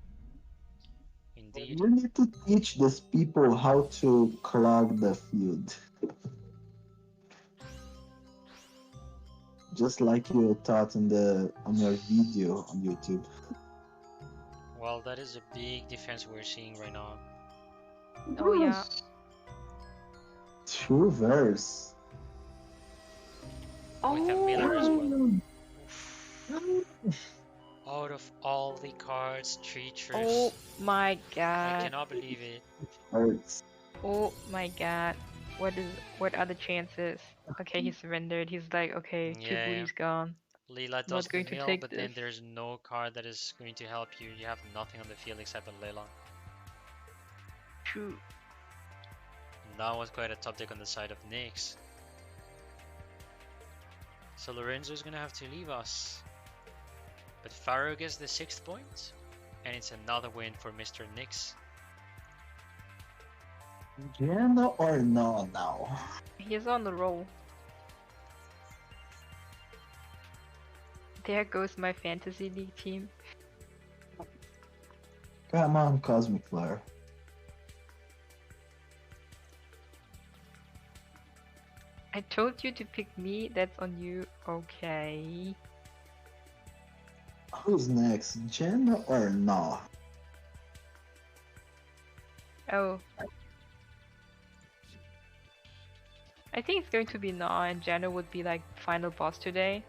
Indeed. You need to teach these people how to clog the field. Just like you taught on your video on YouTube. Well, that is a big difference we're seeing right now. Oh yeah. Two verse. With a Miller as well. Oh. Out of all the cards, Treacherous. Oh my I god. cannot believe it. Hurts. Oh my god. What are the chances? Okay, he surrendered. He's like, okay, two Yeah. booty's gone. Leela does Not the going to mill, take but then this. there's no card that is going to help you. You have nothing on the field except a Leela. True. And that was quite a top deck on the side of Nyx. So Lorenzo's gonna have to leave us. But Pharaoh gets the 6th point, and it's another win for Mr. Nyx. Jenna or no now? He's on the roll. There goes my fantasy league team. Come on, Cosmic Flare. I told you to pick me, that's on you. Okay. Who's next? Jenna or no? Oh. I think it's going to be Na and Jana would be like final boss today.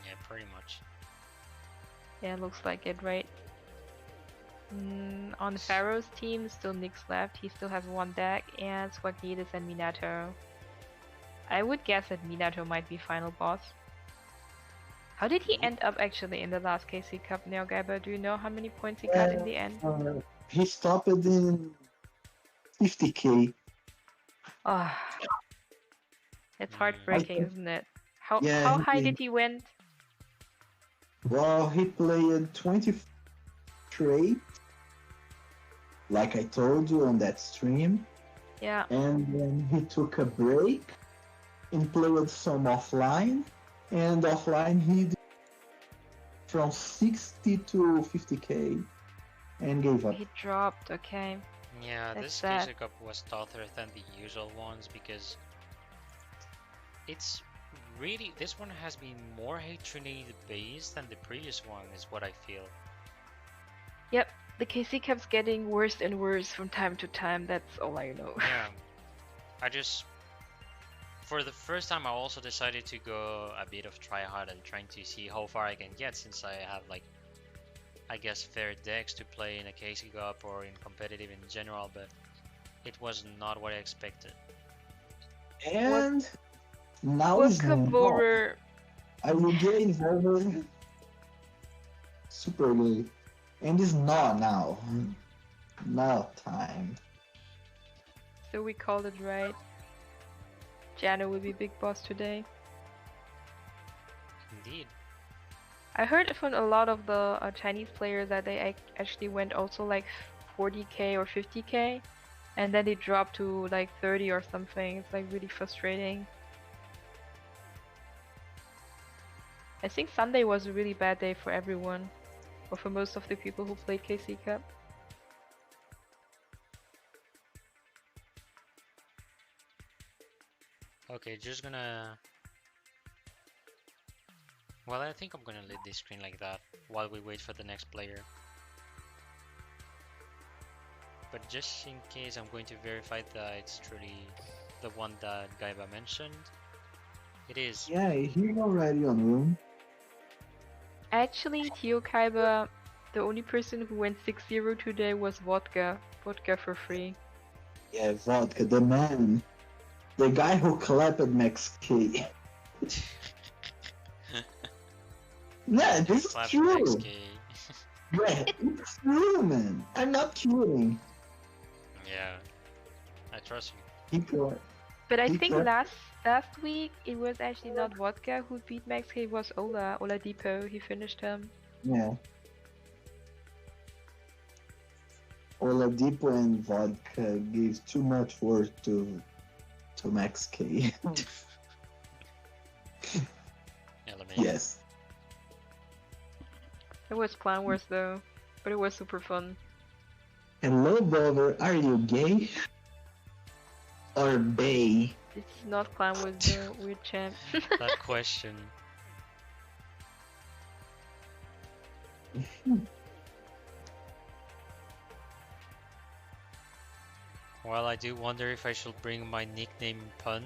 Yeah, pretty much. Yeah, looks like it, right? On Pharaoh's team, still Nyx left. He still has one deck, and Swagnitas and Minato. I would guess that Minato might be final boss. How did he end up actually in the last KC Cup, Neo Gaiba? Do you know how many points he got in the end? He stopped in 50k. Ah, It's Mm. heartbreaking, think- isn't it? How Yeah, high did he went? well, he played 20 straight, like I told you on that stream, Yeah. and then he took a break and played some offline, and offline he did from 60 to 50k and gave up. He dropped, okay. Yeah, That's this sad. KC Cup was tougher than the usual ones because it's really, this one has been more Hatronade based than the previous one, is what I feel. Yep, the KC keeps getting worse and worse from time to time, that's all I know. Yeah, I just, for the first time I also decided to go a bit of try hard and trying to see how far I can get, since I have like, I guess, fair decks to play in a KC Cup or in competitive in general, but it was not what I expected. And now What is not. Kavorer? I will get involved super good. And it's not now. Now time. So we called it right. Jano will be big boss today. Indeed. I heard from a lot of the Chinese players that they actually went also like 40k or 50k, and then they dropped to like 30 or something. It's like really frustrating. I think Sunday was a really bad day for everyone, or for most of the people who played KC Cup. Okay, just gonna... Well, I think I'm gonna leave this screen like that while we wait for the next player. But just in case, I'm going to verify that it's truly the one that Gaiba mentioned. It is. Yeah, he's already on room. Actually, Tio Kaiba, the only person who went 6-0 today was Vodka. Vodka for free. Yeah, Vodka, the man. The guy who clapped at Max K. Yeah, this is Clap true. XK. Yeah, it's true, man. I'm not kidding. Yeah, I trust you. He clapped. But I He think clapped. last week it was actually not Vodka who beat Max K, it was Ola Depot. He finished him. Yeah. Oladipo and Vodka gave too much work to Max K. Element. Yes. It was Clan Wars though, but it was super fun. Hello, brother. Are you gay? Or bay? This is not Clan Wars though, weird champ. That question. Well, I do wonder if I should bring my nickname pun.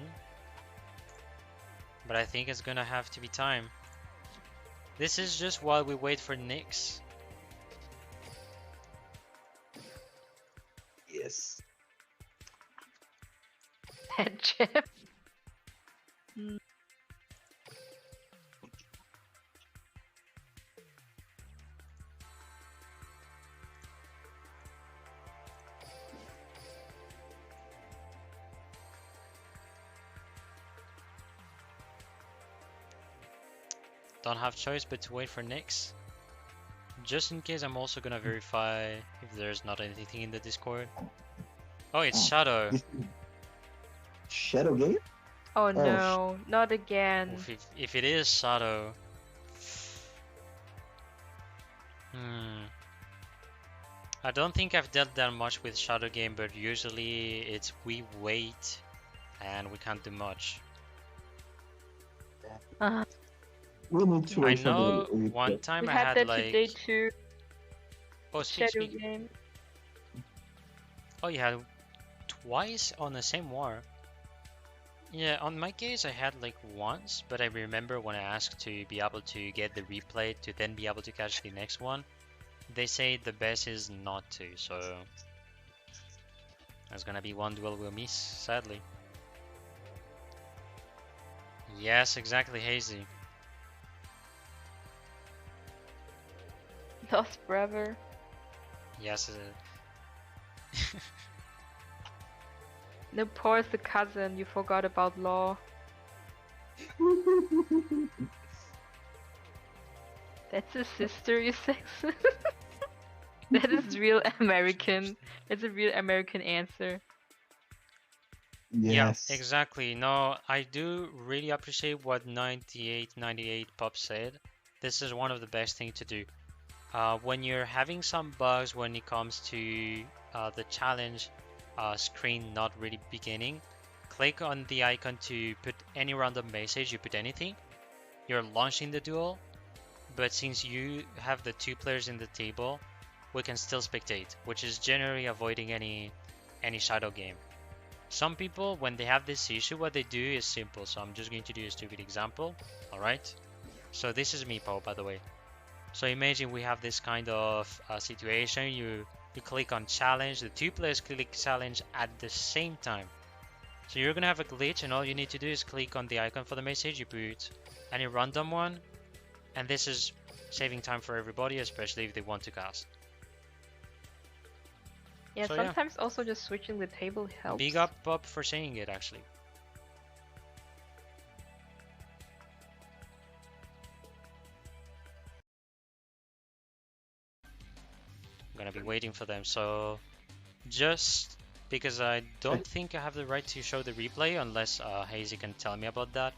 But I think it's gonna have to be time. This is just while we wait for Nyx. Yes. Head champ. Don't have choice but to wait for Nyx. Just in case, I'm also gonna verify if there's not anything in the Discord. Oh, it's Shadow. This is Shadow game? Oh no, not again. Oof, if it is Shadow... I don't think I've dealt that much with Shadow game, but usually it's we wait and we can't do much. We need to I wait for know the one time We I had had that like... today too. Oh, Shadow game. Oh, you had twice on the same war. Yeah, on my case I had like once, but I remember when I asked to be able to get the replay to then be able to catch the next one, they say the best is not to, so that's gonna be one duel we'll miss, sadly. Yes, exactly, Hazy. Lost brother. Yes, No, Paul's the cousin. You forgot about Law. That's a sister, you sex. That is real American. It's a real American answer. Yeah, Yes. exactly. No, I do really appreciate what 9898 Pop said. This is one of the best thing to do. When you're having some bugs when it comes to the challenge screen not really beginning, click on the icon to put any random message, you put anything. You're launching the duel, but since you have the two players in the table, we can still spectate, which is generally avoiding any shadow game. Some people, when they have this issue, what they do is simple. So I'm just going to do a stupid example. All right. So this is me, Paul, by the way. So imagine we have this kind of situation. You click on challenge. The two players click challenge at the same time. So you're gonna have a glitch, and all you need to do is click on the icon for the message. You put any random one, and this is saving time for everybody, especially if they want to cast. Yeah, So, sometimes also just switching the table helps. Big up Bob for saying it, actually. I'm gonna be waiting for them, so just because I don't think I have the right to show the replay unless Hazy can tell me about that.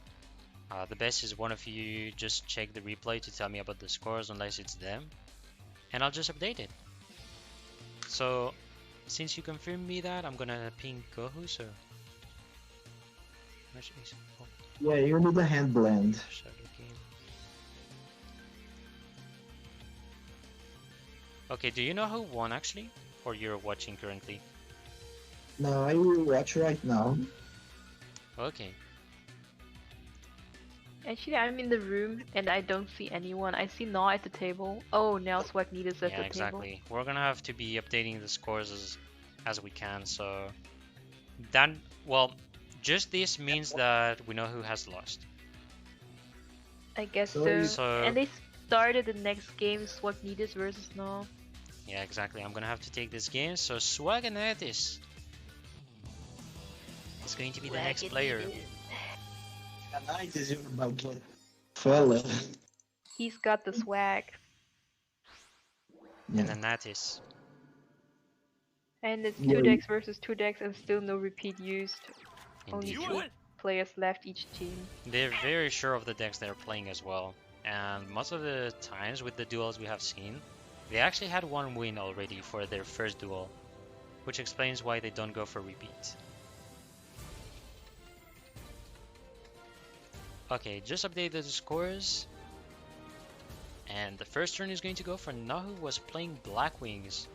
The best is one of you just check the replay to tell me about the scores unless it's them, and I'll just update it. So since you confirmed me that, I'm gonna ping Gohu, so Yeah, you need a hand blend. Okay, do you know who won actually? Or you're watching currently? No, I will watch right now. Okay. Actually, I'm in the room and I don't see anyone. I see Naw at the table. Oh, now Swagneed is at Yeah, the exactly. table. We're gonna have to be updating the scores as we can, so that, well, just this means that we know who has lost. I guess So- so. And they started the next game, Swagneedus versus Naw. Yeah, exactly. I'm gonna have to take this game, so Swaganetis is going to be the next player. Night is your budget. Fella. He's got the swag. And then Natis. And it's Yeah. 2 decks versus 2 decks and still no repeat used. Only Indeed. 2 players left each team. They're very sure of the decks they're playing as well. And most of the times with the duels we have seen, they actually had one win already for their first duel, which explains why they don't go for repeat. Okay, just updated the scores. And the first turn is going to go for Nahu, was playing Black Wings.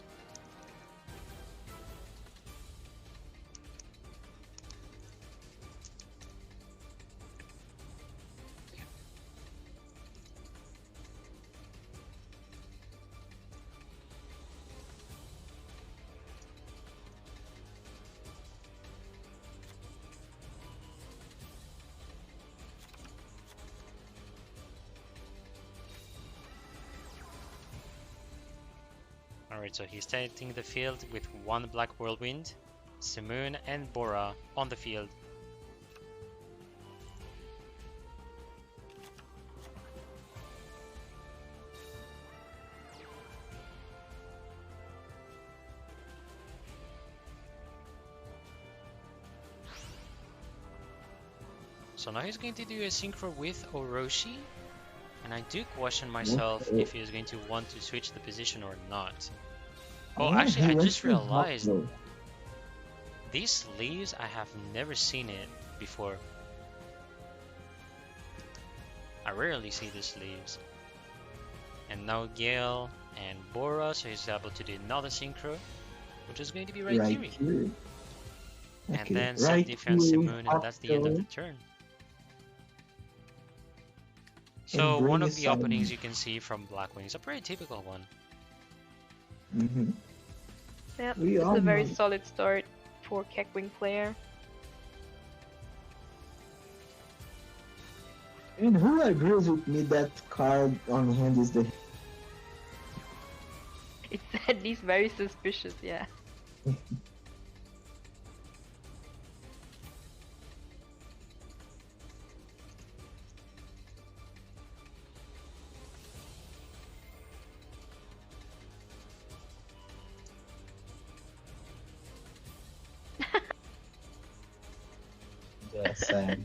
Alright, so he's taking the field with one Black Whirlwind, Simoon and Bora on the field. So now he's going to do a synchro with Orochi, and I do question myself if he's going to want to switch the position or not. Oh, Yeah, actually, he I went just for hot realized though. these sleeves, I have never seen it before. I rarely see the sleeves. And now Gale and Bora, so he's able to do another synchro, which is going to be right here. here. And Okay, then some right defense here, Simoon, and that's the end of the after- turn. So bring one of this the on. openings you can see from Black Wings, a pretty typical one. Mm-hmm. Yeah, We it's all a very know. solid start for Keckwing player. And who agrees with me that card on hand is the It's at least very suspicious, yeah. Sad.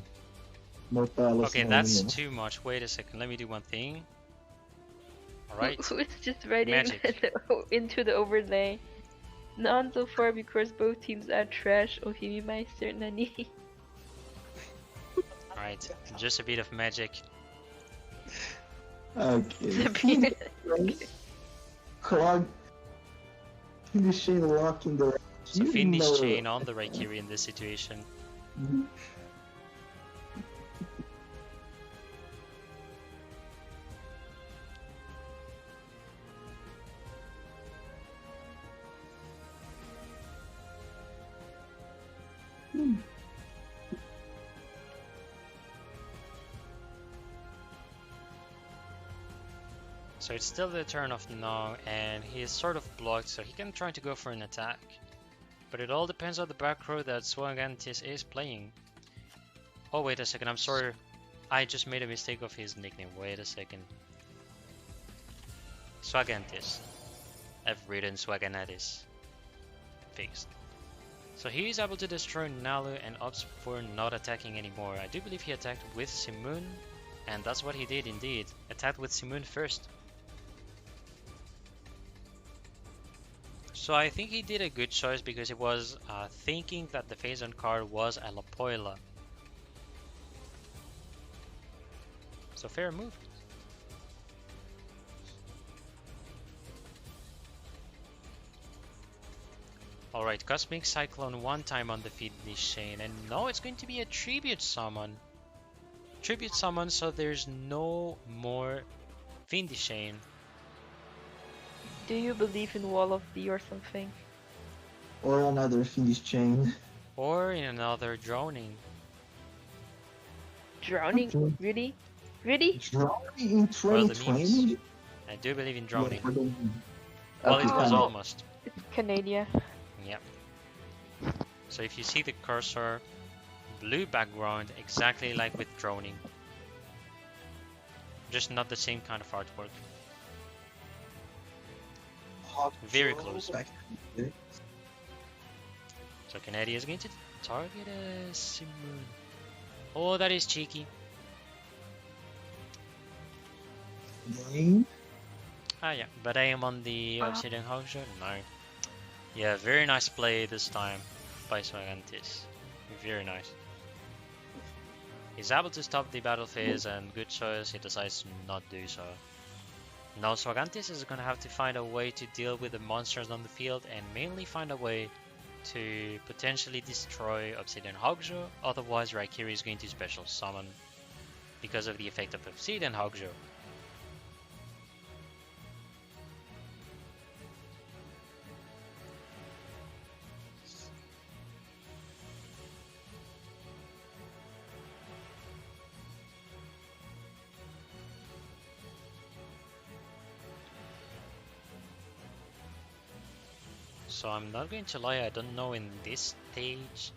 Mortalos Okay, no that's anymore. too much. Wait a second, let me do one thing. Alright, Who is just writing Magic. into the overlay? None so far because both teams are trash. Ohimi Meister Nani. Alright, just a bit of magic. Okay. Clog. Finishing locking the. So finish chain on the Raikiri in this situation. So it's still the turn of No, and he is sort of blocked, so he can try to go for an attack. But it all depends on the back row that Swagantis is playing. Oh, wait a second, I'm sorry. I just made a mistake of his nickname. Wait a second. Swagantis. I've written Swaganatis. Fixed. So he is able to destroy Nalu and opts for not attacking anymore. I do believe he attacked with Simoon, and that's what he did indeed. Attacked with Simoon first. So I think he did a good choice because he was thinking that the face on card was a Lapoila. So fair move. Alright, Cosmic Cyclone one time on the finish chain, and no, it's going to be a Tribute Summon. Tribute Summon, so there's no more finish chain. Do you believe in Wall of D or something? Or another finish chain. Or in another droning. Drowning? Okay. Really? Really? Drowning in For the 2020? memes. I do believe in droning. Yeah, for the- Well, Okay, it was fine. almost. It's Canada. Yep. So if you see the cursor, blue background, exactly like with droning. Just not the same kind of artwork. Hot Very draw close. back there. So Canada is going to target a Simoon. Oh, that is cheeky. Game. Ah, yeah, but I am on the Obsidian Hogshow? No. Yeah, very nice play this time by Swagantis. Very nice. He's able to stop the battle phase, and good choice, he decides to not do so. Now Swagantis is gonna have to find a way to deal with the monsters on the field and mainly find a way to potentially destroy Obsidian Hogshow, otherwise Raikiri is going to special summon because of the effect of Obsidian Hogshow. So I'm not going to lie, I don't know in this stage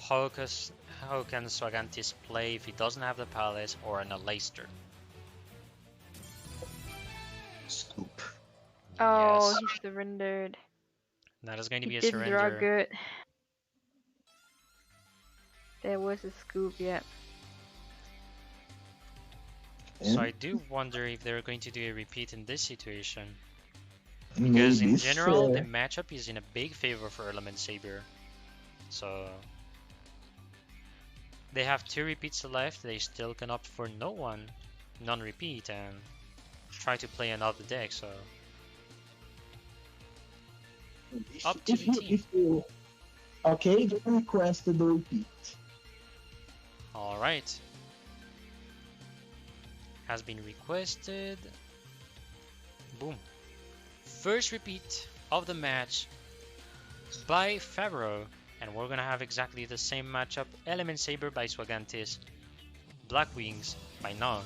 how can Swagantis play if he doesn't have the Palace or an Aleister. Scoop. Oh, Yes, he surrendered. that is going to He be a didn't draw surrender. good. There was a scoop, yeah. So I And do wonder if they're going to do a repeat in this situation. Because in maybe general, the fair. matchup is in a big favor for Element Saber. So they have 2 repeats left, they still can opt for no one, non-repeat, and try to play another deck, so up to the team. If you okay, they requested the repeat. Alright. Has been requested. Boom. First repeat of the match by Pharaoh, and we're gonna have exactly the same matchup. Element Saber by Swagantis, Black Wings by No.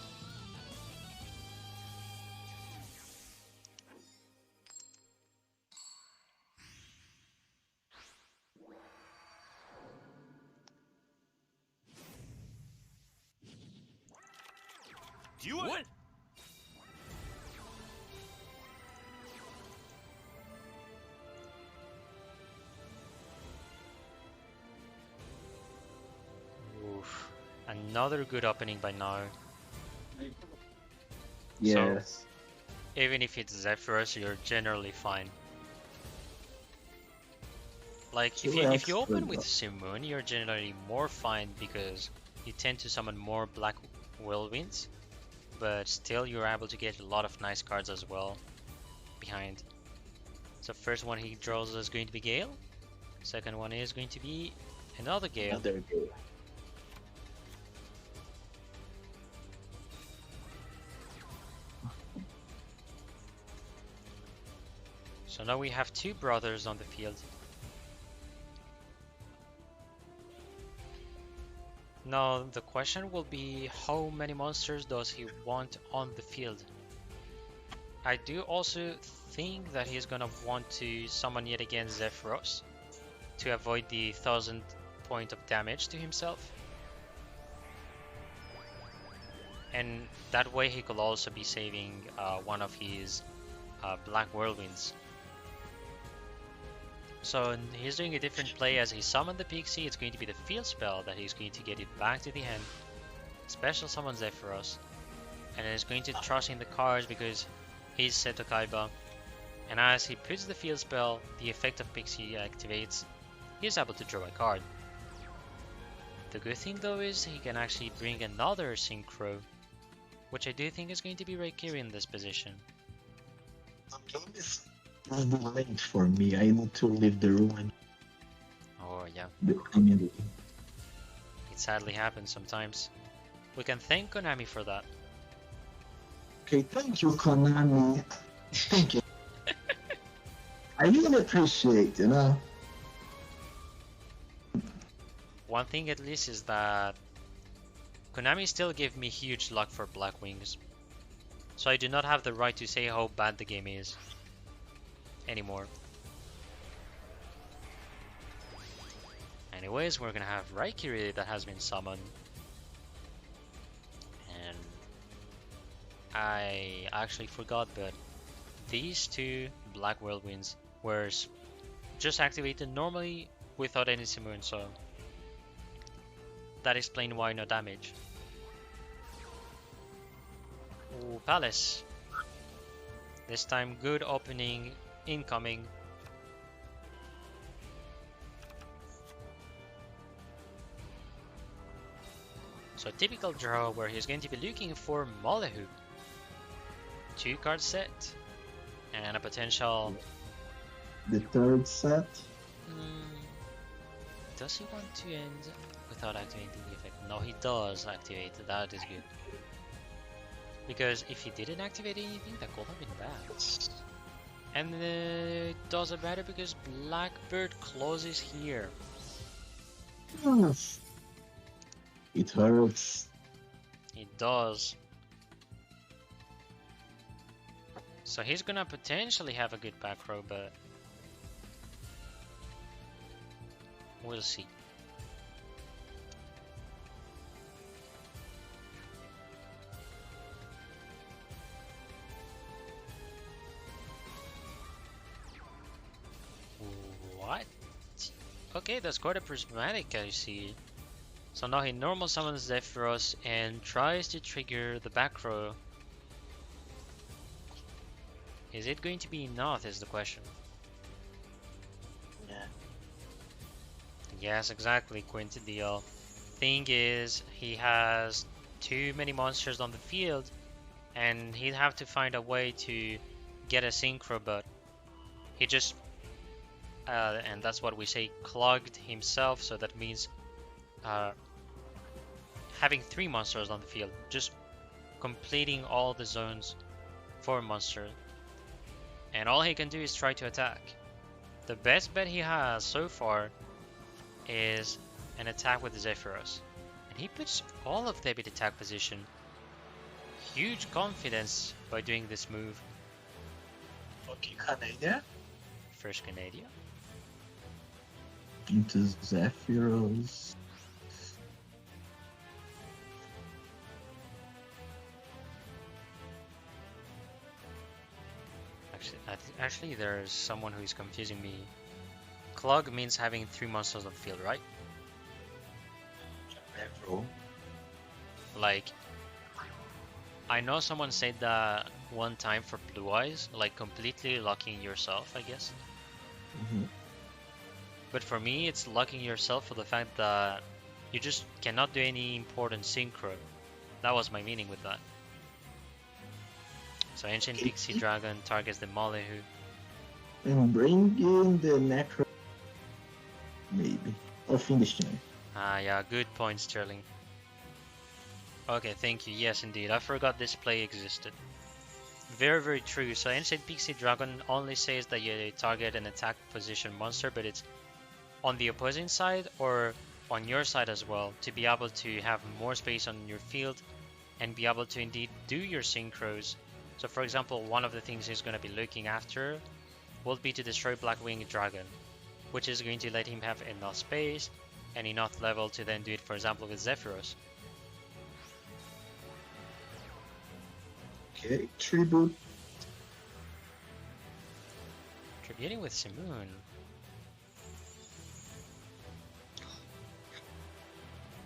Duel! Another good opening by now. Yes. Even if it's Zephyros, you're generally fine. Like if you open with Simoon, you're generally more fine because you tend to summon more black whirlwinds, but still you're able to get a lot of nice cards as well behind. So first one he draws is going to be Gale. Second one is going to be another Gale. Another Gale. So now we have two brothers on the field. Now the question will be, how many monsters does he want on the field? I do also think that he's gonna want to summon yet again Zephyros to avoid the 1000 point of damage to himself. And that way he could also be saving one of his black whirlwinds. So he's doing a different play. As he summoned the Pixie, it's going to be the field spell that he's going to get it back to the hand. Special summon Zephyros. And then he's going to trust in the cards because he's set to Kaiba. And as he puts the field spell, the effect of Pixie activates. He's able to draw a card. The good thing though is he can actually bring another Synchro, which I do think is going to be Raikiri in this position. This is delayed for me. I need to leave the room. Oh yeah. It It sadly happens sometimes. We can thank Konami for that. Okay, thank you, Konami. Thank you. I really appreciate, you know. One thing at least is that Konami still gave me huge luck for Black Wings. So I do not have the right to say how bad the game is anymore. Anyways, we're gonna have Raikiri that has been summoned. And I actually forgot, but these two Black Whirlwinds were just activated normally without any Simoon, so that explains why no damage. Ooh, Palace. This time good opening incoming. So typical draw where he's going to be looking for Molehu. 2 card set and a potential. The third set. Does he want to end without activating the effect? No, he does activate. That is good. Because if he didn't activate anything, that could have been bad. And it doesn't matter because Blackbird closes here. It hurts. It does. So he's gonna potentially have a good back row, but we'll see. What? Okay, that's quite a prismatic, I see. So now he normal summons Zephyros and tries to trigger the back row. Is it going to be enough is the question. Yeah. Yes, exactly, Quinty DL. Thing is, he has too many monsters on the field and he'd have to find a way to get a synchro, but he just and that's what we say, clogged himself, so that means having 3 monsters on the field, just completing all the zones for a monster, and all he can do is try to attack. The best bet he has so far is an attack with the Zephyros, and he puts all of them in attack position. Huge confidence by doing this move. Okay, Canada. First Canadian. Into Zephyros. Actually, there's someone who is confusing me. Clog means having 3 monsters on the field, right? Zephyro. Like, I know someone said that one time for Blue Eyes, like completely locking yourself, I guess. But for me, it's locking yourself for the fact that you just cannot do any important synchro. That was my meaning with that. So Ancient Pixie Dragon targets the Molehu. And bring in the Necro, maybe. Or finish chain. Ah, yeah, good point, Sterling. Okay, thank you. Yes, indeed. I forgot this play existed. Very, very true. So Ancient Pixie Dragon only says that you target an attack position monster, but it's on the opposing side or on your side as well, to be able to have more space on your field and be able to indeed do your synchros. So for example, one of the things he's going to be looking after will be to destroy Blackwing Dragon, which is going to let him have enough space and enough level to then do it, for example, with Zephyros. Okay, tribute. Tributing with Simoon.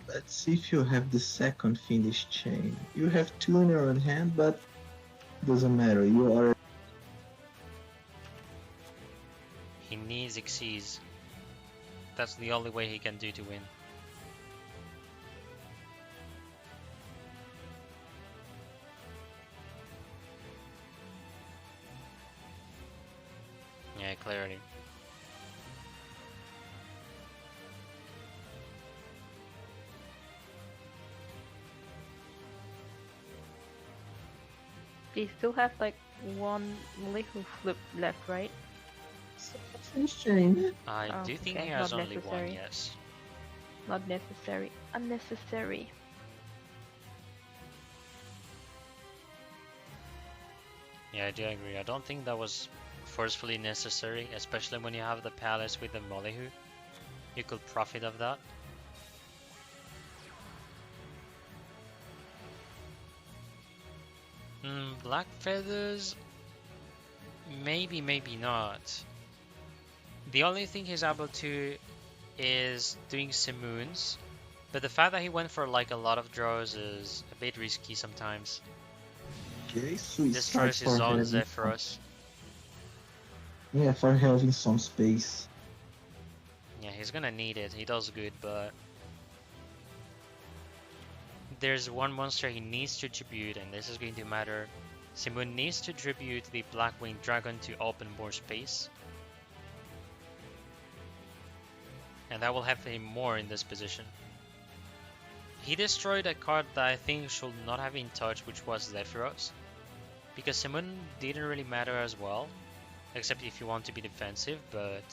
Let's see if you have the second finish chain. You have Tuner on hand, but doesn't matter. You are. He needs Xyz. That's the only way he can do to win. Yeah, clarity. They still have like one Molehu flip left, right? Finish chain. I Oh, do think okay, he has not only one, necessary. yes. Not necessary. Unnecessary. Yeah, I do agree. I don't think that was forcefully necessary, especially when you have the palace with the Molehu. You could profit of that. Black Feathers? Maybe, maybe not. The only thing he's able to is doing Simoons, but the fact that he went for like a lot of draws is a bit risky sometimes. Okay, so it Destroys starts his for own having Zephyros. Yeah, for having some space. Yeah, he's gonna need it. He does good, but there's one monster he needs to tribute, and this is going to matter. Simoon needs to tribute the Blackwing Dragon to open more space. And that will help him more in this position. He destroyed a card that I think should not have been touched, which was Zephyros. Because Simoon didn't really matter as well, except if you want to be defensive, but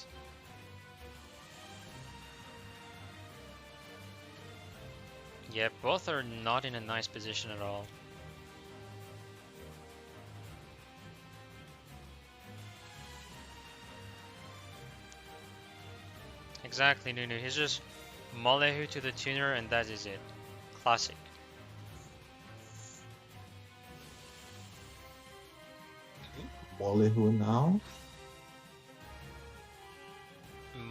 yeah, both are not in a nice position at all. Exactly, Nunu. He's just Molehu to the tuner and that is it. Classic. Molehu now.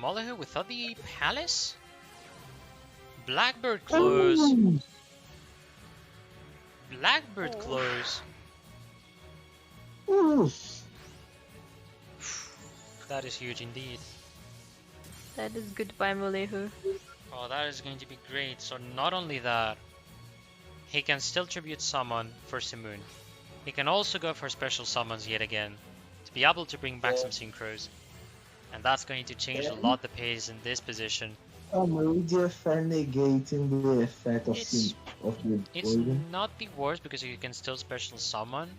Molehu without the palace? Blackbird close. Oh, Blackbird close. oof. That is huge indeed. That is goodbye, Molehu. Oh, that is going to be great. So not only that, he can still tribute summon for Simoon. He can also go for special summons yet again to be able to bring back some synchros. And that's going to change a lot the pace in this position. Media for negating the effect of It's- the It's poison. not the worst because you can still special summon.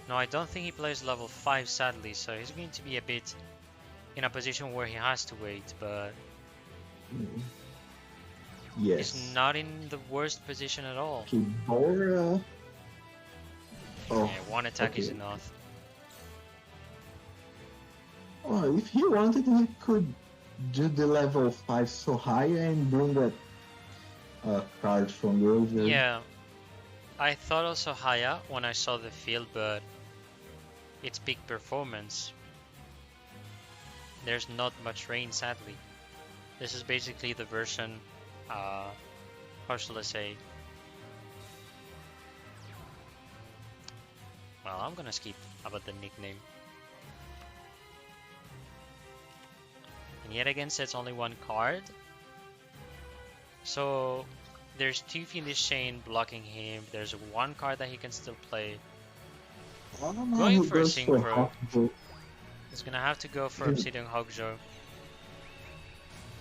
No, I don't think he plays level 5 sadly, so he's going to be a bit in a position where he has to wait, but Yes. he's not in the worst position at all. Okay, Bora. Oh, Yeah, one attack is okay. enough. Oh, if he wanted, he could do the level 5 so high and bring that card from the over. Yeah, I thought also Haya when I saw the field, but it's big performance. There's not much rain, sadly. This is basically the version, how shall I say, Well, I'm gonna skip about the nickname. And yet again sets only one card. So there's two Fiendish Chain blocking him. There's one card that he can still play. Going for a Synchro. He's gonna have to go for Obsidian Hogjo.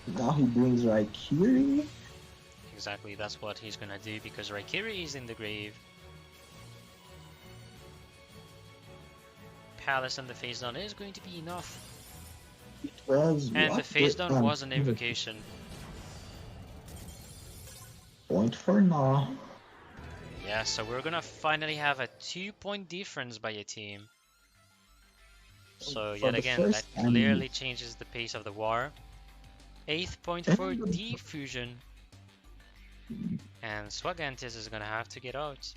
Now he brings Raikiri. Exactly, that's what he's gonna do because Raikiri is in the grave. Palace and the face down is going to be enough. It was And the face down was an invocation. Point for now. Yeah, so we're gonna finally have a 2-point difference by a team. So For yet the again, first that time. clearly changes the pace of the war. 8th point for Diffusion. And Swagantis is gonna have to get out.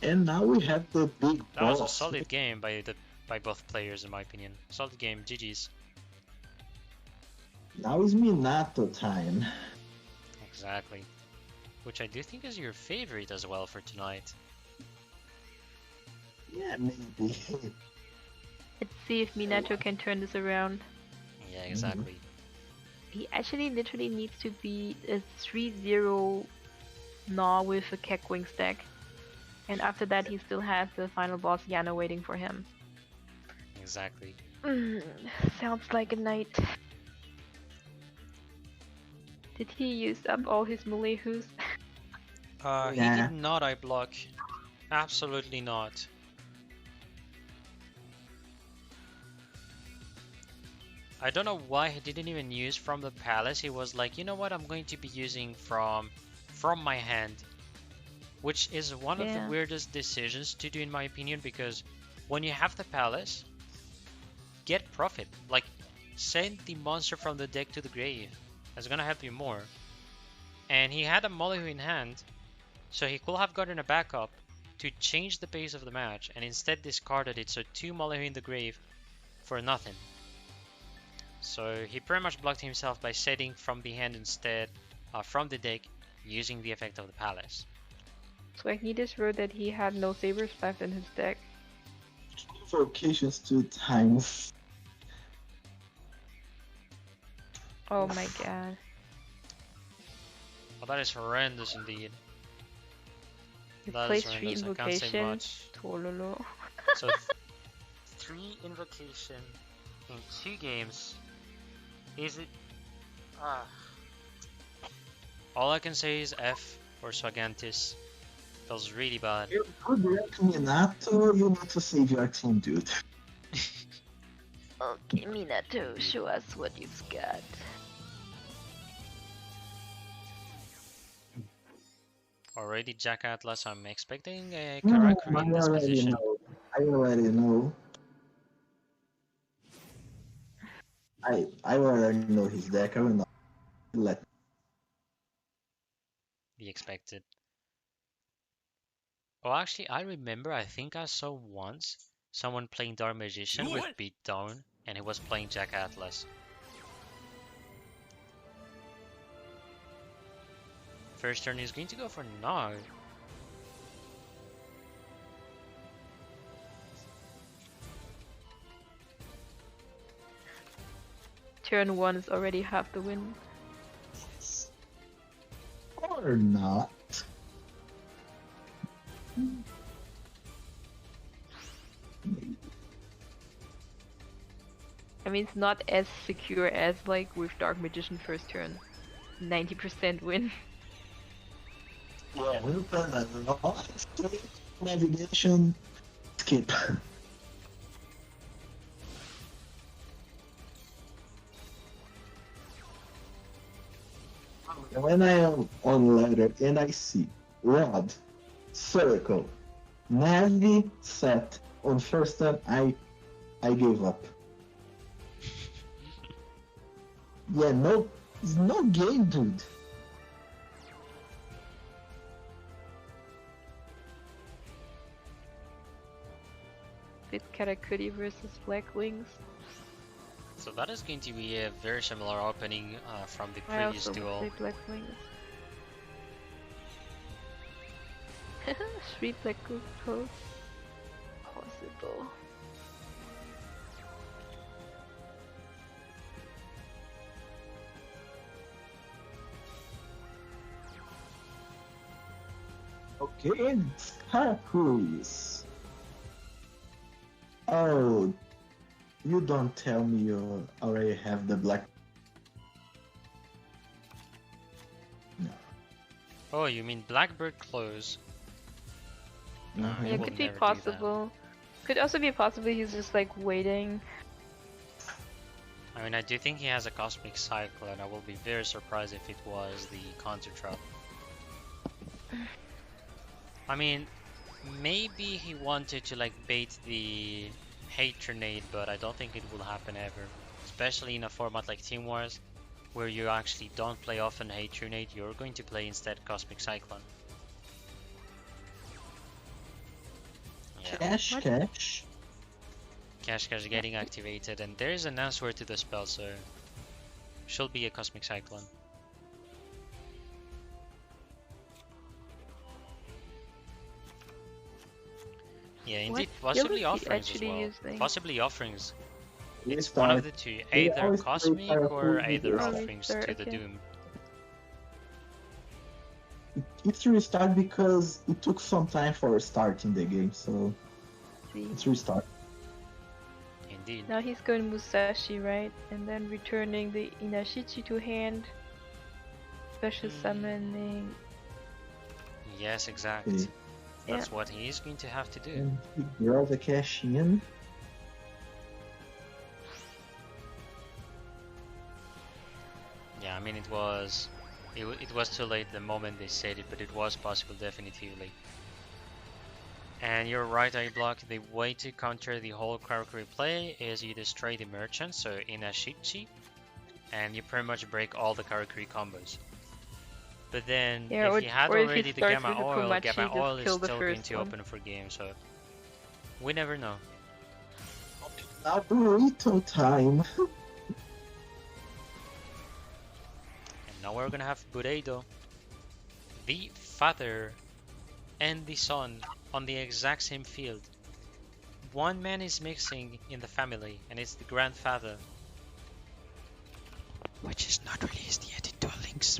And now we have the big That was a boss. solid game by both players in my opinion. Solid game, GG's. Now is Minato time. Exactly. Which I do think is your favorite as well for tonight. Yeah, maybe. Let's see if Minato can turn this around. Yeah, exactly. He actually literally needs to be a 3-0 Gnaw with a Keckwing stack. And after that he still has the final boss Yana waiting for him. Exactly. Sounds like a night. Did he use up all his Mulehus? He Yeah. did not I block. Absolutely not. I don't know why he didn't even use from the palace. He was like, you know what, I'm going to be using from my hand. Which is one of the Yeah. weirdest decisions to do in my opinion, because when you have the palace, get profit. Like, send the monster from the deck to the grave. That's gonna help you more. And he had a Molyneux in hand, so he could have gotten a backup to change the pace of the match, and instead discarded it, so 2 Molyneux in the grave for nothing. So he pretty much blocked himself by setting from the hand instead, from the deck, using the effect of the palace. So Agnitis wrote that he had no sabers left in his deck. Invocations 2 times. Oh my god. Well, that is horrendous indeed. You That play is 3 horrendous. I can't say invocation. much. Tololo. So 3 invocation in 2 games. Is it? All I can say is F for Swagantis. Feels really bad. You could wreck Minato, you need to save your team, dude. Okay, Minato, show us what you've got. Already Jack Atlas, I'm expecting a No, Karakuri in I this already position. know. I already know. I already know his deck. I will not let. Be expected. Oh, actually, I remember, I think I saw once someone playing Dark Magician with Beatdown, and he was playing Jack Atlas. First turn is going to go for Nog. Turn 1 is already half the win. Or not. I mean, it's not as secure as like with Dark Magician first turn. 90% win. Yeah, we'll play that a lot. Navigation. Skip. When I am on ladder and I see rod, circle, Navi set on first turn, I gave up. Yeah, no, it's no game, dude. Bit Karakuri versus Black Wings. So that is going to be a very similar opening from the I previous also duel. play Black Wings. 3 Black Wings pose. though. Okay, Pharaohs. Oh, you don't tell me you already have the black. Oh, you mean Blackbird clothes? No, Mhm. he Yeah, will could be never do that. possible. Could also be possible he's just like waiting. I mean, I do think he has a Cosmic Cycle, and I will be very surprised if it was the Counter Trap. I mean, maybe he wanted to like bait the Hate Grenade, but I don't think it will happen ever. Especially in a format like Team Wars, where you actually don't play often Hate Grenade, you're going to play instead Cosmic Cyclone. Yeah. Cash, What? cash. Cash getting activated, and there is an answer to the spell, so should be a Cosmic Cyclone. Yeah, indeed, What possibly ability offerings as actually well. using? Possibly offerings. It's Restart. one of the two, They either always play Cosmic Pharaohs or with either restart. offerings to Restart, the okay. Doom. It's restart because it took some time for starting the game, so See. it's restart. Indeed. Now he's going Musashi, right? And then returning the Inashichi to hand. Special summoning. Yes, exact. Okay. That's what he is going to have to do. And he draws the cash in. Yeah, I mean it was too late the moment they said it, but it was possible definitively. And you're right, I block. The way to counter the whole Karakuri play is you destroy the merchant, so Inashichi, and you pretty much break all the Karakuri combos. But then, Yeah, if you had or if he already the starts Gamma with the Oil, Komachi, Gamma just Oil is kill the still going first to one. open for game, so we never know. Now burrito time. And now we're gonna have Bureido, the father and the son on the exact same field. One man is missing in the family, and it's the grandfather, which is not released yet in Duel Links.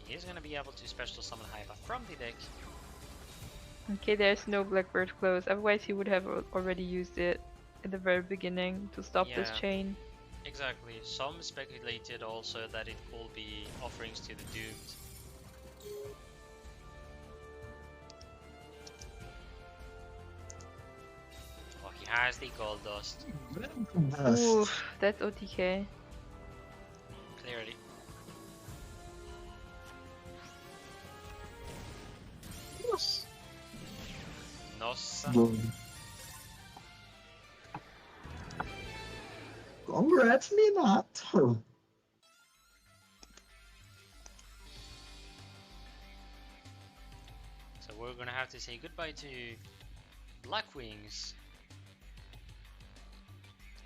He's gonna be able to special summon Haiba from the deck. Okay, there's no Blackbird close, otherwise he would have already used it at the very beginning to stop this Yeah. chain. Exactly. Some speculated also that it could be offerings to the Doomed. Oh, he has the gold dust, Oof, that's OTK. clearly. Nossa. Congrats, Minato. So we're gonna have to say goodbye to Blackwings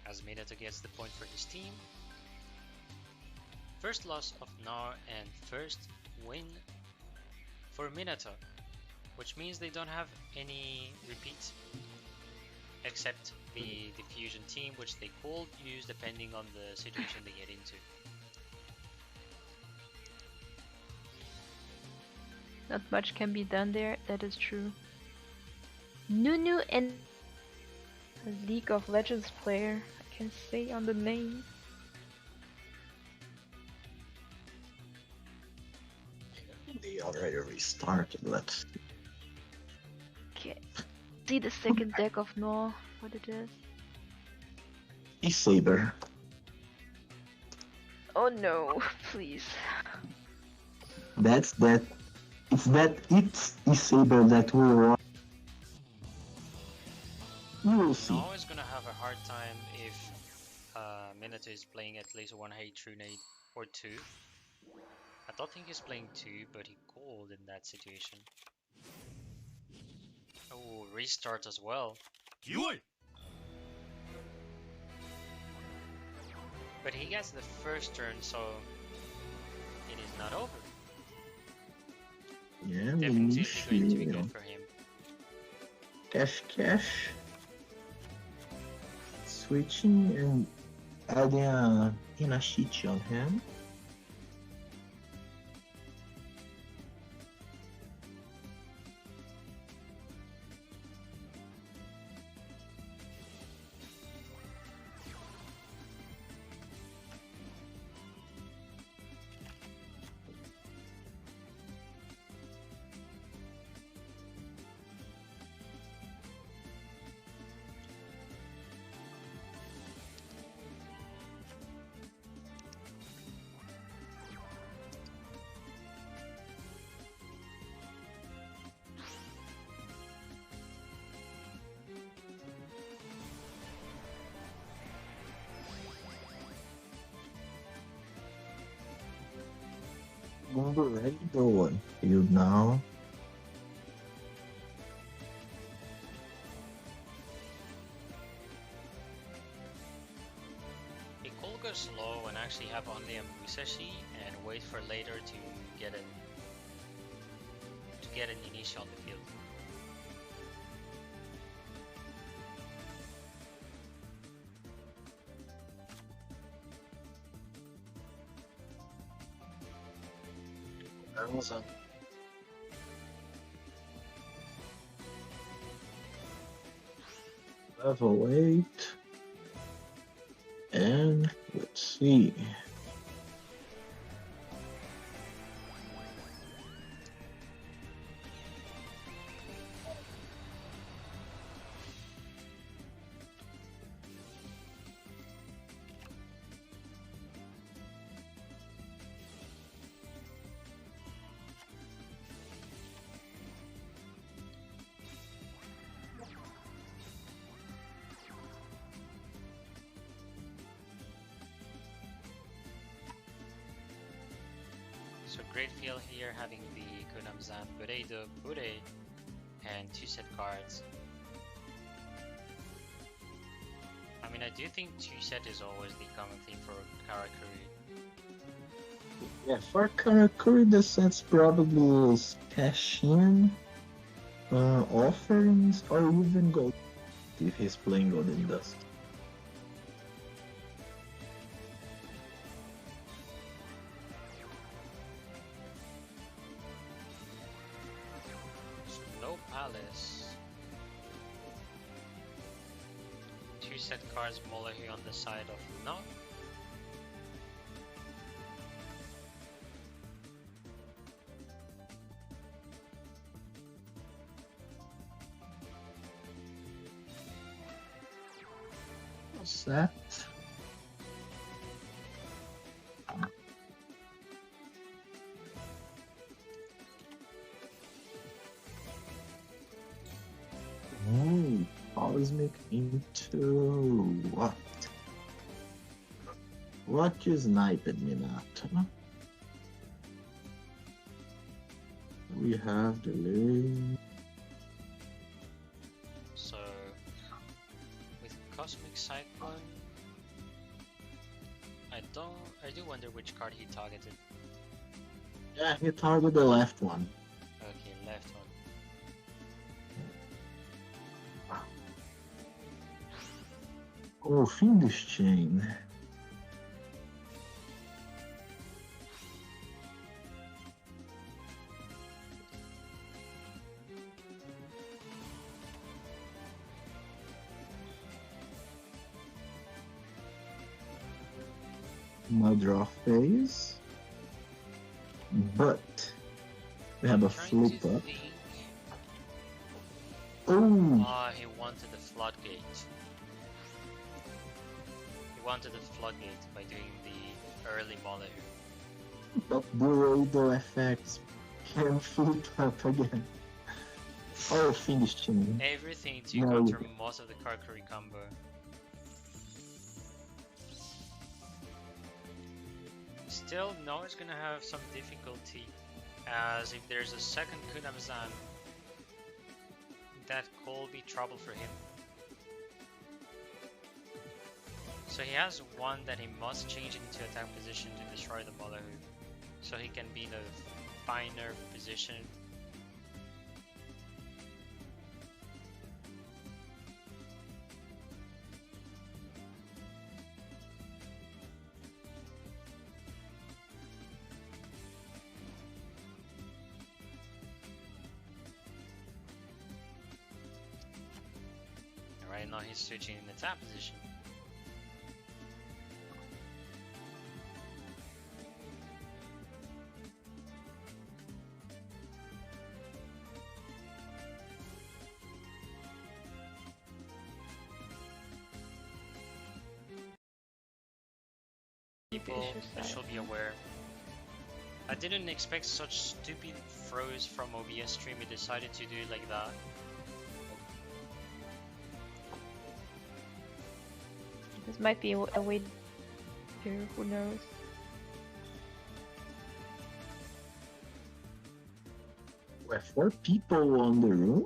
as Minato gets the point for his team. First loss of Nar and first win for Minato, which means they don't have any repeats except the fusion team, which they could use depending on the situation they get into. Not much can be done there, that is true. Nunu and a League of Legends player, I can say on the name. They already restarted. Let's Okay. See the second deck of Nor, what it is. see. Saber. Oh no, please. That's that. It's Saber that will run. You will see. Now is gonna have a hard time if Minato is playing at least one Hate Trunade or two. I don't think he's playing two, but he could in that situation. Oh, restart as well. Duel! But he gets the first turn, so it is not over. Yeah, we Definitely need going to be shield. good for him. Cash. Switching and adding a Inashichi on him. Ready to on field now. He could go slow and actually have only a Musashi and wait for later to get an initial on the field. Amazon. Level 8. And let's see. So great feel here having the Kunamzan, Bureido, Bure, and 2 set cards. I mean, I do think 2 set is always the common thing for Karakuri. Yeah, for Karakuri, the set's probably cash in, offerings, or even gold if he's playing Golden Dust. No Palace. 2 set cards, Molohi on the side of no. What's that? Oh, Cosmic into what? What you sniped me at? We have delay. So with Cosmic Cyclone, I do wonder which card he targeted. Yeah, he targeted the left one. Okay, left one. Oh, Fiendish Chain. No draw phase. But we have a Trying to flip up. think. Oh, Ah, he wanted the floodgate. He wanted the floodgate by doing the early Molohu. but Burrito effects can flip up again. Oh, Fiendish Chain. Everything to No. counter most of the Karakuri combo. Still, no, it's gonna have some difficulty, as if there's a second Kunamzan, that could be trouble for him. So he has one that he must change into attack position to destroy the Molohu, so he can be in a finer position and now he's switching in the tap position. People should be aware. I didn't expect such stupid throws from OBS stream. He decided to do it like that. This might be a way to, who knows. Were 4 people on the room?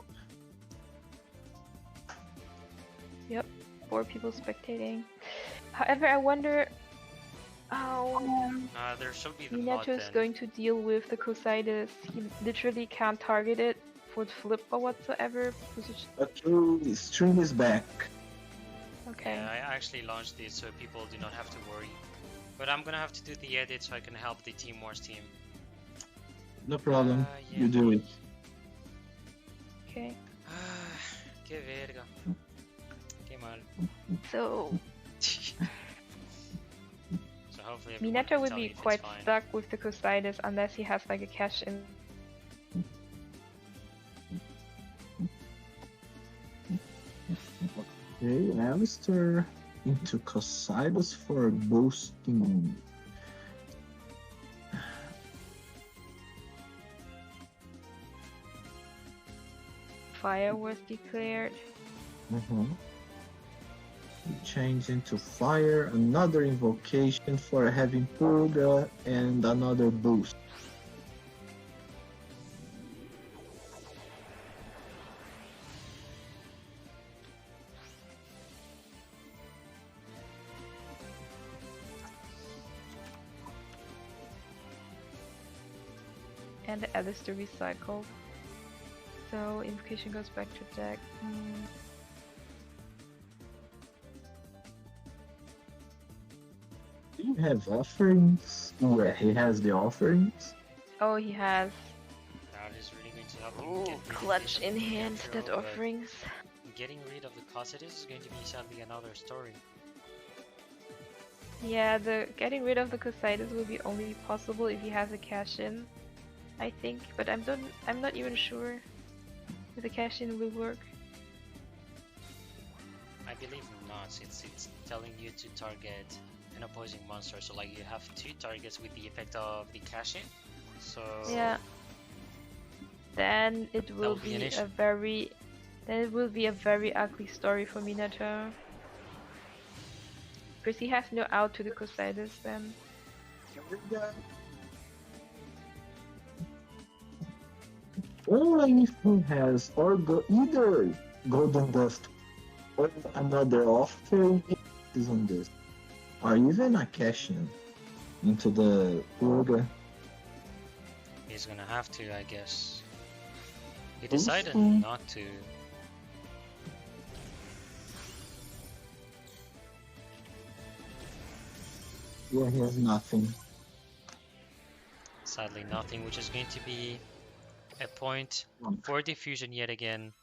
Yep, 4 people spectating. However, I wonder how There should be the bot Minato is then. going to deal with the Cositis. He literally can't target it for the flip or whatsoever. Okay, the stream is back. Okay. Yeah, I actually launched this so people do not have to worry. But I'm gonna have to do the edit so I can help the Team Wars team. No problem. Yeah. You do it. Okay. Que verga. Que mal. So So hopefully everyone Minato can would tell be me if it's quite fine. stuck with the Cositis unless he has like a cash in. Okay, Alistair into Cositis for boosting. Fire was declared. Change into fire, another invocation for having Purga, and another boost. And the Alistair recycled. So invocation goes back to deck. Do you have offerings? Yeah, he has the offerings. Oh, he has. That is really going to help him Ooh, get rid of clutch this in hand Metro, that but offerings. Getting rid of the Cositis is going to be sadly another story. Yeah, the getting rid of the Cositis will be only possible if he has a cash in, I think. But I'm not even sure if the cash in will work. I believe not. It's telling you to target an opposing monster, so like you have 2 targets with the effect of the cash-in. So Yeah. Then it will would be be an issue. it will be a very ugly story for Minato. Because he has no out to the Cositis then. Only if he has either Golden Dust or another offering is on this. Or even a cash in into the Purga. he's gonna have to, I guess. He decided Boosting. not to. Yeah, he has nothing. Sadly, nothing, which is going to be a point for diffusion yet again.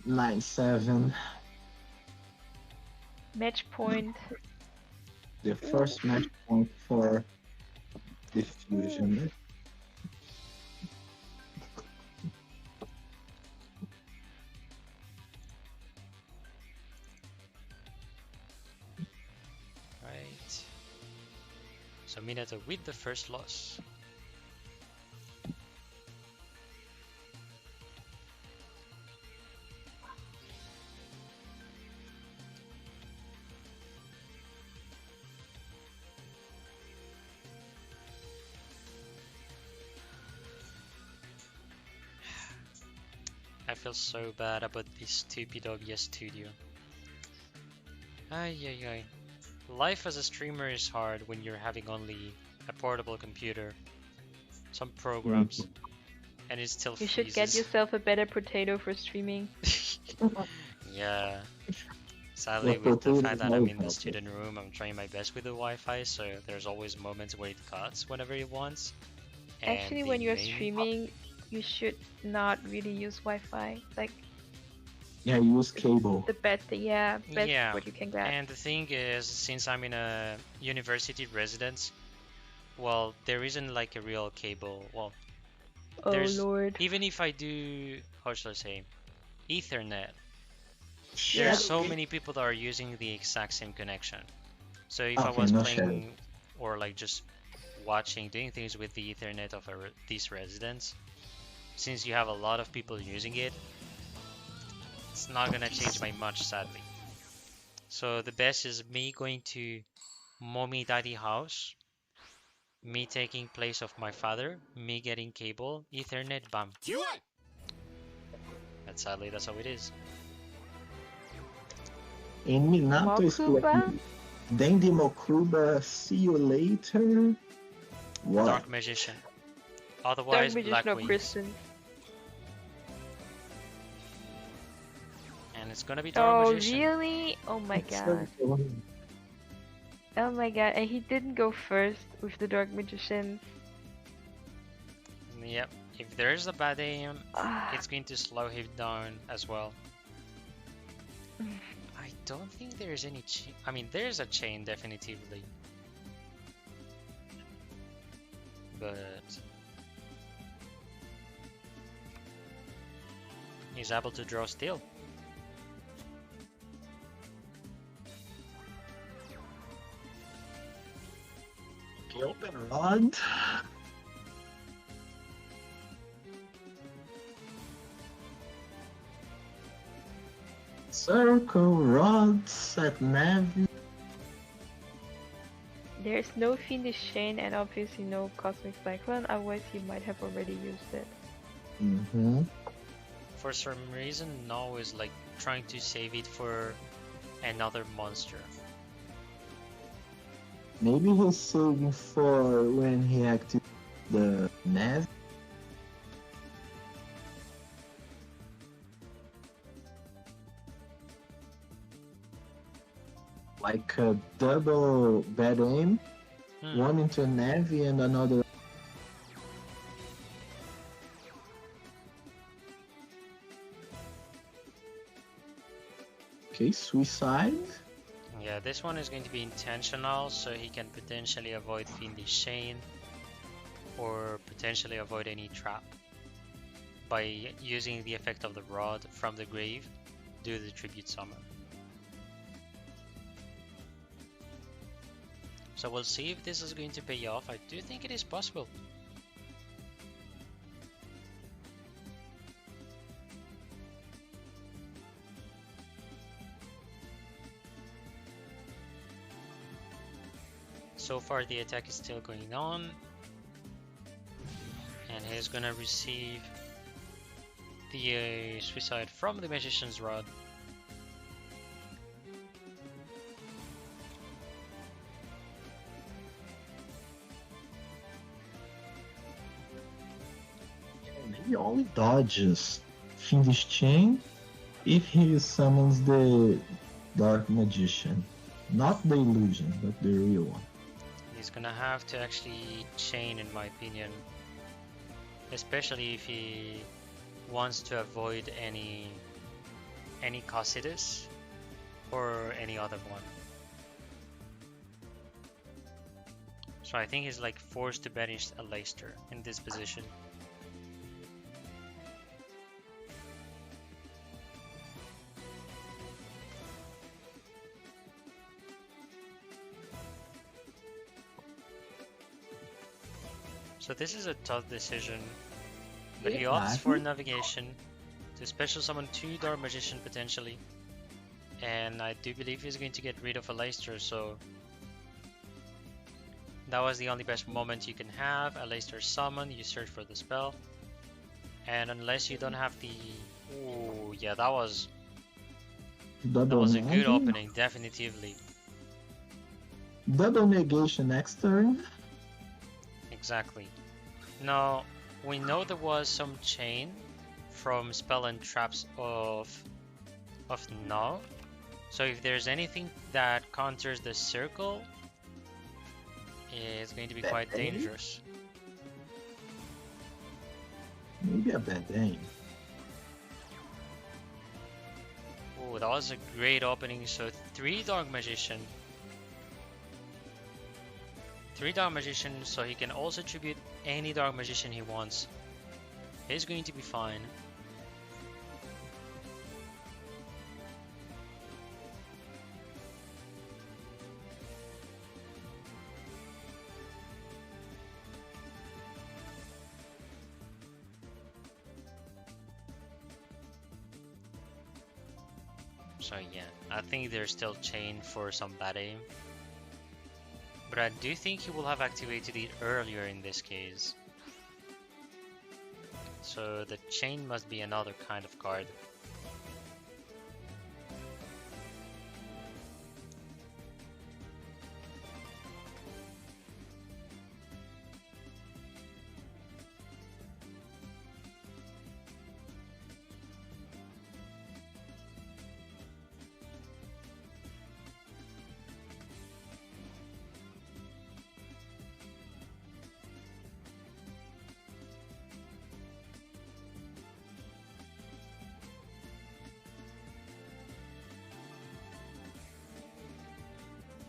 9-7. Match point. The first match point for diffusion. Right. So Minato with the first loss. I feel so bad about this stupid OBS studio. Ay ay ay. Life as a streamer is hard when you're having only a portable computer, some programs, and it still You freezes. should get yourself a better potato for streaming. Yeah. Sadly, Well, with the fact that I'm in the potato. student room, I'm trying my best with the Wi-Fi, so there's always moments where it cuts whenever it wants. And Actually, the when you're main- streaming, you should not really use Wi-Fi. Like, Yeah, use cable. The best, yeah, best Yeah, what you can get. and the thing is, since I'm in a university residence, well, there isn't like a real cable. Well, Oh there's lord. even if I do, how should I say, Ethernet, there are Yeah. so many people that are using the exact same connection. So if I Okay, was no shadow. playing or like just watching, doing things with the Ethernet of this residence, since you have a lot of people using it, it's not gonna change by much, sadly. So the best is me going to mommy daddy house, me taking place of my father, me getting cable, Ethernet, bam. And sadly, that's how it is. And Minato is Mokuba? playing Dandy Mokuba, see you later. What? Dark Magician. Dark Otherwise, Magician Black of Wings. Christian. And it's gonna be Dark Oh Magician. really? Oh my god. Oh my god, and he didn't go first with the Dark Magicians. Yep. If there's a bad aim, Ah. it's going to slow him down as well. I don't think there's any chain. I mean, there's a chain definitively. But he's able to draw still. Open rod. Circle rods at Navi. There's no Fiendish Chain and obviously no Cosmic Cyclone, otherwise he might have already used it. Mm-hmm. For some reason, No is like trying to save it for another monster. Maybe he's saving for when he activates the Navi. Like a double bad aim, one into a Navi and another. Okay, suicide. Yeah, this one is going to be intentional, so he can potentially avoid Fiendish Chain or potentially avoid any trap by using the effect of the rod from the grave, do the tribute summon. So we'll see if this is going to pay off. I do think it is possible. So far the attack is still going on, and he's gonna receive the suicide from the Magician's Rod. He only dodges Fiendish Chain if he summons the Dark Magician. Not the illusion, but the real one. He's gonna have to actually chain, in my opinion, especially if he wants to avoid any Cossidus or any other one. So I think he's like forced to banish a Leicester in this position. So this is a tough decision, but he opts for navigation to special summon 2 Dark Magician potentially, and I do believe he's going to get rid of a Leicester, so that was the only best moment you can have. A Leicester summon, you search for the spell, and unless you don't have the... Ooh, yeah, that was a good opening, definitively. Double negation next turn. Exactly. Now, we know there was some chain from spell and traps of now. So if there's anything that counters the circle, it's going to be quite dangerous. Maybe a bad aim. Oh, that was a great opening. So 3 Dark Magician. 3 Dark Magician, so he can also tribute any Dark Magician he wants. He's going to be fine. So yeah, I think there's still chain for some bad aim. But I do think he will have activated it earlier in this case. So the chain must be another kind of card.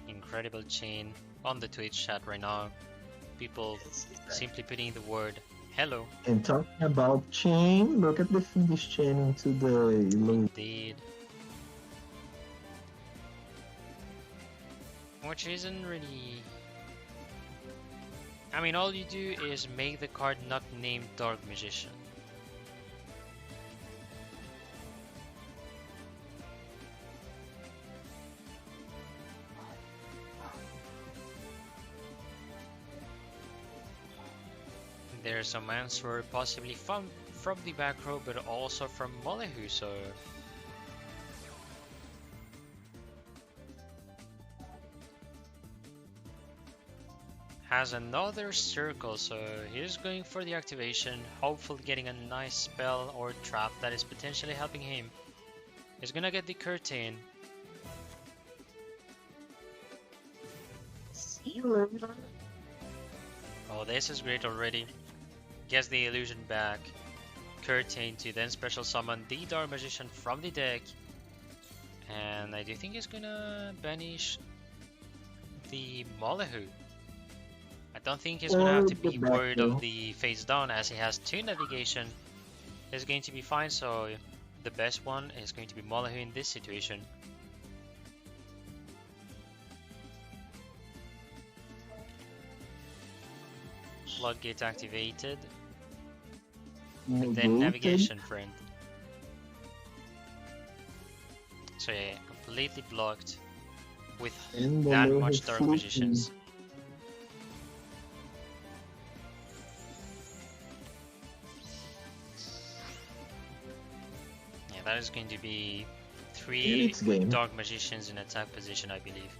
Incredible chain on the Twitch chat right now. People simply putting the word hello. And talking about chain, look at the finish chain into the loop. Indeed. Which isn't really... I mean, all you do is make the card not named Dark Magician. There's some answer possibly from the back row, but also from Molehu, so... Has another circle, so he's going for the activation, hopefully getting a nice spell or trap that is potentially helping him. He's gonna get the curtain. See you later. Oh, this is great already. Gets the illusion back. Curtain to then special summon the Dark Magician from the deck. And I do think he's gonna banish the Molehu. I don't think he's gonna have to be worried of the face down as he has 2 navigation. He's going to be fine, so the best one is going to be Molehu in this situation. Floodgate activated. And then navigation, friend. So yeah, completely blocked with that much Dark Magicians. Yeah, that is going to be 3 Dark Magicians in attack position, I believe.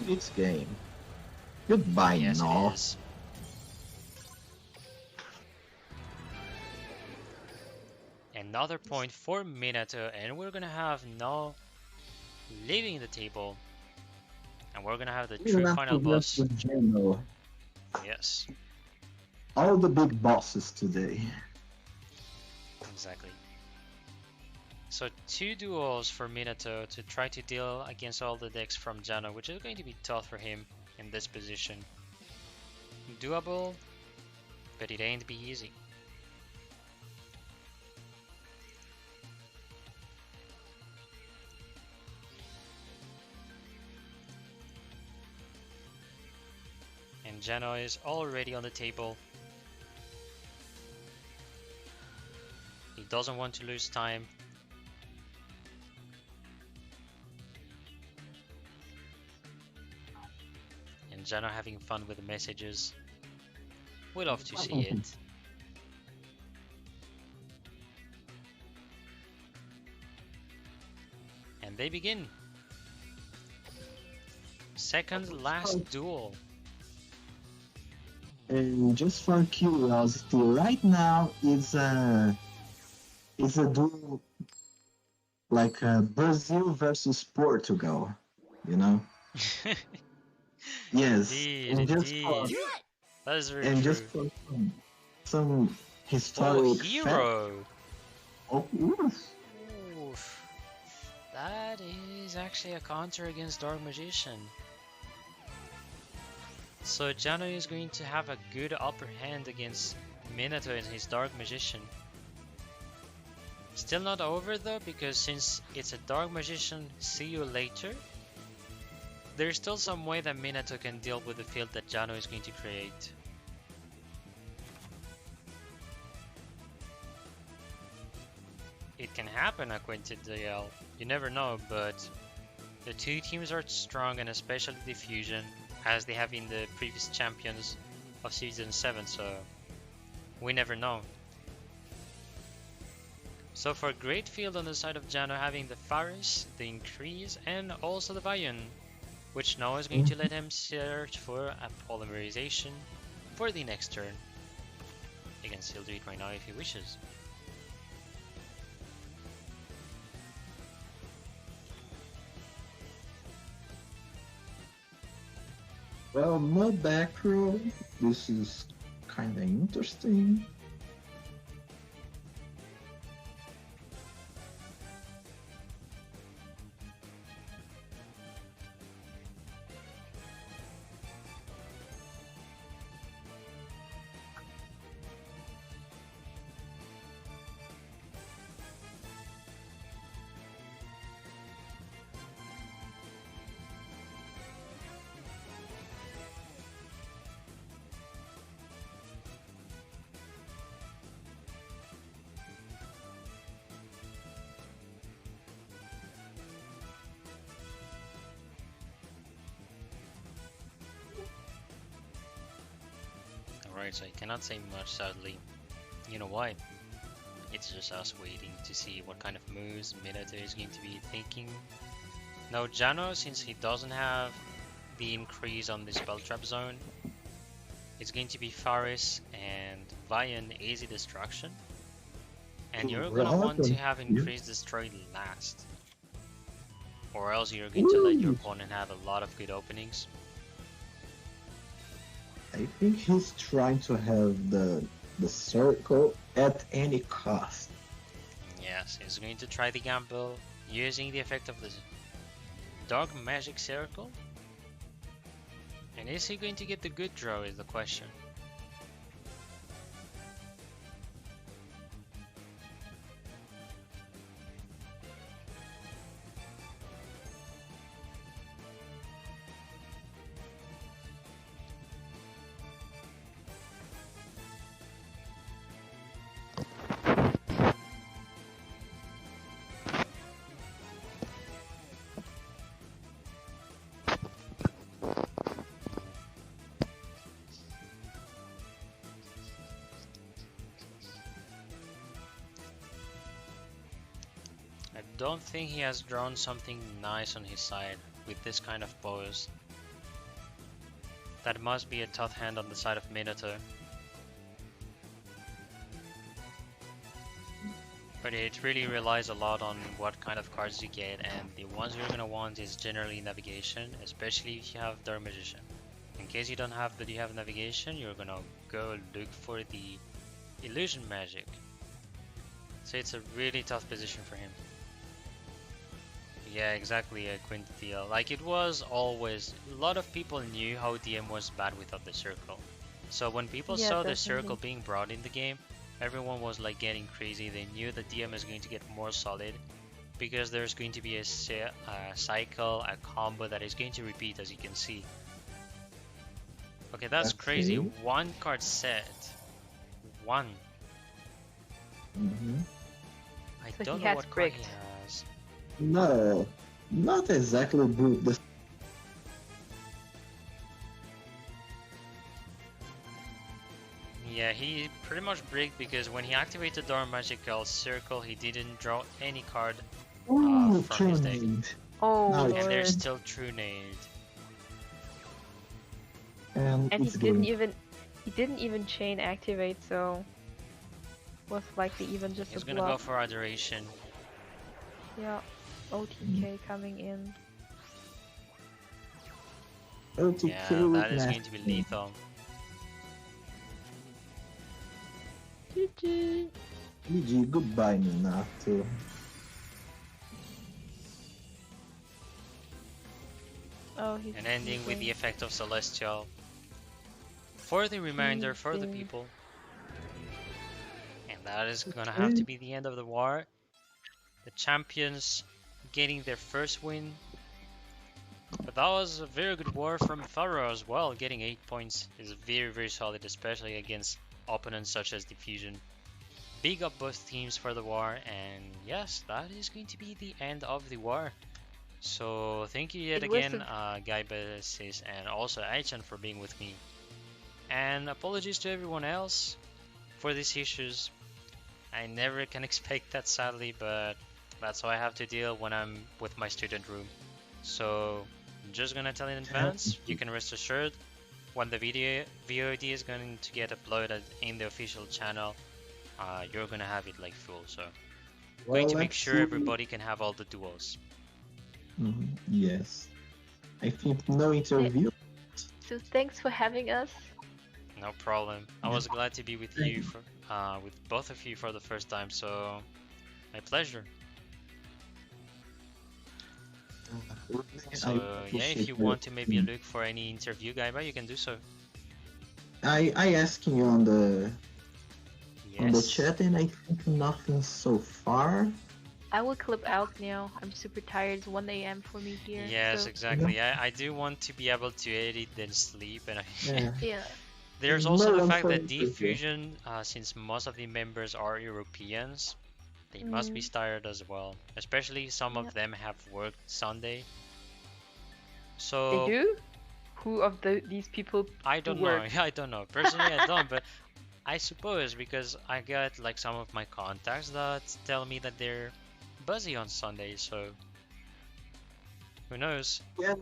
It's game. Goodbye, yes, no. It is. Another point for Minato, and we're gonna have No leaving the table, and we're gonna have the true final boss. Yes. All the big bosses today. Exactly. So 2 duels for Minato to try to deal against all the decks from Jano, which is going to be tough for him in this position. Doable, but it ain't be easy. And Jano is already on the table. He doesn't want to lose time. And Jano having fun with the messages. We love to see it. And they begin. Second last duel. And just for curiosity, right now is a duel like Brazil versus Portugal, you know? Yes, Indeed, and just indeed. That is very and true. just for some historic hero. Oh, oof. Oof. That is actually a counter against Dark Magician. So Jano is going to have a good upper hand against Minato and his Dark Magician. Still not over though, because since it's a Dark Magician, see you later, there's still some way that Minato can deal with the field that Jano is going to create. It can happen at Quintet DL, you never know, but the two teams are strong, and especially the Fusion, as they have been the previous champions of Season 7, so we never know. So for great field on the side of Jano, having the Pharaohs, the Increase, and also the Vion, which now is going to let him search for a polymerization for the next turn. He can still do it right now if he wishes. Well, no back row. This is kinda interesting. Alright, so I cannot say much sadly. You know why? It's just us waiting to see what kind of moves Minato is going to be thinking. Now Jano, since he doesn't have the increase on the spell trap zone, it's going to be Faris and Vion Easy Destruction. And you're gonna want to have increased destroy last. Or else you're going to let your opponent have a lot of good openings. I think he's trying to have the circle at any cost. Yes, he's going to try the gamble using the effect of the Dark Magic Circle. And is he going to get the good draw is the question. I don't think he has drawn something nice on his side with this kind of pose. That must be a tough hand on the side of Minato. But it really relies a lot on what kind of cards you get, and the ones you're gonna want is generally navigation, especially if you have Dark Magician. In case you don't have but you have navigation, you're gonna go look for the illusion magic. So it's a really tough position for him. Yeah, exactly, Quintil. Like, it was always, a lot of people knew how DM was bad without the circle. So when people saw the circle being brought in the game, everyone was like getting crazy. They knew the DM is going to get more solid because there's going to be a cycle, a combo that is going to repeat, as you can see. Okay, that's crazy. One card set. One. I So don't he know has what card bricked. he has. No, not exactly brute. Yeah, he pretty much bricked because when he activated Dark Magical Circle, he didn't draw any card from his deck. Oh, Now And it's- there's still True Nade. And and it's good. he didn't even chain activate, so was likely even just He's a gonna go bluff. for Adoration. Yeah, OTK coming in. OTK Yeah, with that is math. going to be lethal. GG. GG, goodbye, Minato. Oh, he's And ending with the leaving. effect of Celestial. For the reminder for the Leaving. people. And that is gonna have to be the end of the war. The champions getting their first win. But that was a very good war from Pharaoh as well. Getting 8 points is very, very solid, especially against opponents such as Diffusion. Big up both teams for the war, and yes, that is going to be the end of the war. So thank you yet It was again, a gaibasys, and also Aichan for being with me. And apologies to everyone else for these issues. I never can expect that, sadly, but that's how I have to deal when I'm with my student room. So I'm just gonna tell in advance, you can rest assured when the video VOD is going to get uploaded in the official channel, you're gonna have it like full. So going to make sure everybody can have all the duels. Yes. I think no interview. So thanks for having us. No problem. I was glad to be with you for, with both of you for the first time. So my pleasure. So yeah, if you want to maybe look for any interview, Gaiba, you can do so. I asking you on the Yes. chat, and I think nothing so far. I will clip out now. I'm super tired. It's 1 a.m. for me here. Yes, so, exactly. I do want to be able to edit then sleep, and Yeah. yeah. there's No also the one fact for that interview. Diffusion, since most of the members are Europeans, they must be tired as well. Especially some of them have worked Sunday. So They do? Who of these people I don't know. work? I don't know. Personally, I don't, but I suppose because I got like some of my contacts that tell me that they're busy on Sunday, so who knows? Yeah,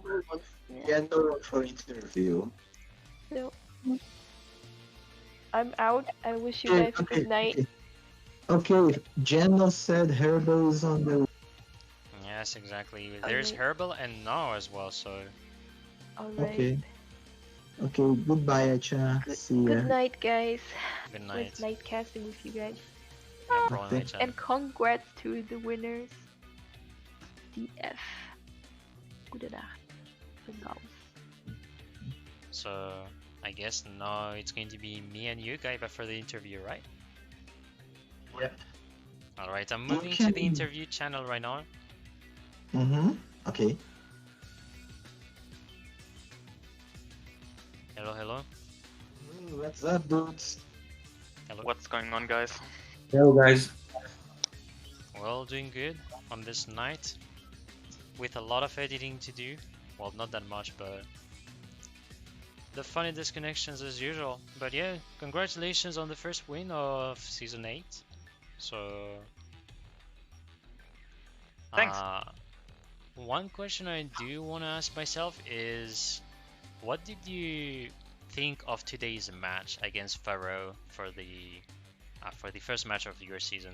no one for interview. So, I'm out. I wish you Okay, guys good night. Okay, Jenna said Herbal is on the. Yes, exactly. There's Alright. Herbal and Now as well, so Alright. Okay. Okay, goodbye, Acha. See ya. Good night, guys. good It night. was night casting with you guys. No problem, Thank- Aichan. And congrats to the winners. DF. Goede Nacht. Pharaohs. So I guess now it's going to be me and you, Gaiba, for the interview, right? Yeah. Alright, I'm moving to the Okay. interview channel right now. Okay. Hello, hello. What's up, dudes? Hello. What's going on, guys? Hello, guys. Well, doing good on this night with a lot of editing to do. Well, not that much, but the funny disconnections as usual. But yeah, congratulations on the first win of season 8. So Thanks. One question I do want to ask myself is, what did you think of today's match against Pharaoh for the first match of your season?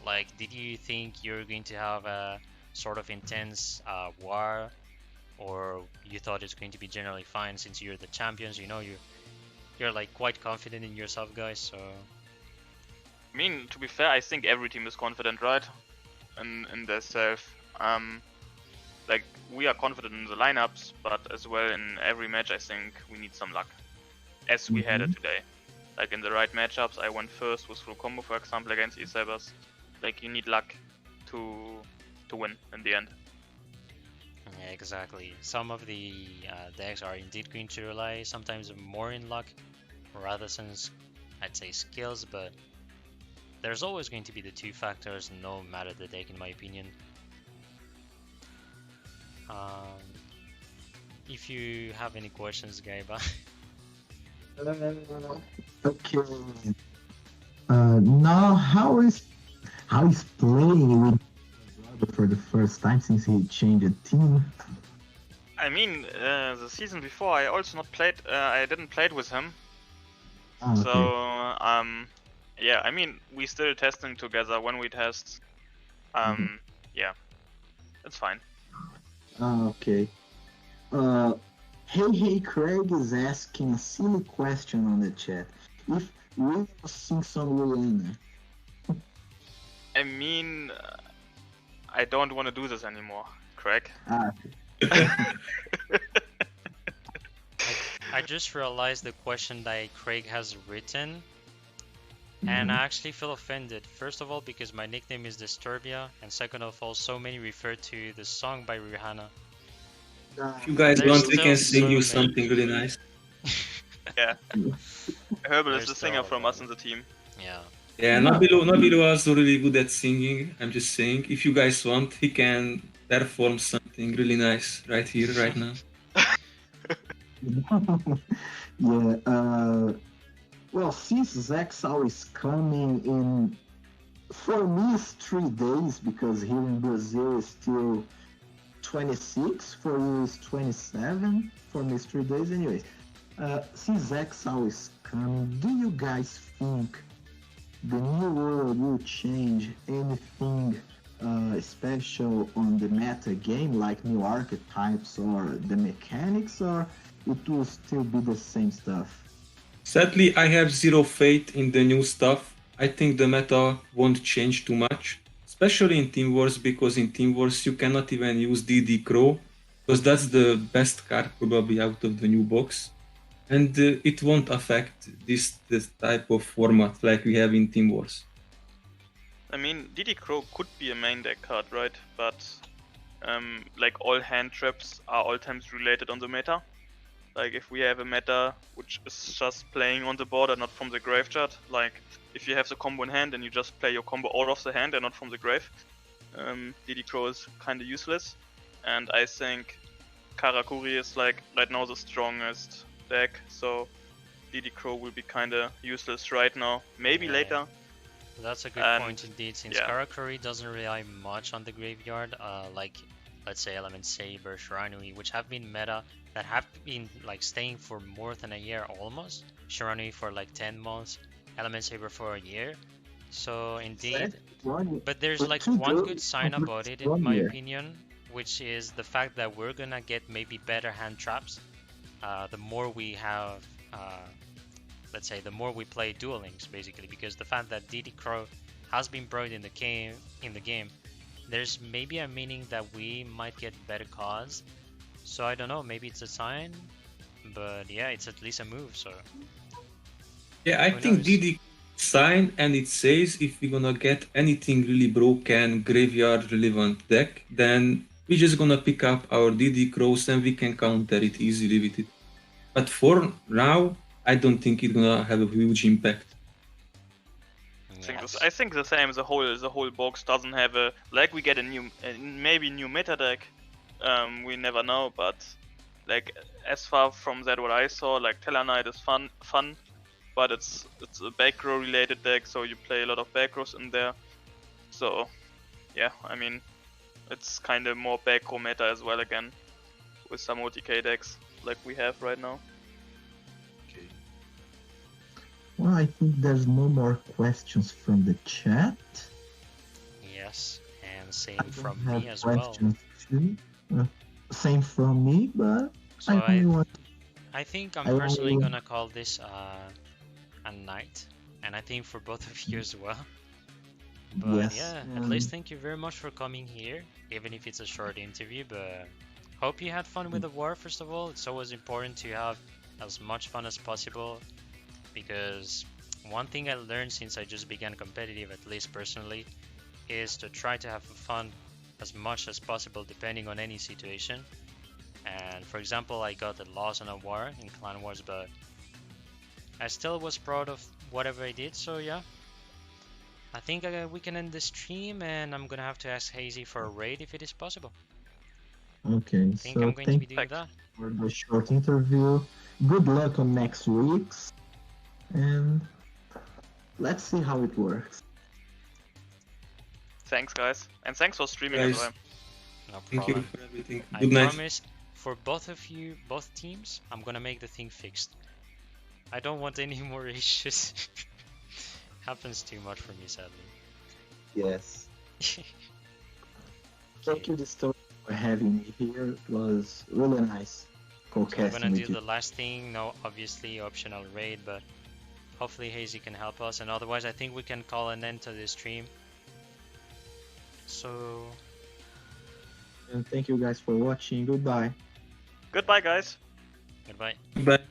Like, did you think you're going to have a sort of intense war, or you thought it's going to be generally fine since you're the champions? You know, you're like quite confident in yourself, guys. So I mean, to be fair, I think every team is confident, right? In their self. Like, we are confident in the lineups, but as well in every match, I think we need some luck. As we had it today. Like, in the right matchups, I went first with full combo, for example, against E-Sabers. Like, you need luck to win in the end. yeah, exactly. Some of the decks are indeed going to rely sometimes more in luck rather than I'd say skills, but there's always going to be the two factors no matter the deck, in my opinion. If you have any questions, Gaiba. Okay. Now, how is playing with Brother for the first time since he changed the team? I mean, the season before, I also not played. I didn't play with him. Oh, So, okay. yeah, I mean, we still testing together when we test. Yeah, it's fine. Okay. Hey, Craig is asking a silly question on the chat. If Will sing some Rihanna? I mean, I don't want to do this anymore, Craig. Ah, I just realized the question that Craig has written, and I actually feel offended. First of all, because my nickname is Disturbia, and second of all, so many refer to the song by Rihanna. If you guys There's want, we can still sing so you many. something really nice. Yeah. Herbal is There's the singer still a from lot. us in the team. Yeah. Yeah, Nabilo was really good at singing. I'm just saying, if you guys want, he can perform something really nice right here, right now. yeah. Well, since Zach's always coming in, for me it's 3 days because here in Brazil it's still 26. For you it's 27. For me it's 3 days, anyways. Since Zach's always coming, do you guys think the new world will change anything special on the meta game, like new archetypes or the mechanics, or it will still be the same stuff? Sadly, I have zero faith in the new stuff. I think the meta won't change too much, especially in Team Wars, because in Team Wars you cannot even use DD Crow, because that's the best card probably out of the new box. And it won't affect this type of format like we have in Team Wars. I mean, DD Crow could be a main deck card, right? But like all hand traps are all times related on the meta. Like if we have a meta which is just playing on the board and not from the graveyard, like if you have the combo in hand and you just play your combo out of the hand and not from the grave, DD Crow is kind of useless. And I think Karakuri is like right now the strongest deck, so DD Crow will be kind of useless right now. Maybe Yeah. later. That's a good And, point indeed, since yeah. Karakuri doesn't rely much on the graveyard, like let's say Element Saber, Shiranui, which have been meta, that have been like staying for more than a year almost. Shiranui for like 10 months, Element Saber for a year. So indeed, but there's But like two one days good sign compared about to it in 1 my year. opinion, which is the fact that we're gonna get maybe better hand traps. The more we have, let's say, the more we play Duel Links, basically, because the fact that DD Crow has been brought in the game, there's maybe a meaning that we might get better cards. So I don't know, maybe it's a sign, but yeah, it's at least a move. So Yeah, I who think knows? DD sign and it says if we're gonna get anything really broken graveyard relevant deck, then we're just gonna pick up our DD Crows and we can counter it easily with it. But for now, I don't think it's gonna have a huge impact. Yes. I think the same. The whole box doesn't have a like. We get a new, maybe new meta deck. We never know, but like as far from that what I saw, like Tellarknight is fun, but it's a back row related deck, so you play a lot of back rows in there. So yeah, I mean, it's kind of more back row meta as well again, with some OTK decks like we have right now. Well, I think there's no more questions from the chat. Yes, and I same don't from have me as well. questions too. Same from me, but So I only want. I think I'm I personally only- gonna call this a night, and I think for both of you as well. But Yes, yeah, at and- least thank you very much for coming here, even if it's a short interview. But hope you had fun with the war. First of all, it's always important to have as much fun as possible, because one thing I learned since I just began competitive, at least personally, is to try to have fun as much as possible depending on any situation. And for example, I got a loss on a war in Clan Wars, but I still was proud of whatever I did. So yeah, I think we can end the stream, and I'm gonna have to ask Hazy for a raid if it is possible. Okay, I think so I'm going to be thank doing that. you for the short interview. Good luck on next week's, and let's see how it works. Thanks, guys, and thanks for streaming Guys, as well. No Thank you problem. for everything. I Good night. promise for both of you, both teams, I'm gonna make the thing fixed. I don't want any more issues. Happens too much for me, sadly. Yes. Thank you, Distor, for having me here. It was really nice So I'm co-casting gonna do with you. the last thing. No, obviously optional raid, but Hopefully Hazy can help us, and otherwise I think we can call an end to this stream. So And thank you guys for watching. Goodbye. Goodbye, guys. goodbye. But